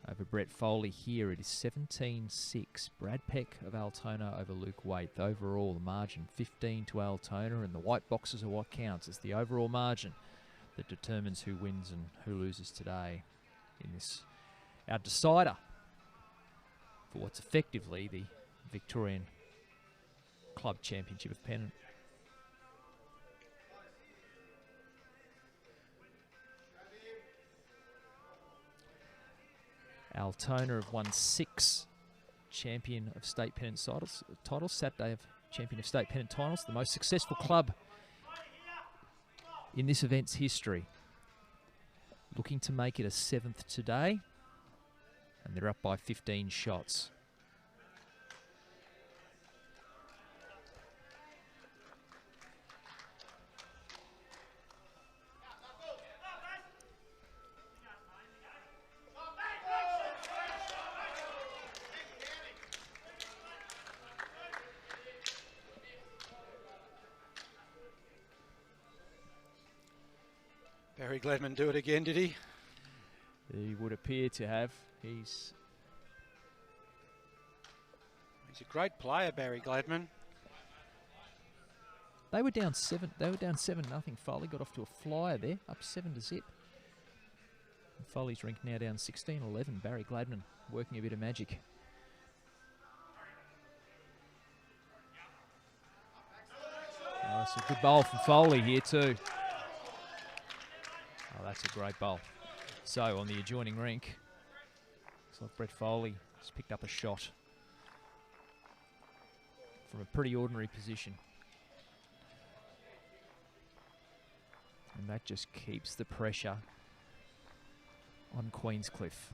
over Brett Foley. Here it is 17-6. Brad Peck of Altona over Luke Waite. Overall, the margin 15 to Altona, and the white boxes are what counts. It's the overall margin that determines who wins and who loses today in this, our decider for what's effectively the Victorian Club Championship of Pennant. Altona have won 6 champion of state pennant titles. Saturday of champion of state pennant titles. The most successful club in this event's history. Looking to make it a 7th today. And they're up by 15 shots.
Barry Gladman do it again, did he?
He would appear to have. He's
a great player, Barry Gladman.
They were down 7. They were down 7-0. Foley got off to a flyer there, up 7-0. And Foley's ranked now down 16-11. Barry Gladman working a bit of magic. Oh, that's a good bowl from Foley here too. Oh, that's a great bowl. So on the adjoining rink, looks like Brett Foley has picked up a shot from a pretty ordinary position. And that just keeps the pressure on Queenscliff.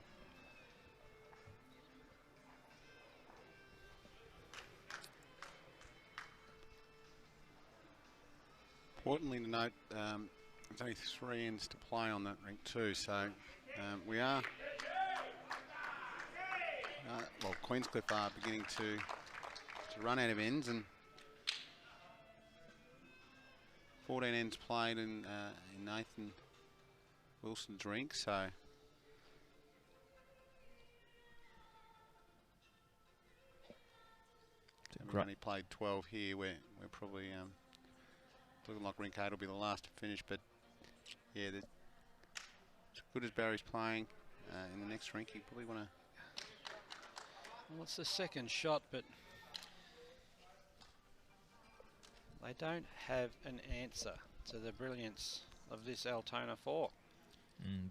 Importantly to note, there's only 3 ends to play on that rink too, so we are, well, Queenscliff are beginning to run out of ends, and 14 ends played in Nathan Wilson's rink, so we've only played 12 here. We're probably looking like rink 8 will be the last to finish, but yeah, as good as Barry's playing in the next rink, you probably want to.
Well, it's the second shot, but they don't have an answer to the brilliance of this Altona 4.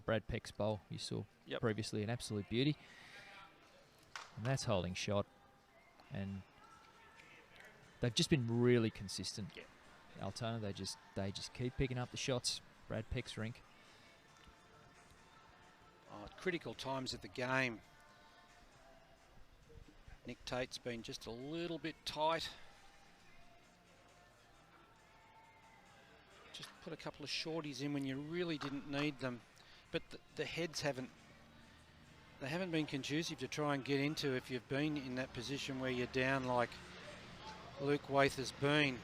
Brad Peck's bowl you saw previously, an absolute beauty. And that's holding shot. And they've just been really consistent. Altona, they just keep picking up the shots. Brad Peck's rink.
Oh, at critical times of the game, Nick Tate's been just a little bit tight. Just put a couple of shorties in when you really didn't need them. But the heads haven't been conducive to try and get into if you've been in that position where you're down like Luke Waite has been.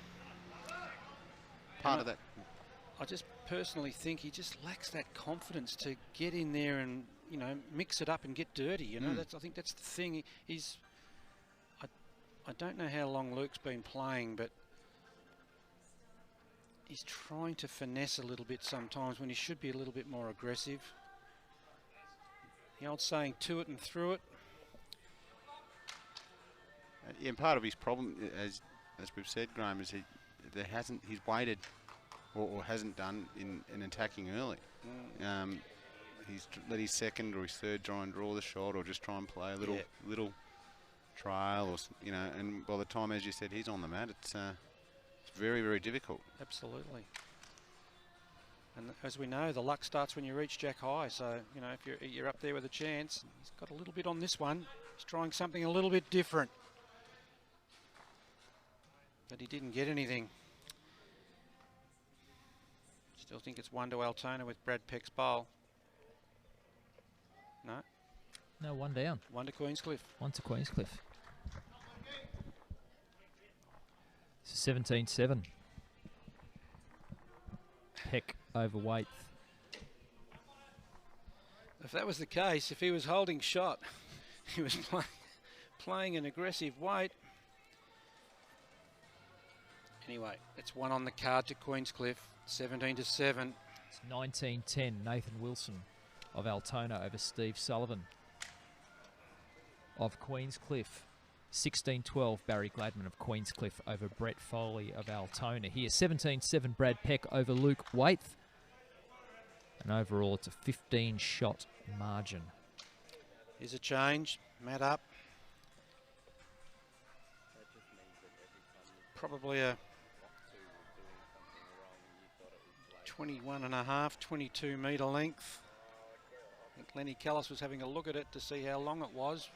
Part of that.
I just personally think he just lacks that confidence to get in there and, you know, mix it up and get dirty. You know, I think that's the thing. I don't know how long Luke's been playing, but he's trying to finesse a little bit sometimes when he should be a little bit more aggressive. The old saying, to it and through it.
And part of his problem, as we've said, Graeme, is he's waited or hasn't done in attacking early. He's let his second or his third try and draw the shot, or just try and play a little trial, or and by the time, as you said, he's on the mat, it's very, very difficult.
Absolutely. And as we know, the luck starts when you reach jack high. So, if you're up there with a chance, he's got a little bit on this one. He's trying something a little bit different. But he didn't get anything. Still think it's 1 to Altona with Brad Peck's bowl. No?
No, 1 down.
1 to Queenscliff.
1 to Queenscliff. So 17-7. Peck over Waite.
If that was the case, if he was holding shot, he was playing an aggressive weight. Anyway, it's 1 on the card to Queenscliff, 17-7.
It's 19-10, Nathan Wilson of Altona over Steve Sullivan of Queenscliff. 16-12, Barry Gladman of Queenscliff over Brett Foley of Altona. Here, 17-7, Brad Peck over Luke Waite. And overall, it's a 15-shot margin.
Here's a change. Matt up. Probably a 21.5, 22 metre length. I think Lenny Callis was having a look at it to see how long it was.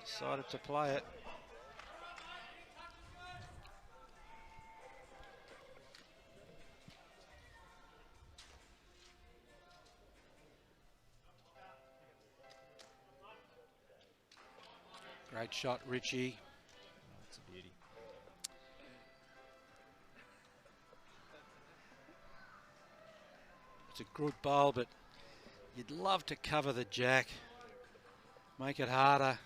Decided to play it. Great shot, Richie.
That's a beauty.
It's a good bowl, but you'd love to cover the jack. Make it harder.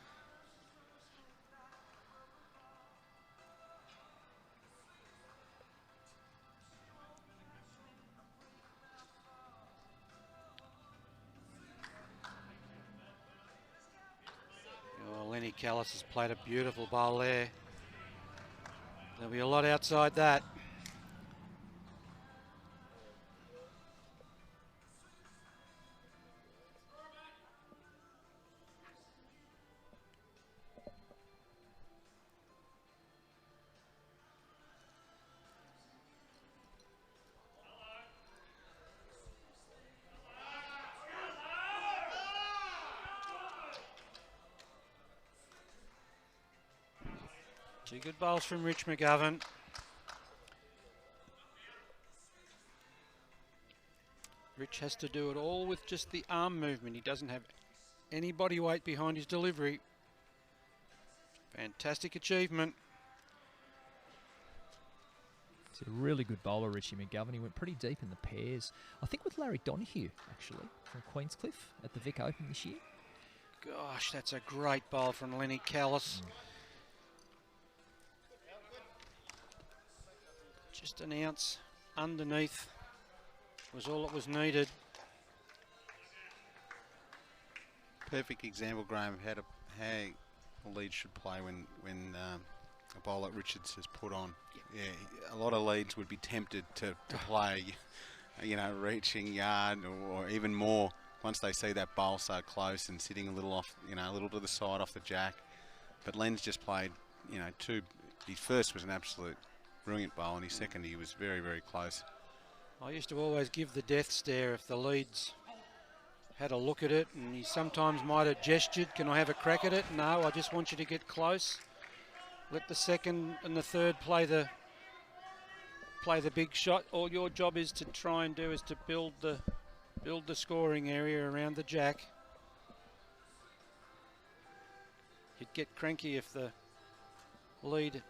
Lenny Callis has played a beautiful bowl there. There'll be a lot outside that. Two good bowls from Rich McGovern. Rich has to do it all with just the arm movement. He doesn't have any body weight behind his delivery. Fantastic achievement.
He's a really good bowler, Richie McGovern. He went pretty deep in the pairs. I think with Larry Donoghue, actually, from Queenscliff at the Vic Open this year.
Gosh, that's a great bowl from Lenny Callis. Just an ounce underneath was all that was needed.
Perfect example, Graeme, how the lead should play when a bowler like Richards is put on. Yeah, a lot of leads would be tempted to play, reaching yard or even more once they see that bowl so close and sitting a little off, a little to the side off the jack. But Len's just played, his first was an absolute brilliant bowl, and his second he was very, very close.
I used to always give the death stare if the leads had a look at it, and he sometimes might have gestured, can I have a crack at it? No, I just want you to get close. Let the second and the third play the big shot. All your job is to try and do is to build the scoring area around the jack. You'd get cranky if the lead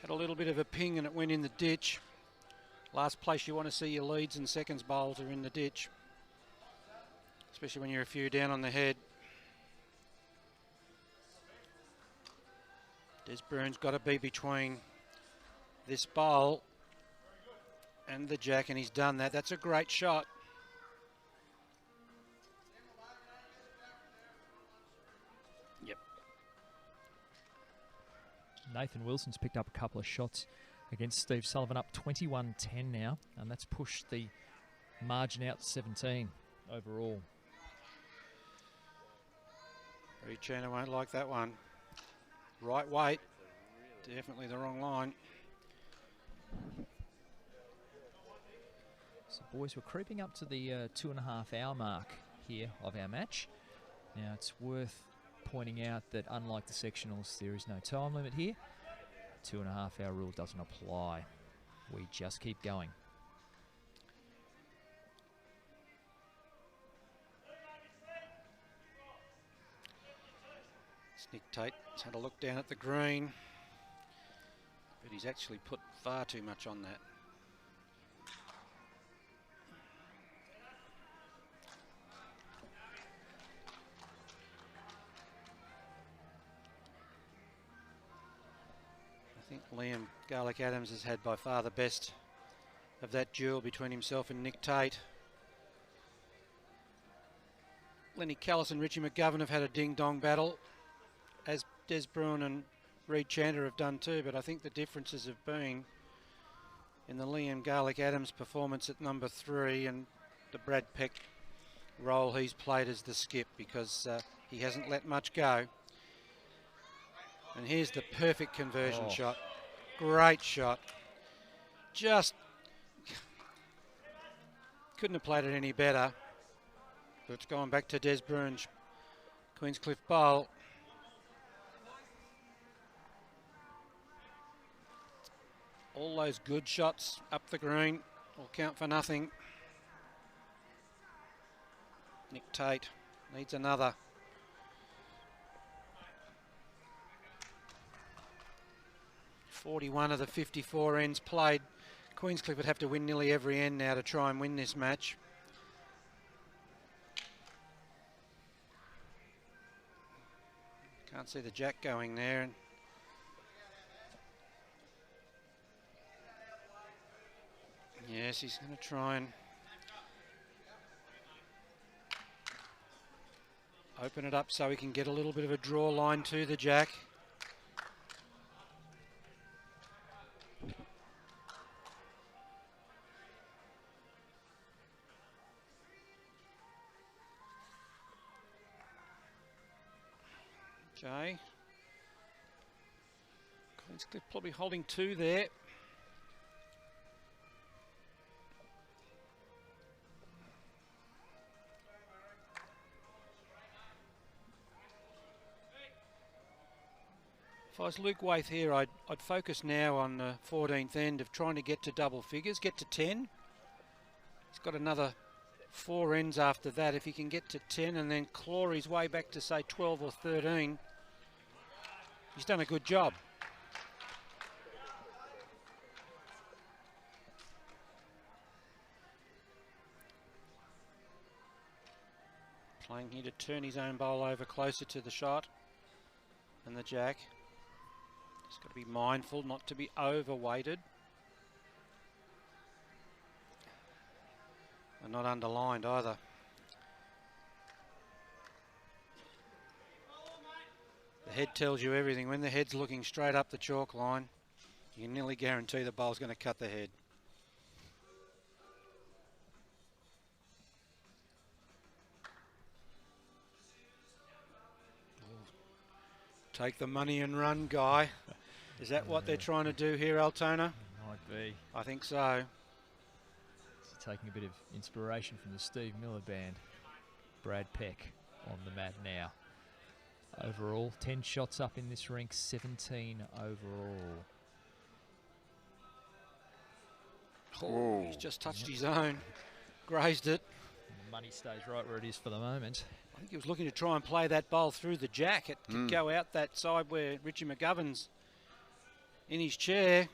had a little bit of a ping and it went in the ditch. Last place you want to see your leads and seconds bowls are in the ditch, especially when you're a few down on the head. Des Bruyn's got to be between this bowl and the jack, and he's done that. That's a great shot. Yep.
Nathan Wilson's picked up a couple of shots against Steve Sullivan, up 21-10 now, and that's pushed the margin out to 17 overall.
Reed won't like that one. Right weight, definitely the wrong line.
So boys, we're creeping up to the 2.5 hour mark here of our match. Now it's worth pointing out that unlike the sectionals, there is no time limit here. 2.5 hour rule doesn't apply. We just keep going.
Nick Tate's had a look down at the green, but he's actually put far too much on that. I think Liam Garlick-Adams has had by far the best of that duel between himself and Nick Tate. Lenny Callis and Richie McGovern have had a ding-dong battle, as Des Bruin and Reed Chandler have done too, but I think the differences have been in the Liam Garlick-Adams performance at number 3 and the Brad Peck role he's played as the skip, because he hasn't let much go. And here's the perfect conversion shot. Great shot. Just couldn't have played it any better. But it's gone back to Des Bruin's Queenscliff bowl. All those good shots up the green will count for nothing. Nick Tate needs another. .41 of the 54 ends played. Queenscliff would have to win nearly every end now to try and win this match. Can't see the jack going there. Yes, he's going to try and open it up so he can get a little bit of a draw line to the jack. Okay. Queenscliff probably holding 2 there. If I was Luke Waith here, I'd focus now on the 14th end of trying to get to double figures, get to 10. He's got another 4 ends after that. If he can get to 10 and then claw his way back to, say, 12 or 13, he's done a good job. Playing here to turn his own bowl over closer to the shot and the jack. He's got to be mindful not to be overweighted. And not underlined either. The head tells you everything. When the head's looking straight up the chalk line, you can nearly guarantee the bowl's going to cut the head. Take the money and run, Guy. Is that what they're trying to do here, Altona?
Might be.
I think so.
So taking a bit of inspiration from the Steve Miller band. Brad Peck on the mat now. Overall, 10 shots up in this rink, 17 overall.
Oh, he's just touched his own, grazed it.
Money stays right where it is for the moment.
I think he was looking to try and play that bowl through the jack. It could go out that side where Richie McGovern's in his chair.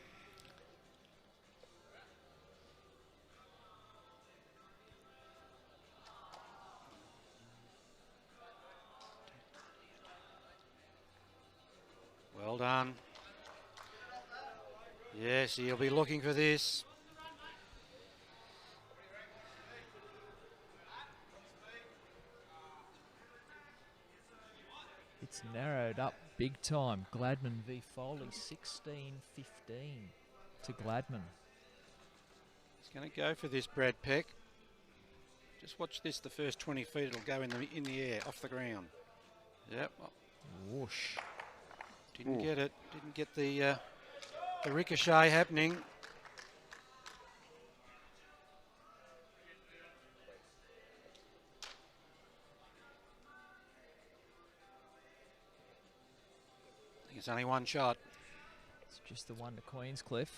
Well done. Yes, he'll be looking for this.
It's narrowed up big time. Gladman v Foley, 16-15. to Gladman.
He's going to go for this, Brad Peck. Just watch this, the first 20 feet, it'll go in the air, off the ground. Yep.
Whoosh.
Didn't get it. Didn't get the ricochet happening. I think it's only one shot.
It's just the one to Queenscliff.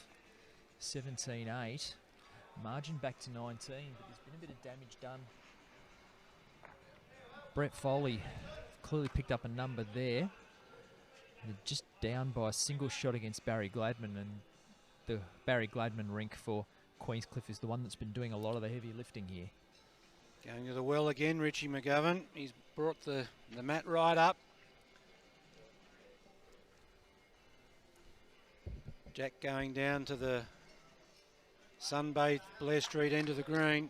17-8. Margin back to 19, but there's been a bit of damage done. Brett Foley clearly picked up a number there. They're just down by a single shot against Barry Gladman, and the Barry Gladman rink for Queenscliff is the one that's been doing a lot of the heavy lifting here.
Going to the well again, Richie McGovern. He's brought the mat right up. Jack going down to the sunbathed Blair Street end of the green.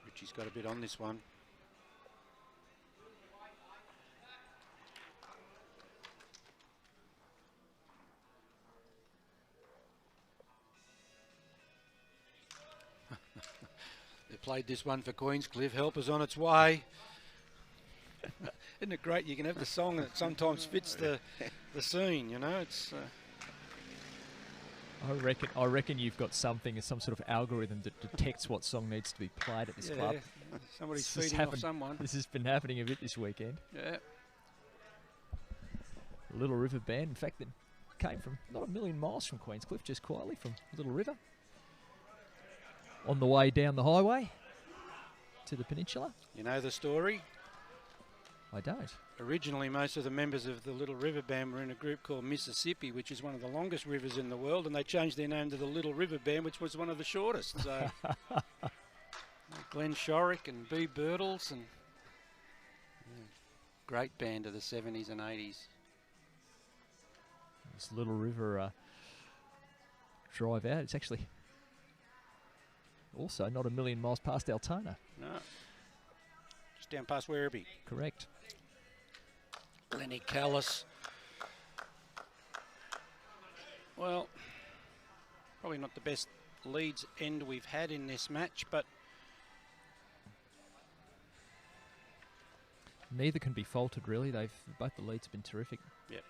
Richie's got a bit on this one. They played this one for Queenscliff. Help is on its way. Isn't it great? You can have the song that sometimes fits the scene. You know, it's.
I reckon you've got something, some sort of algorithm that detects what song needs to be played at this club.
Somebody's feeding off someone.
This has been happening a bit this weekend.
Yeah.
Little River Band, in fact, that came from not a million miles from Queenscliff, just quietly from Little River. On the way down the highway to the peninsula.
You know the story?
I don't.
Originally, most of the members of the Little River Band were in a group called Mississippi, which is one of the longest rivers in the world, and they changed their name to the Little River Band, which was one of the shortest. So, Glenn Shorrock and B. Birtles, and great band of the 70s and 80s.
This Little River drive out, it's actually also not a million miles past Altona.
No. Just down past Werribee.
Correct.
Lenny Callis. Well, probably not the best leads end we've had in this match, but
neither can be faulted, really. Both the leads have been terrific.
Yep.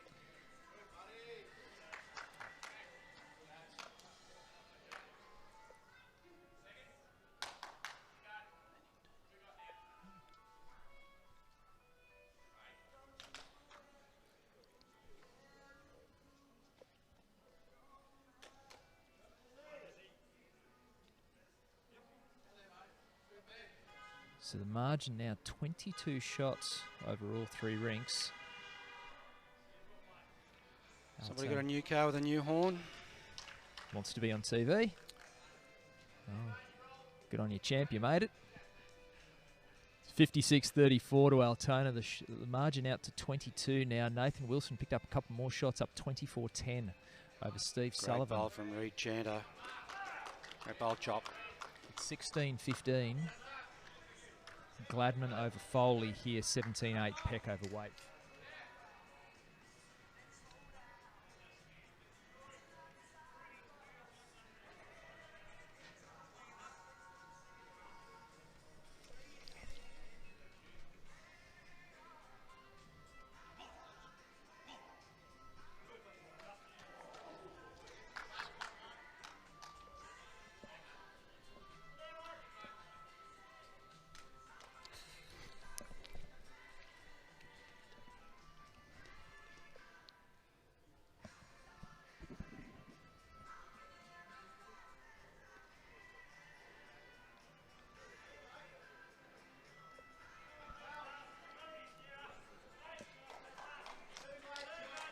So the margin now 22 shots over all three rinks.
Somebody got a new car with a new horn.
Wants to be on TV. Oh, good on you, champ. You made it. 56-34 to Altona. The margin out to 22 now. Nathan Wilson picked up a couple more shots, up 24-10 over Steve Sullivan.
Great bowl from Reed Chanter. Great bowl chop.
It's 16-15. Gladman over Foley here, 17-8, Peck over Waite.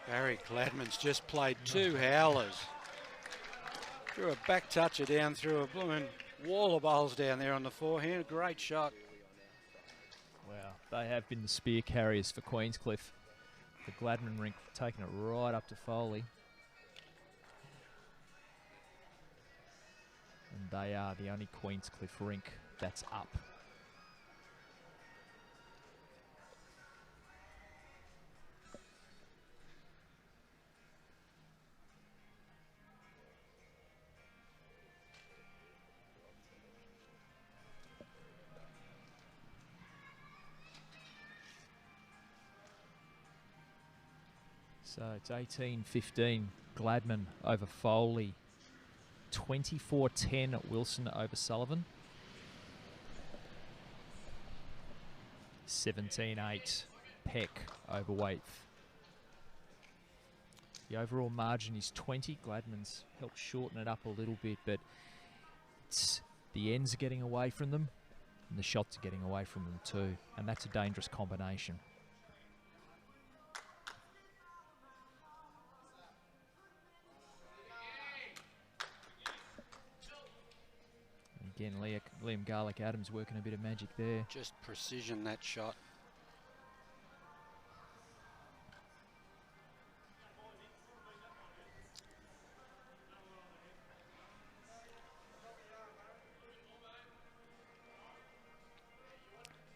Barry Gladman's just played two howlers. Threw a back toucher down through a blooming wall of bowls down there on the forehand. Great shot.
Wow, they have been the spear carriers for Queenscliff. The Gladman rink taking it right up to Foley. And they are the only Queenscliff rink that's up. So it's 18-15 Gladman over Foley. 24-10 Wilson over Sullivan. 17-8 Peck over Waite. The overall margin is 20. Gladman's helped shorten it up a little bit, but the ends are getting away from them and the shots are getting away from them too, and that's a dangerous combination. Again, Liam Garlick-Adams working a bit of magic there.
Just precision, that shot.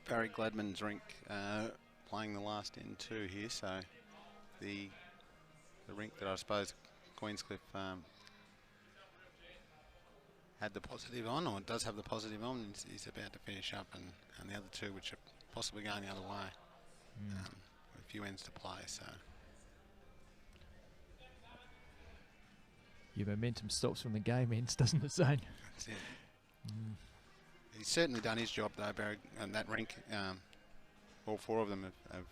Barry Gladman's rink playing the last end two here, so the rink that I suppose Queenscliff had the positive on, or does have the positive on, is about to finish up, and the other two, which are possibly going the other way, a few ends to play. So
your momentum stops when the game ends, doesn't it, Zane?
That's it. He's certainly done his job though, Barry, and that rink. All four of them have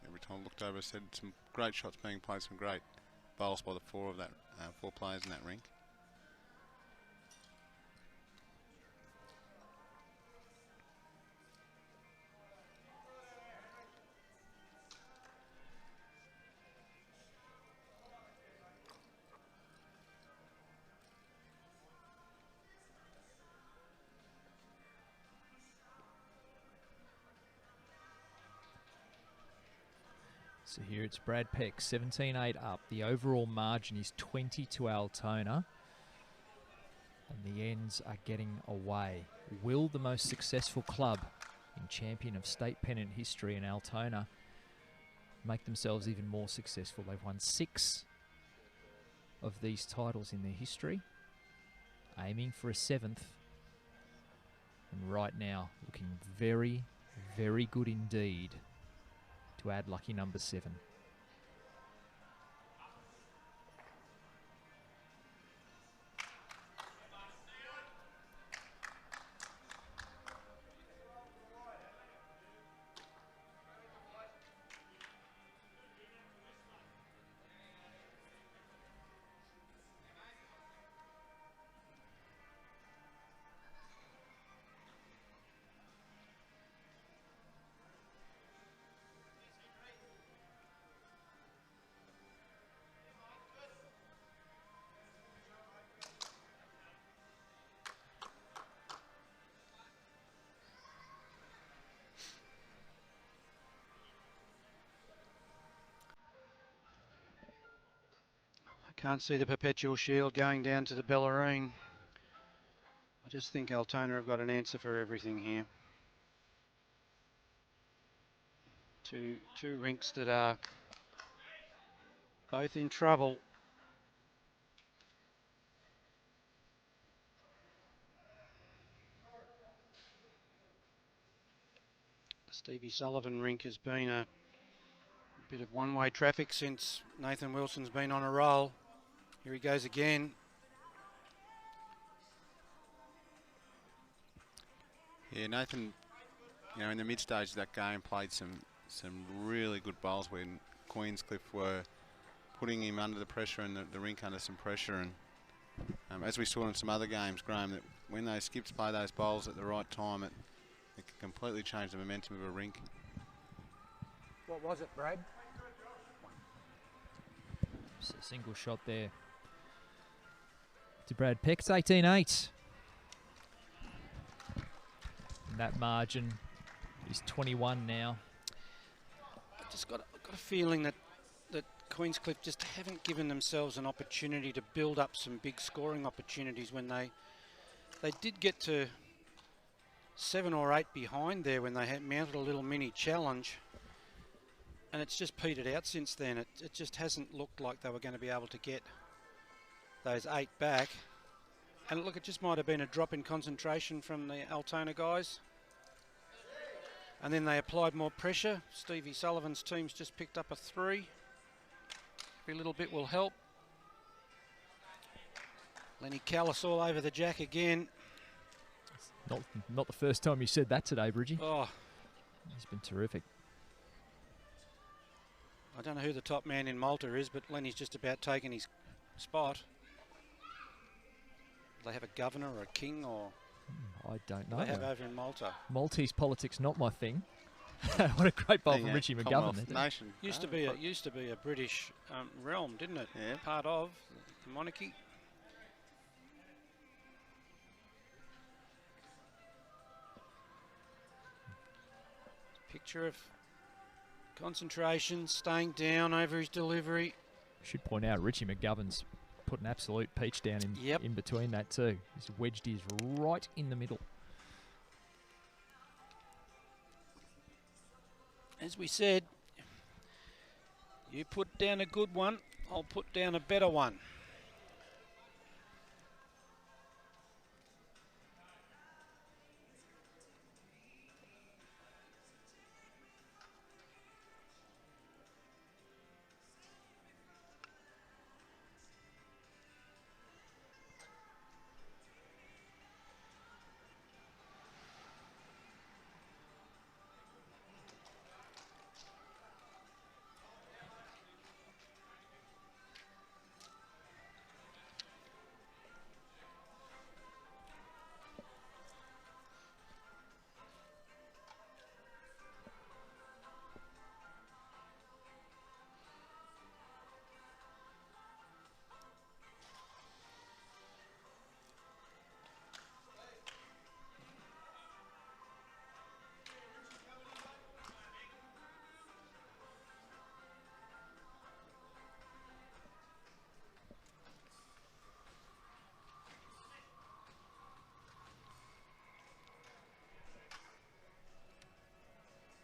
every time I looked over, said some great shots being played, some great bowls by the four players in that rink.
So here it's Brad Peck, 17-8 up. The overall margin is 20 to Altona. And the ends are getting away. Will the most successful club in champion of state pennant history in Altona make themselves even more successful? They've won 6 of these titles in their history, aiming for a 7th. And right now, looking very, very good indeed to add lucky number 7.
Can't see the Perpetual Shield going down to the Bellarine. I just think Altona have got an answer for everything here. Two rinks that are both in trouble. The Stevie Sullivan rink has been a bit of one-way traffic since Nathan Wilson's been on a roll. Here he goes again.
Yeah, Nathan, you know, in the mid-stage of that game, played some really good bowls when Queenscliff were putting him under the pressure and the rink under some pressure. And as we saw in some other games, Graeme, that when those skips play those bowls at the right time, it can completely change the momentum of a rink.
What was it, Brad?
Just a single shot there to Brad Peck. It's 18-8. And that margin is 21 now.
I've just got a feeling that Queenscliff just haven't given themselves an opportunity to build up some big scoring opportunities when they They did get to 7 or 8 behind there when they had mounted a little mini challenge, and it's just petered out since then. It just hasn't looked like they were going to be able to get those 8 back. And look, it just might have been a drop in concentration from the Altona guys. And then they applied more pressure. Stevie Sullivan's team's just picked up a 3. Every little bit will help. Lenny Callis all over the jack again.
Not the first time you said that today, Bridgie.
Oh,
He's been terrific.
I don't know who the top man in Malta is, but Lenny's just about taken his spot. Do they have a governor or a king, or
I don't know.
what do they have over in Malta?
Maltese politics, not my thing. What a great bowl from Richie McGovern.
Nation.
Used to be a British realm, didn't it?
Yeah.
Part of the monarchy. Picture of concentration, staying down over his delivery.
Should point out Richie McGovern's put an absolute peach down in between that too. He's wedged his right in the middle.
As we said, you put down a good one, I'll put down a better one.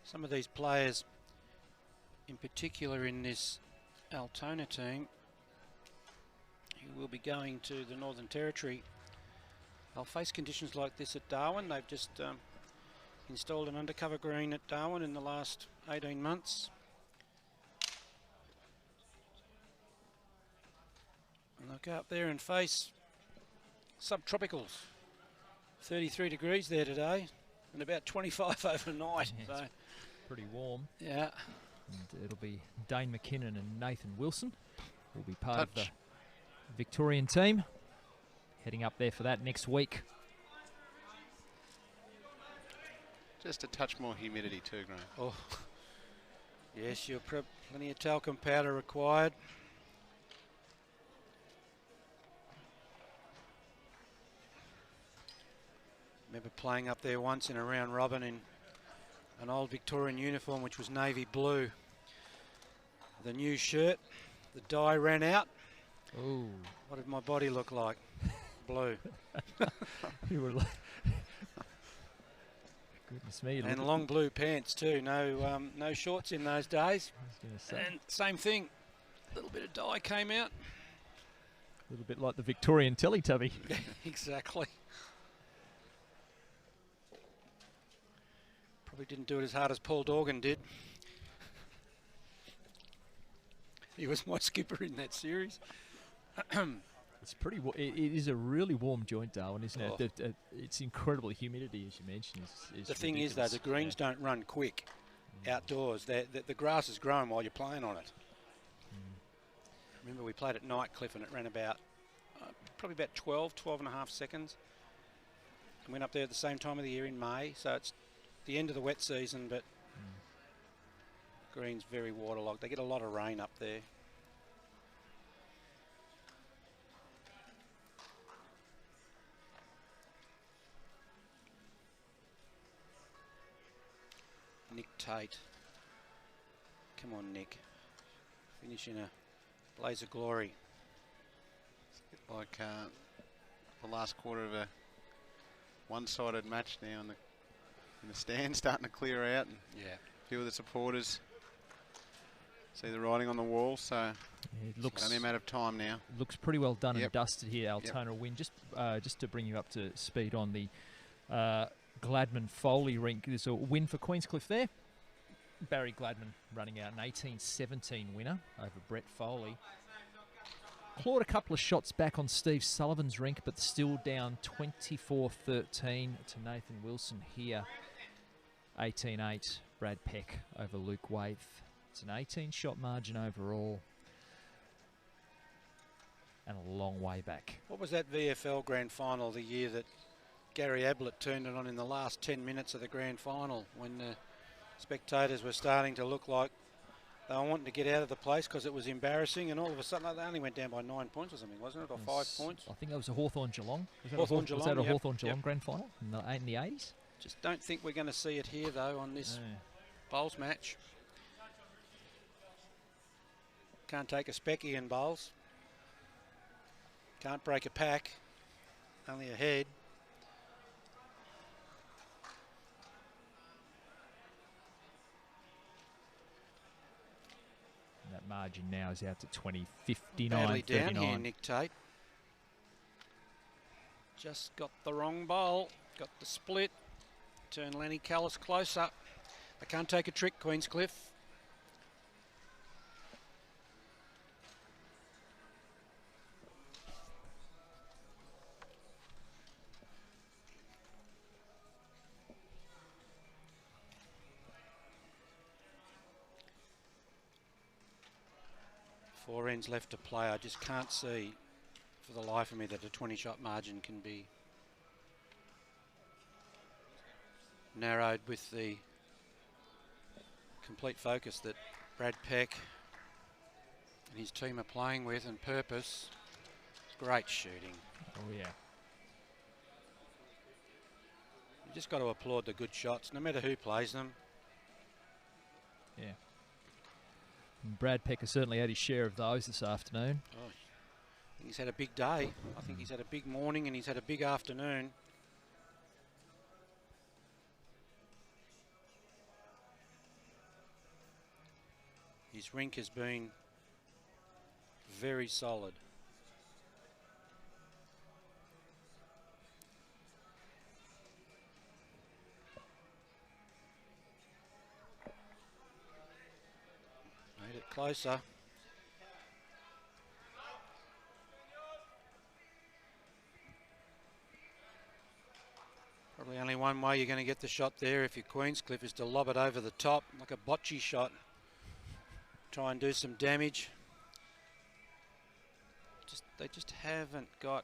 Some of these players, in particular in this Altona team, who will be going to the Northern Territory, they'll face conditions like this at Darwin. They've just installed an undercover green at Darwin in the last 18 months. And they'll go up there and face subtropicals. 33 degrees there today and about 25 overnight.
Yeah,
so
pretty warm.
yeah.
And it'll be Dane McKinnon and Nathan Wilson will be part of the Victorian team, heading up there for that next week.
Just a touch more humidity too, Graeme.
Oh, yes, you're plenty of talcum powder required. Remember playing up there once in a round robin in an old Victorian uniform which was navy blue. The new shirt, the dye ran out.
Ooh.
What did my body look like? Blue.
You were like, goodness me.
And long blue pants too. No, no shorts in those days.
I was going to say.
And same thing. A little bit of dye came out.
A little bit like the Victorian Teletubby.
Exactly. Probably didn't do it as hard as Paul Dorgan did. He was my skipper in that series.
It's pretty. It is a really warm joint, Darwin, isn't
Oh.
it? It's incredible humidity, as you mentioned. Is
The thing is, though, the greens don't run quick outdoors. The grass is growing while you're playing on it. Remember, we played at Nightcliff and it ran about, probably about 12 and a half seconds. And went up there at the same time of the year in May, so it's the end of the wet season, but green's very waterlogged. They get a lot of rain up there. Nick Tate. Come on, Nick. Finish in a blaze of glory.
Like the last quarter of a one-sided match now in the stand, starting to clear out. And
Yeah.
a few of the supporters see the writing on the wall, so
It looks
only a matter of time now.
looks pretty well done and
Yep.
dusted here. Altona win. Just to bring you up to speed on the Gladman Foley rink. There's a win for Queenscliff there. Barry Gladman running out an 18-17 winner over Brett Foley. Clawed a couple of shots back on Steve Sullivan's rink, but still down 24-13 to Nathan Wilson here. 18-8, Brad Peck over Luke Waith. It's an 18-shot margin overall. And a long way back.
What was that VFL Grand Final the year that Gary Ablett turned it on in the last 10 minutes of the Grand Final, when the spectators were starting to look like they were wanting to get out of the place because it was embarrassing, and all of a sudden they only went down by 9 points or something, wasn't it, or 5 points?
I think that was a Hawthorn-Geelong. Was that
Hawthorn-Geelong,
a
yep.
Hawthorn-Geelong
Yep.
Grand Final in the 80s?
Just don't think we're going to see it here, though, on this
Yeah.
bowls match. Can't take a specky in bowls. Can't break a pack. Only a head.
And that margin now is out to 59-39.
Badly down here, Nick Tate. Just got the wrong bowl. Got the split. Turn Lenny Callis closer. They can't take a trick, Queenscliff. Four ends left to play. I just can't see for the life of me that a 20-shot margin can be narrowed with the complete focus that Brad Peck and his team are playing with and purpose. Great shooting.
Oh, yeah.
You just got to applaud the good shots, no matter who plays them.
Yeah. And Brad Peck has certainly had his share of those this afternoon.
Oh, he's had a big day. I think he's had a big morning and he's had a big afternoon. His rink has been very solid. Made it closer. Probably only one way you're going to get the shot there if you're Queenscliff is to lob it over the top like a bocce shot. Try and do some damage. They just haven't got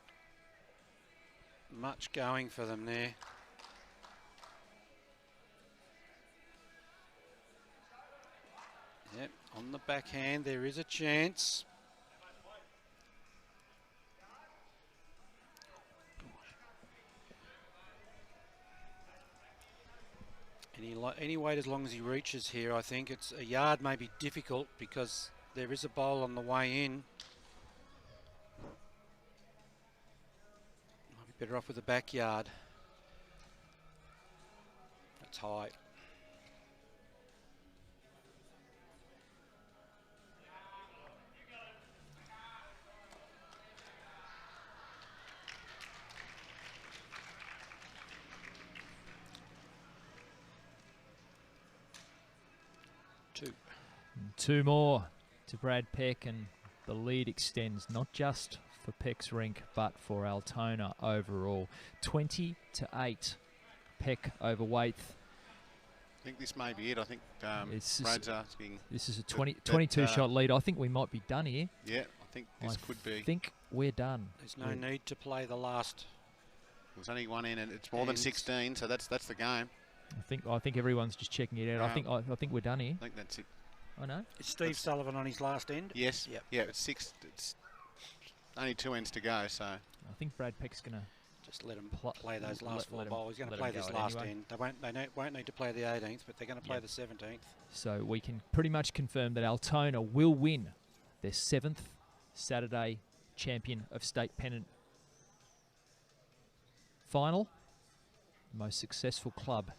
much going for them there. Yep, on the backhand there is a chance. Any weight as long as he reaches here, I think. It's a yard may be difficult because there is a bowl on the way in. Might be better off with the backyard. That's high.
Two more to Brad Peck, and the lead extends not just for Peck's rink but for Altona overall. 20-8, Peck over Waith.
I think this may be it. I think
It's
Brad's asking.
This is a 22-shot lead. I think we might be done here.
Yeah, I think this could be.
I think we're done.
There's no need to play the last.
There's only one in, and it's more than 16, so that's the game.
I think everyone's just checking it out. I think we're done here.
I think that's it.
I know.
Is Steve Sullivan on his last end?
Yes.
Yep.
Yeah, it's 6. It's only 2 ends to go, so.
I think Brad Peck's going to
just let him play those last four
let him-
bowls. He's going to
let
play
him
this
go
last
anyway.
end. They won't need to play the 18th, but they're going to play
Yep.
the 17th.
So we can pretty much confirm that Altona will win their 7th Saturday Champion of State Pennant final. most successful club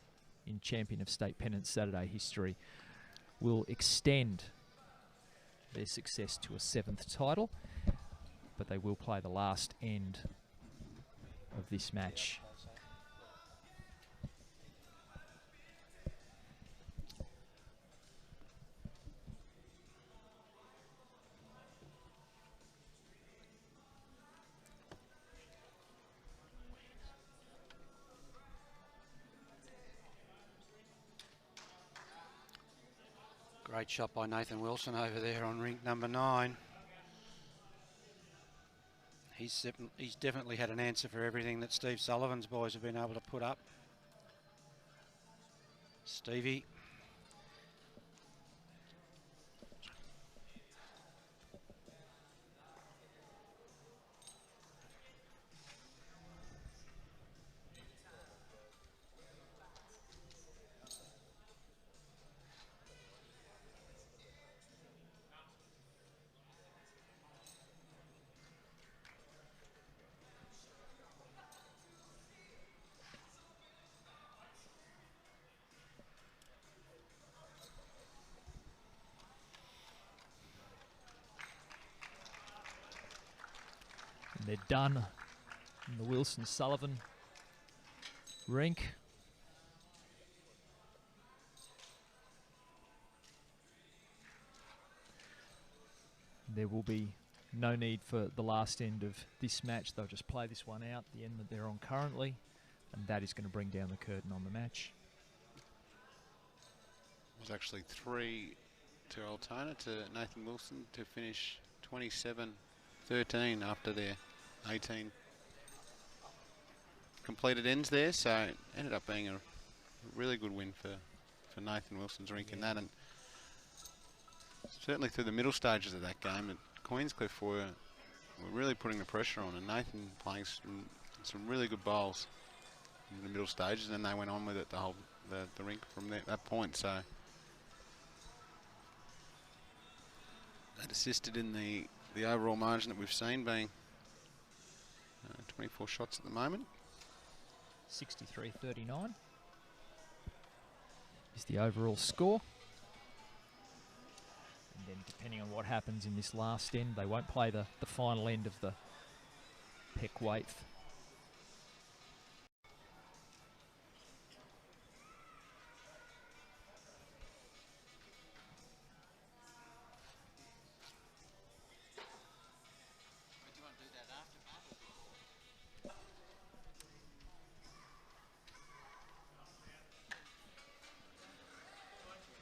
in Champion of State Pennant Saturday history, will extend their success to a 7th title, but they will play the last end of this match.
Great shot by Nathan Wilson over there on rink number 9. He's definitely had an answer for everything that Steve Sullivan's boys have been able to put up. Stevie.
And they're done in the Wilson-Sullivan rink. There will be no need for the last end of this match. They'll just play this one out, the end that they're on currently, and that is going to bring down the curtain on the match.
It was actually 3 to Altona, to Nathan Wilson, to finish 27-13 after their 18 completed ends there. So it ended up being a really good win for Nathan Wilson's rink in that. And certainly through the middle stages of that game, at Queenscliff were really putting the pressure on, and Nathan playing some really good bowls in the middle stages, and then they went on with it the rink from that point. So that assisted in the overall margin that we've seen, being 24 shots at the moment.
63-39 is the overall score. And then depending on what happens in this last end, they won't play the final end of the Peck Waith.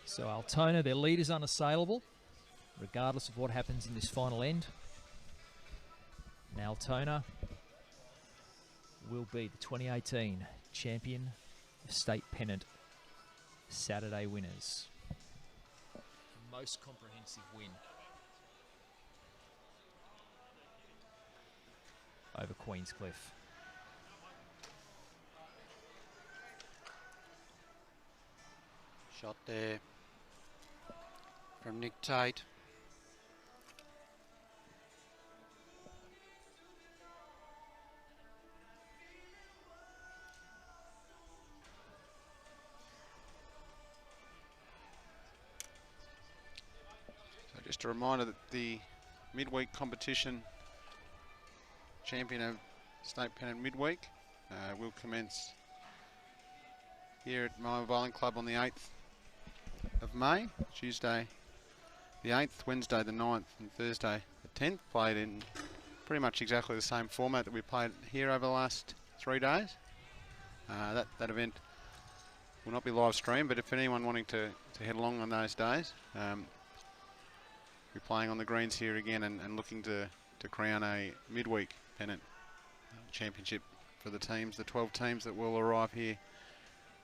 So Altona, their lead is unassailable, regardless of what happens in this final end. And Altona will be the 2018 champion of State Pennant Saturday winners. The most comprehensive win over Queenscliff.
Shot there from Nick Tate.
So just a reminder that the midweek competition, champion of State Pennant midweek, will commence here at Moama Bowling Club on the 8th of May, Tuesday the 8th, Wednesday the 9th and Thursday the 10th, played in pretty much exactly the same format that we played here over the last 3 days. That event will not be live streamed, but if anyone wanting to head along on those days, we're playing on the greens here again and looking to crown a midweek pennant championship for the teams, the 12 teams that will arrive here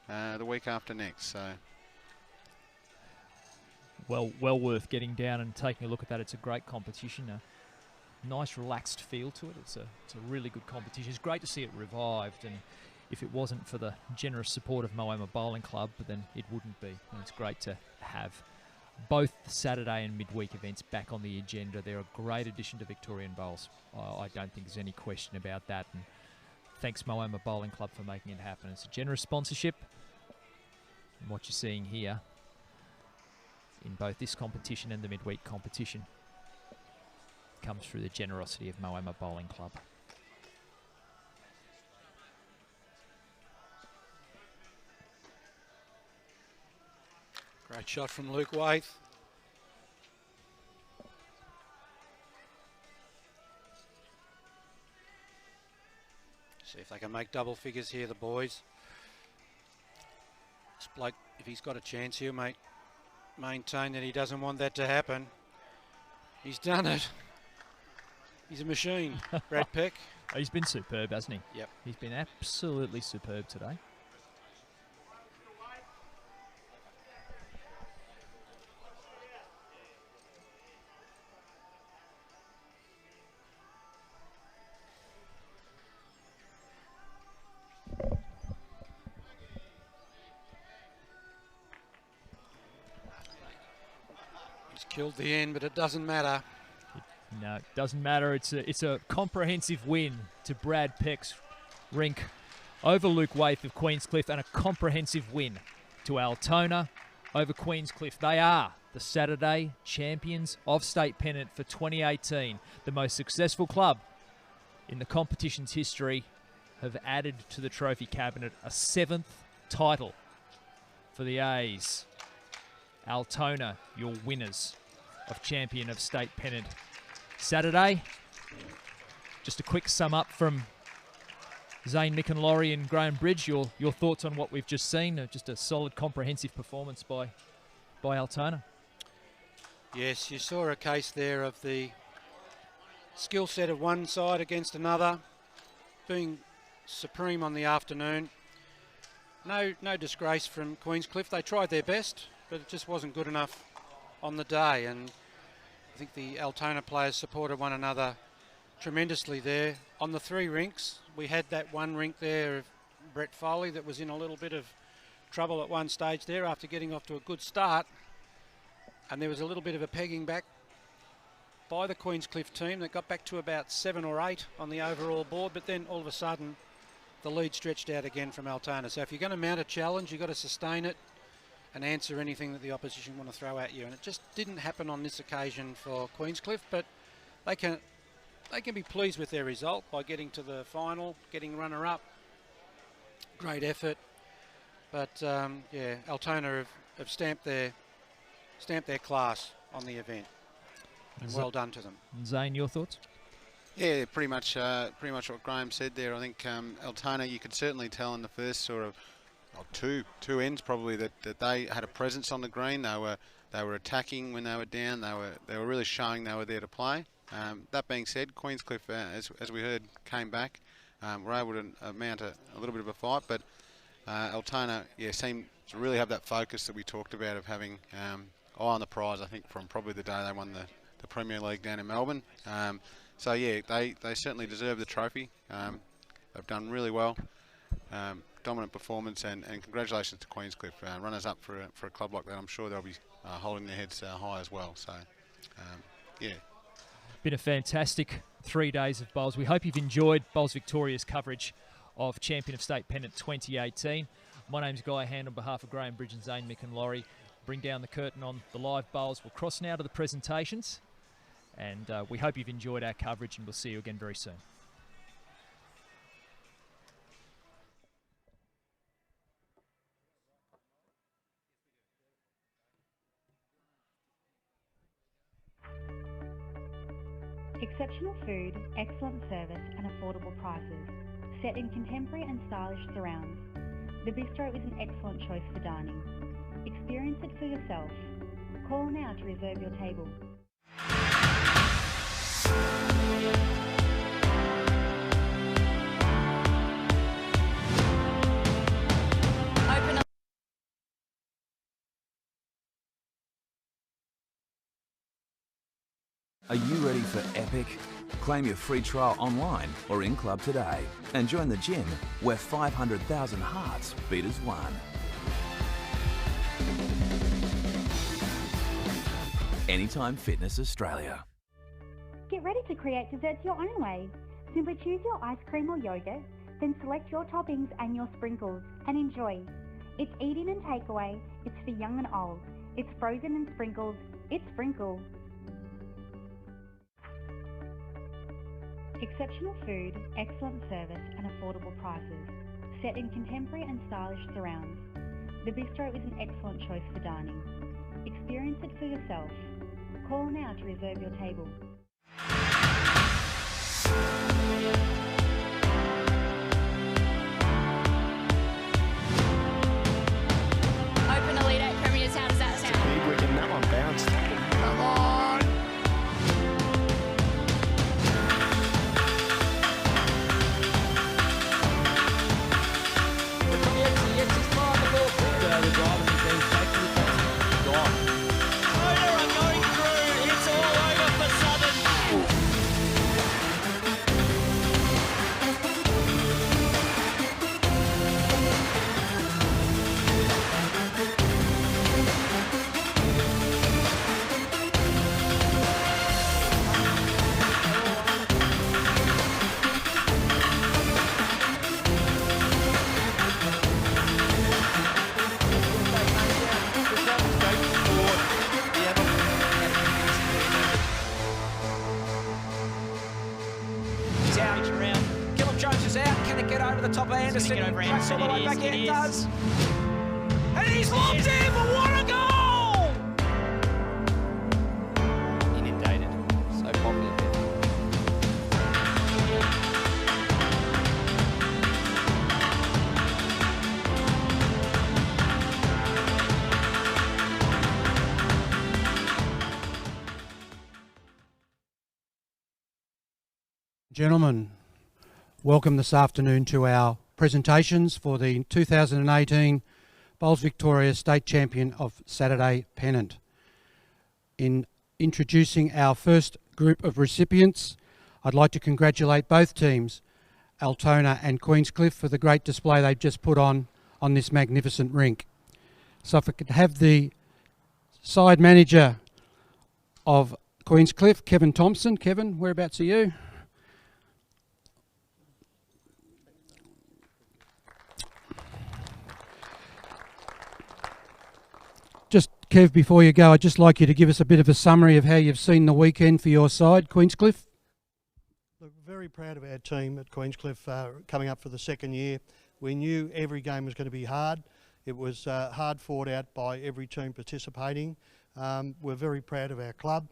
the week after next. So
well worth getting down and taking a look at that. It's a great competition, a nice relaxed feel to it. It's a really good competition. It's great to see it revived, and if it wasn't for the generous support of Moama Bowling Club, then it wouldn't be. And it's great to have both Saturday and midweek events back on the agenda. They're a great addition to Victorian Bowls. I don't think there's any question about that. And thanks Moama Bowling Club for making it happen. It's a generous sponsorship. And what you're seeing here in both this competition and the midweek competition comes through the generosity of Moama Bowling Club.
Great shot from Luke Waith. See if they can make double figures here, the boys. This bloke, if he's got a chance here, maintain that he doesn't want that to happen. He's done it. He's a machine, Brad Peck.
He's been superb, hasn't he?
Yep.
He's been absolutely superb today.
He's killed the end, but it doesn't matter.
No, it doesn't matter. It's a comprehensive win to Brad Peck's rink over Luke Waith of Queenscliff, and a comprehensive win to Altona over Queenscliff. They are the Saturday champions of State Pennant for 2018. The most successful club in the competition's history have added to the trophy cabinet a 7th title for the A's. Altona, your winners of champion of State Pennant Saturday. Just a quick sum up from Zane, Mikin-Laurie and Graeme Bridge. Your thoughts on what we've just seen? Just a solid, comprehensive performance by Altona.
Yes, you saw a case there of the skill set of one side against another being supreme on the afternoon. No disgrace from Queenscliff. They tried their best, but it just wasn't good enough on the day. And I think the Altona players supported one another tremendously there. On the 3 rinks, we had that one rink there of Brett Foley that was in a little bit of trouble at one stage there after getting off to a good start. And there was a little bit of a pegging back by the Queenscliff team that got back to about 7 or 8 on the overall board, but then all of a sudden the lead stretched out again from Altona. So if you're going to mount a challenge, you've got to sustain it and answer anything that the opposition want to throw at you. And it just didn't happen on this occasion for Queenscliff, but they can be pleased with their result by getting to the final, getting runner-up. Great effort. But yeah, Altona have stamped their class on the event. And well done to them.
Zane, your thoughts?
Yeah, pretty much what Graeme said there. I think Altona, you could certainly tell in the first sort of two ends probably that they had a presence on the green. They were attacking when they were down. They were really showing they were there to play. That being said, Queenscliff, as we heard, came back. Were able to mount a little bit of a fight, but Altona, seemed to really have that focus that we talked about of having eye on the prize. I think from probably the day they won the Premier League down in Melbourne. So yeah, they certainly deserve the trophy. They've done really well. Dominant performance, and congratulations to Queenscliff, runners up for a club like that. I'm sure they'll be holding their heads high as well. So yeah.
Been a fantastic 3 days of bowls. We hope you've enjoyed Bowls Victoria's coverage of Champion of State Pennant 2018. My name's Guy Hand on behalf of Graeme Bridge and Zane Mikin-Laurie. Bring down the curtain on the live bowls. We'll cross now to the presentations, and we hope you've enjoyed our coverage, and we'll see you again very soon.
Exceptional food, excellent service and affordable prices, set in contemporary and stylish surrounds. The Bistro is an excellent choice for dining. Experience it for yourself. Call now to reserve your table.
Open up.
Are you ready for epic? Claim your free trial online or in club today and join the gym where 500,000 hearts beat as one. Anytime Fitness Australia.
Get ready to create desserts your own way. Simply choose your ice cream or yogurt, Then select your toppings and your sprinkles and enjoy. It's eat-in and takeaway, it's for young and old. It's frozen and sprinkled, it's Sprinkle. Exceptional food, excellent service and affordable prices, set in contemporary and stylish surrounds. The bistro is an excellent choice for dining. Experience it for yourself. Call now to reserve your table.
Open Elite 8 Premiers, how does that sound?
Big wicket, and that one bounced. Come on!
The drivers have been back to the top. Gone.
Altona are going through. It's all over for Southern.
He's out round. Gillum Jones is out. Can it get over the top of Anderson?
Get over
Tracks all the way back in.
It
It
is.
does. And he's locked in, but what a goal!
Inundated. So popular.
Gentlemen, welcome this afternoon to our presentations for the 2018 Bowls Victoria State Champion of Saturday Pennant. In introducing our first group of recipients, I'd like to congratulate both teams, Altona and Queenscliff, for the great display they've just put on this magnificent rink. So if I could have the side manager of Queenscliff, Kevin Thompson. Kevin, whereabouts are you? Just, Kev, before you go, I'd just like you to give us a bit of a summary of how you've seen the weekend for your side, Queenscliff.
Look, very proud of our team at Queenscliff coming up for the second year. We knew every game was going to be hard. It was hard fought out by every team participating. We're very proud of our club,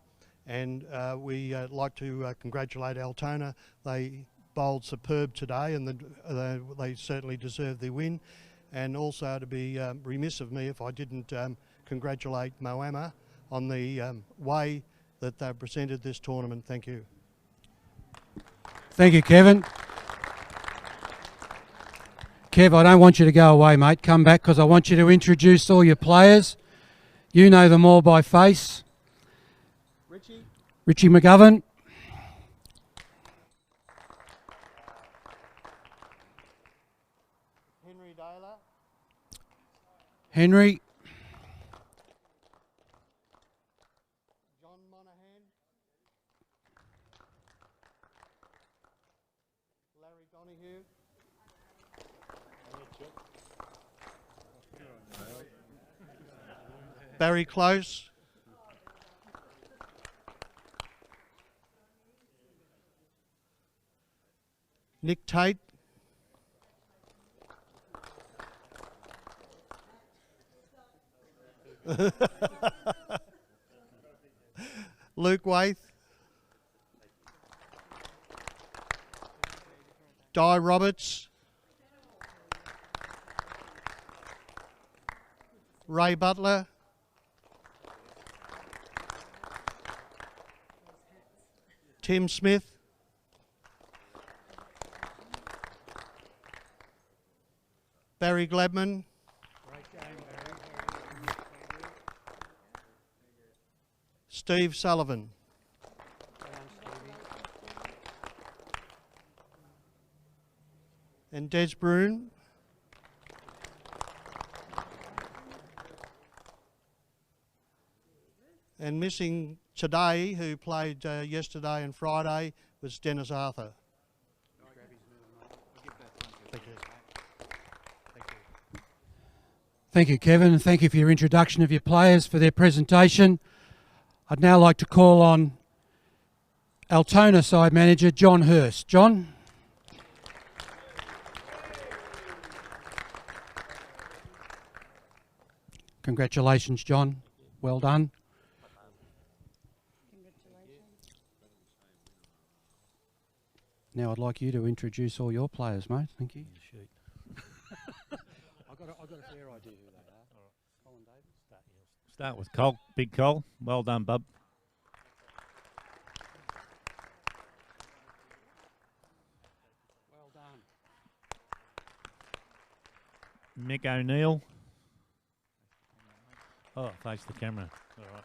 and we like to congratulate Altona. They bowled superb today, and they certainly deserve the win. And also, to be remiss of me if I didn't congratulate Moama on the way that they've presented this tournament. Thank you.
Thank you, Kevin. Kev, I don't want you to go away, mate. Come back, because I want you to introduce all your players. You know them all by face. Richie McGovern. Henry.
John Monaghan. Larry Donahue. Barry Close. Nick Tate. Luke Waith. Di Roberts. Ray Butler. Tim Smith. Barry Gladman. Steve Sullivan. And Des Brune. And missing today, who played yesterday and Friday, was Dennis Arthur.
Thank you, Kevin, and thank you for your introduction of your players for their presentation. I'd now like to call on Altona side manager John Hurst. John? Congratulations, John. Well done. Now I'd like you to introduce all your players, mate. Thank you. I've got a fair idea who they are. Colin Davis.
Start with Cole, Big Cole. Well done, bub.
Well done.
Mick O'Neill. Oh, face the camera. All right.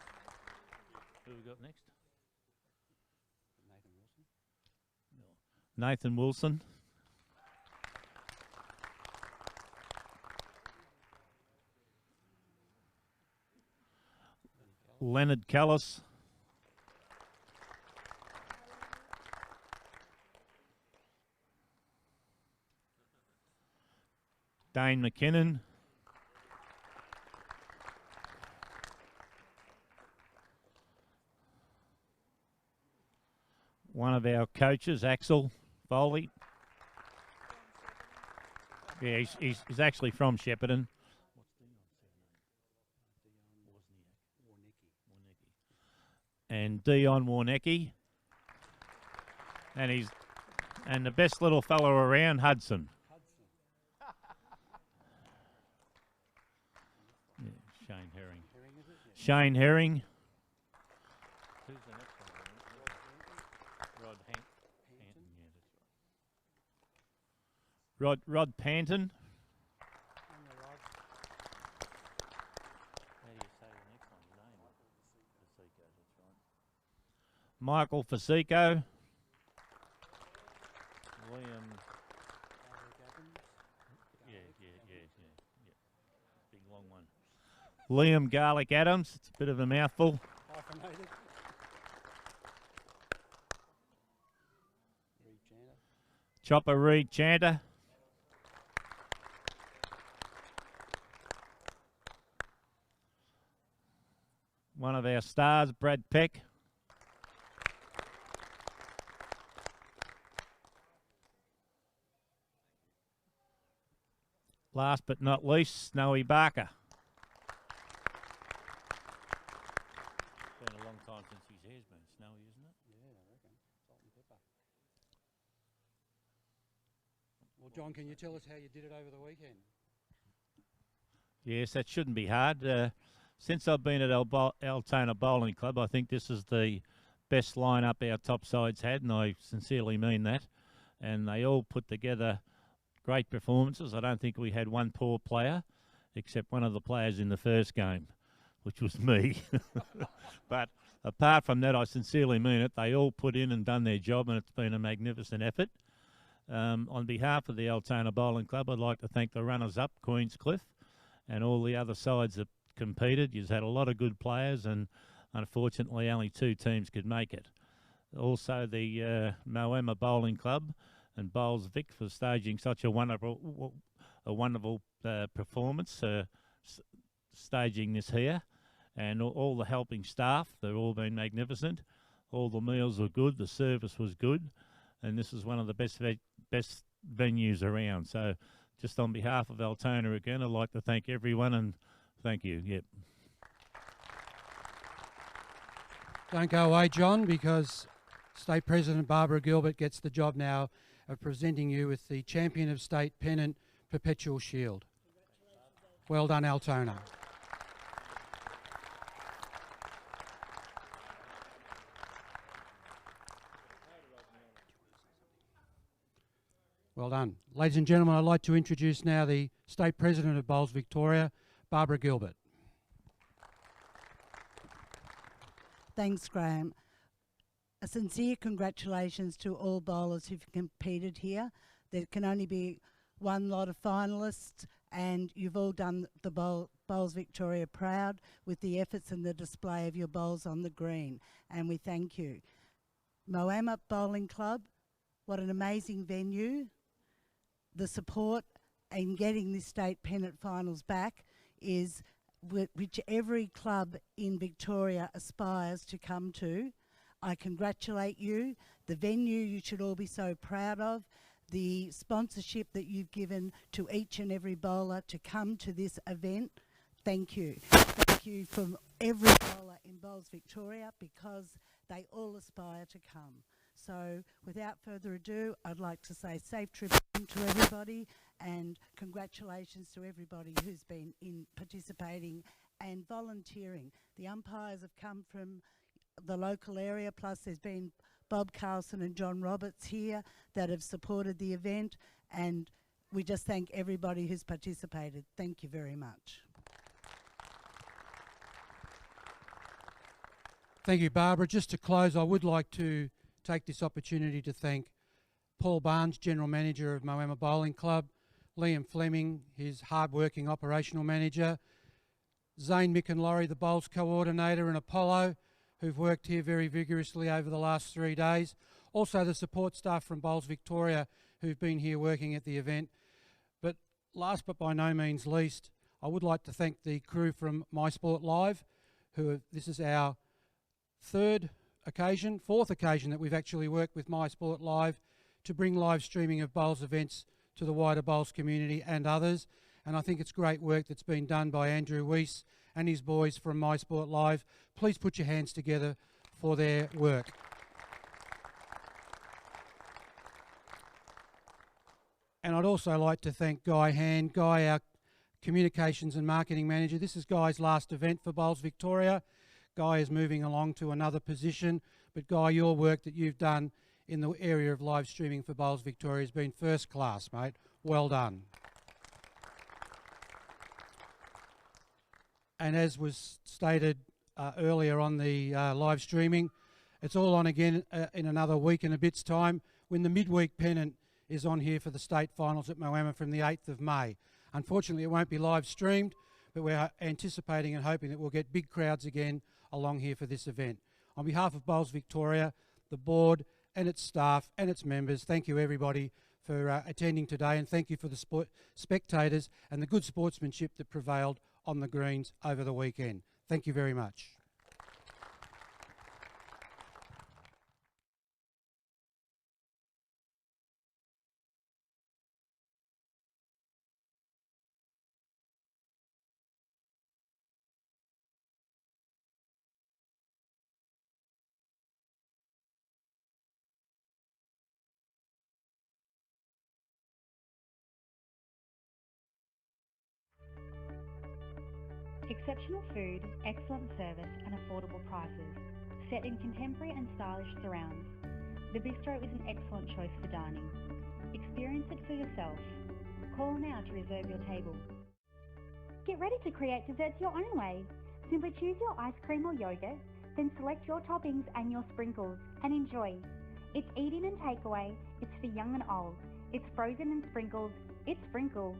Who we got next? Nathan Wilson. Leonard Callis. Dane McKinnon. One of our coaches, Axel Foley. Yeah, he's actually from Shepparton. And Dion Warnecki. And the best little fellow around, Hudson. Yeah, Shane Herring. Shane Herring. Who's the next one? Rod Panton. Michael Fasico. Liam. Yeah. Big long one. Liam Garlic Adams. It's a bit of a mouthful. Chopper Reed Chanter. One of our stars, Brad Peck. Last but not least, Snowy Barker. It's been a long time since his hair's been snowy, isn't it?
Yeah, I reckon. Salt and pepper. Well, John, can you tell us how you did it over the weekend?
Yes, that shouldn't be hard. Since I've been at Altona Bowling Club, I think this is the best lineup our top sides had, and I sincerely mean that. And they all put together great performances. I don't think we had one poor player, except one of the players in the first game, which was me. But apart from that, I sincerely mean it. They all put in and done their job, and it's been a magnificent effort. On behalf of the Altona Bowling Club, I'd like to thank the runners-up, Queenscliff, and all the other sides that competed. You've had a lot of good players, and unfortunately only 2 teams could make it. Also the Moama Bowling Club and Bowls Vic for staging such a wonderful performance, staging this here, and all the helping staff. They've all been magnificent. All the meals were good, the service was good, and this is one of the best venues around. So just on behalf of Altona again, I'd like to thank everyone, and thank you. Yep.
Don't go away, John, because State President Barbara Gilbert gets the job now of presenting you with the Champion of State Pennant Perpetual Shield. Well done, Altona. Well done. Ladies and gentlemen, I'd like to introduce now the State President of Bowls Victoria, Barbara Gilbert.
Thanks, Graeme. A sincere congratulations to all bowlers who've competed here. There can only be one lot of finalists, and you've all done the Bowls Victoria proud with the efforts and the display of your bowls on the green, and we thank you. Moama Bowling Club, what an amazing venue. The support in getting this state pennant finals back is which every club in Victoria aspires to come to. I congratulate you. The venue you should all be so proud of. The sponsorship that you've given to each and every bowler to come to this event. Thank you. Thank you from every bowler in Bowls Victoria, because they all aspire to come. So without further ado, I'd like to say safe trip home to everybody, and congratulations to everybody who's been participating and volunteering. The umpires have come from the local area, plus there's been Bob Carlson and John Roberts here that have supported the event, and we just thank everybody who's participated. Thank you very much.
Thank you, Barbara. Just to close, I would like to take this opportunity to thank Paul Barnes, General Manager of Moama Bowling Club, Liam Fleming, his hard-working operational manager, Zane Mikin-Laurie, the Bowls Coordinator, and Apollo, who've worked here very vigorously over the last 3 days. Also the support staff from Bowls Victoria who've been here working at the event. But last but by no means least, I would like to thank the crew from My Sport Live, this is our fourth occasion that we've actually worked with My Sport Live to bring live streaming of bowls events to the wider bowls community and others. And I think it's great work that's been done by Andrew Weiss and his boys from My Sport Live. Please put your hands together for their work. And I'd also like to thank Guy Hand. Guy, our Communications and Marketing Manager. This is Guy's last event for Bowls Victoria. Guy is moving along to another position, but Guy, your work that you've done in the area of live streaming for Bowls Victoria has been first class, mate. Well done. And as was stated earlier on the live streaming, it's all on again in another week and a bit's time when the midweek pennant is on here for the state finals at Moama from the 8th of May. Unfortunately, it won't be live streamed, but we're anticipating and hoping that we'll get big crowds again along here for this event. On behalf of Bowls Victoria, the board and its staff and its members, thank you everybody for attending today, and thank you for the spectators and the good sportsmanship that prevailed on the greens over the weekend. Thank you very much.
Exceptional food, excellent service and affordable prices, set in contemporary and stylish surrounds. The bistro is an excellent choice for dining. Experience it for yourself. Call now to reserve your table.
Get ready to create desserts your own way. Simply choose your ice cream or yogurt, then select your toppings and your sprinkles and enjoy. It's eat-in and takeaway, it's for young and old. It's frozen and sprinkled, it's sprinkle.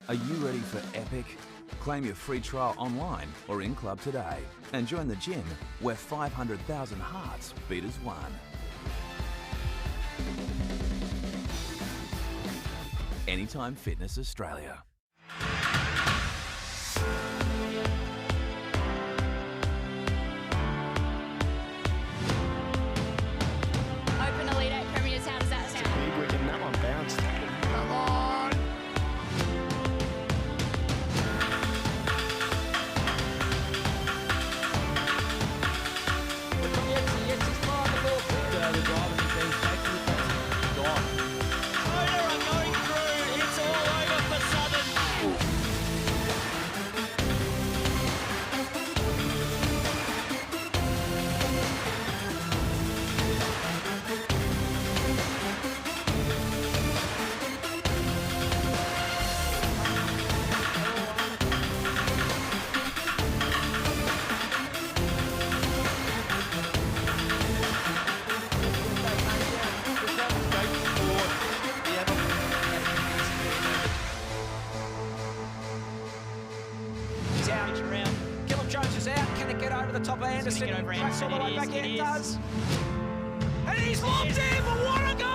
Are you ready for epic? Claim your free trial online or in club today and join the gym where 500,000 hearts beat as one. Anytime Fitness Australia.
Open Elite 8 Premiers, how does that sound?
Big wicket, that one bounced. Come on!
Anderson, tracks all the way back in, does. And he's locked in, but what a goal!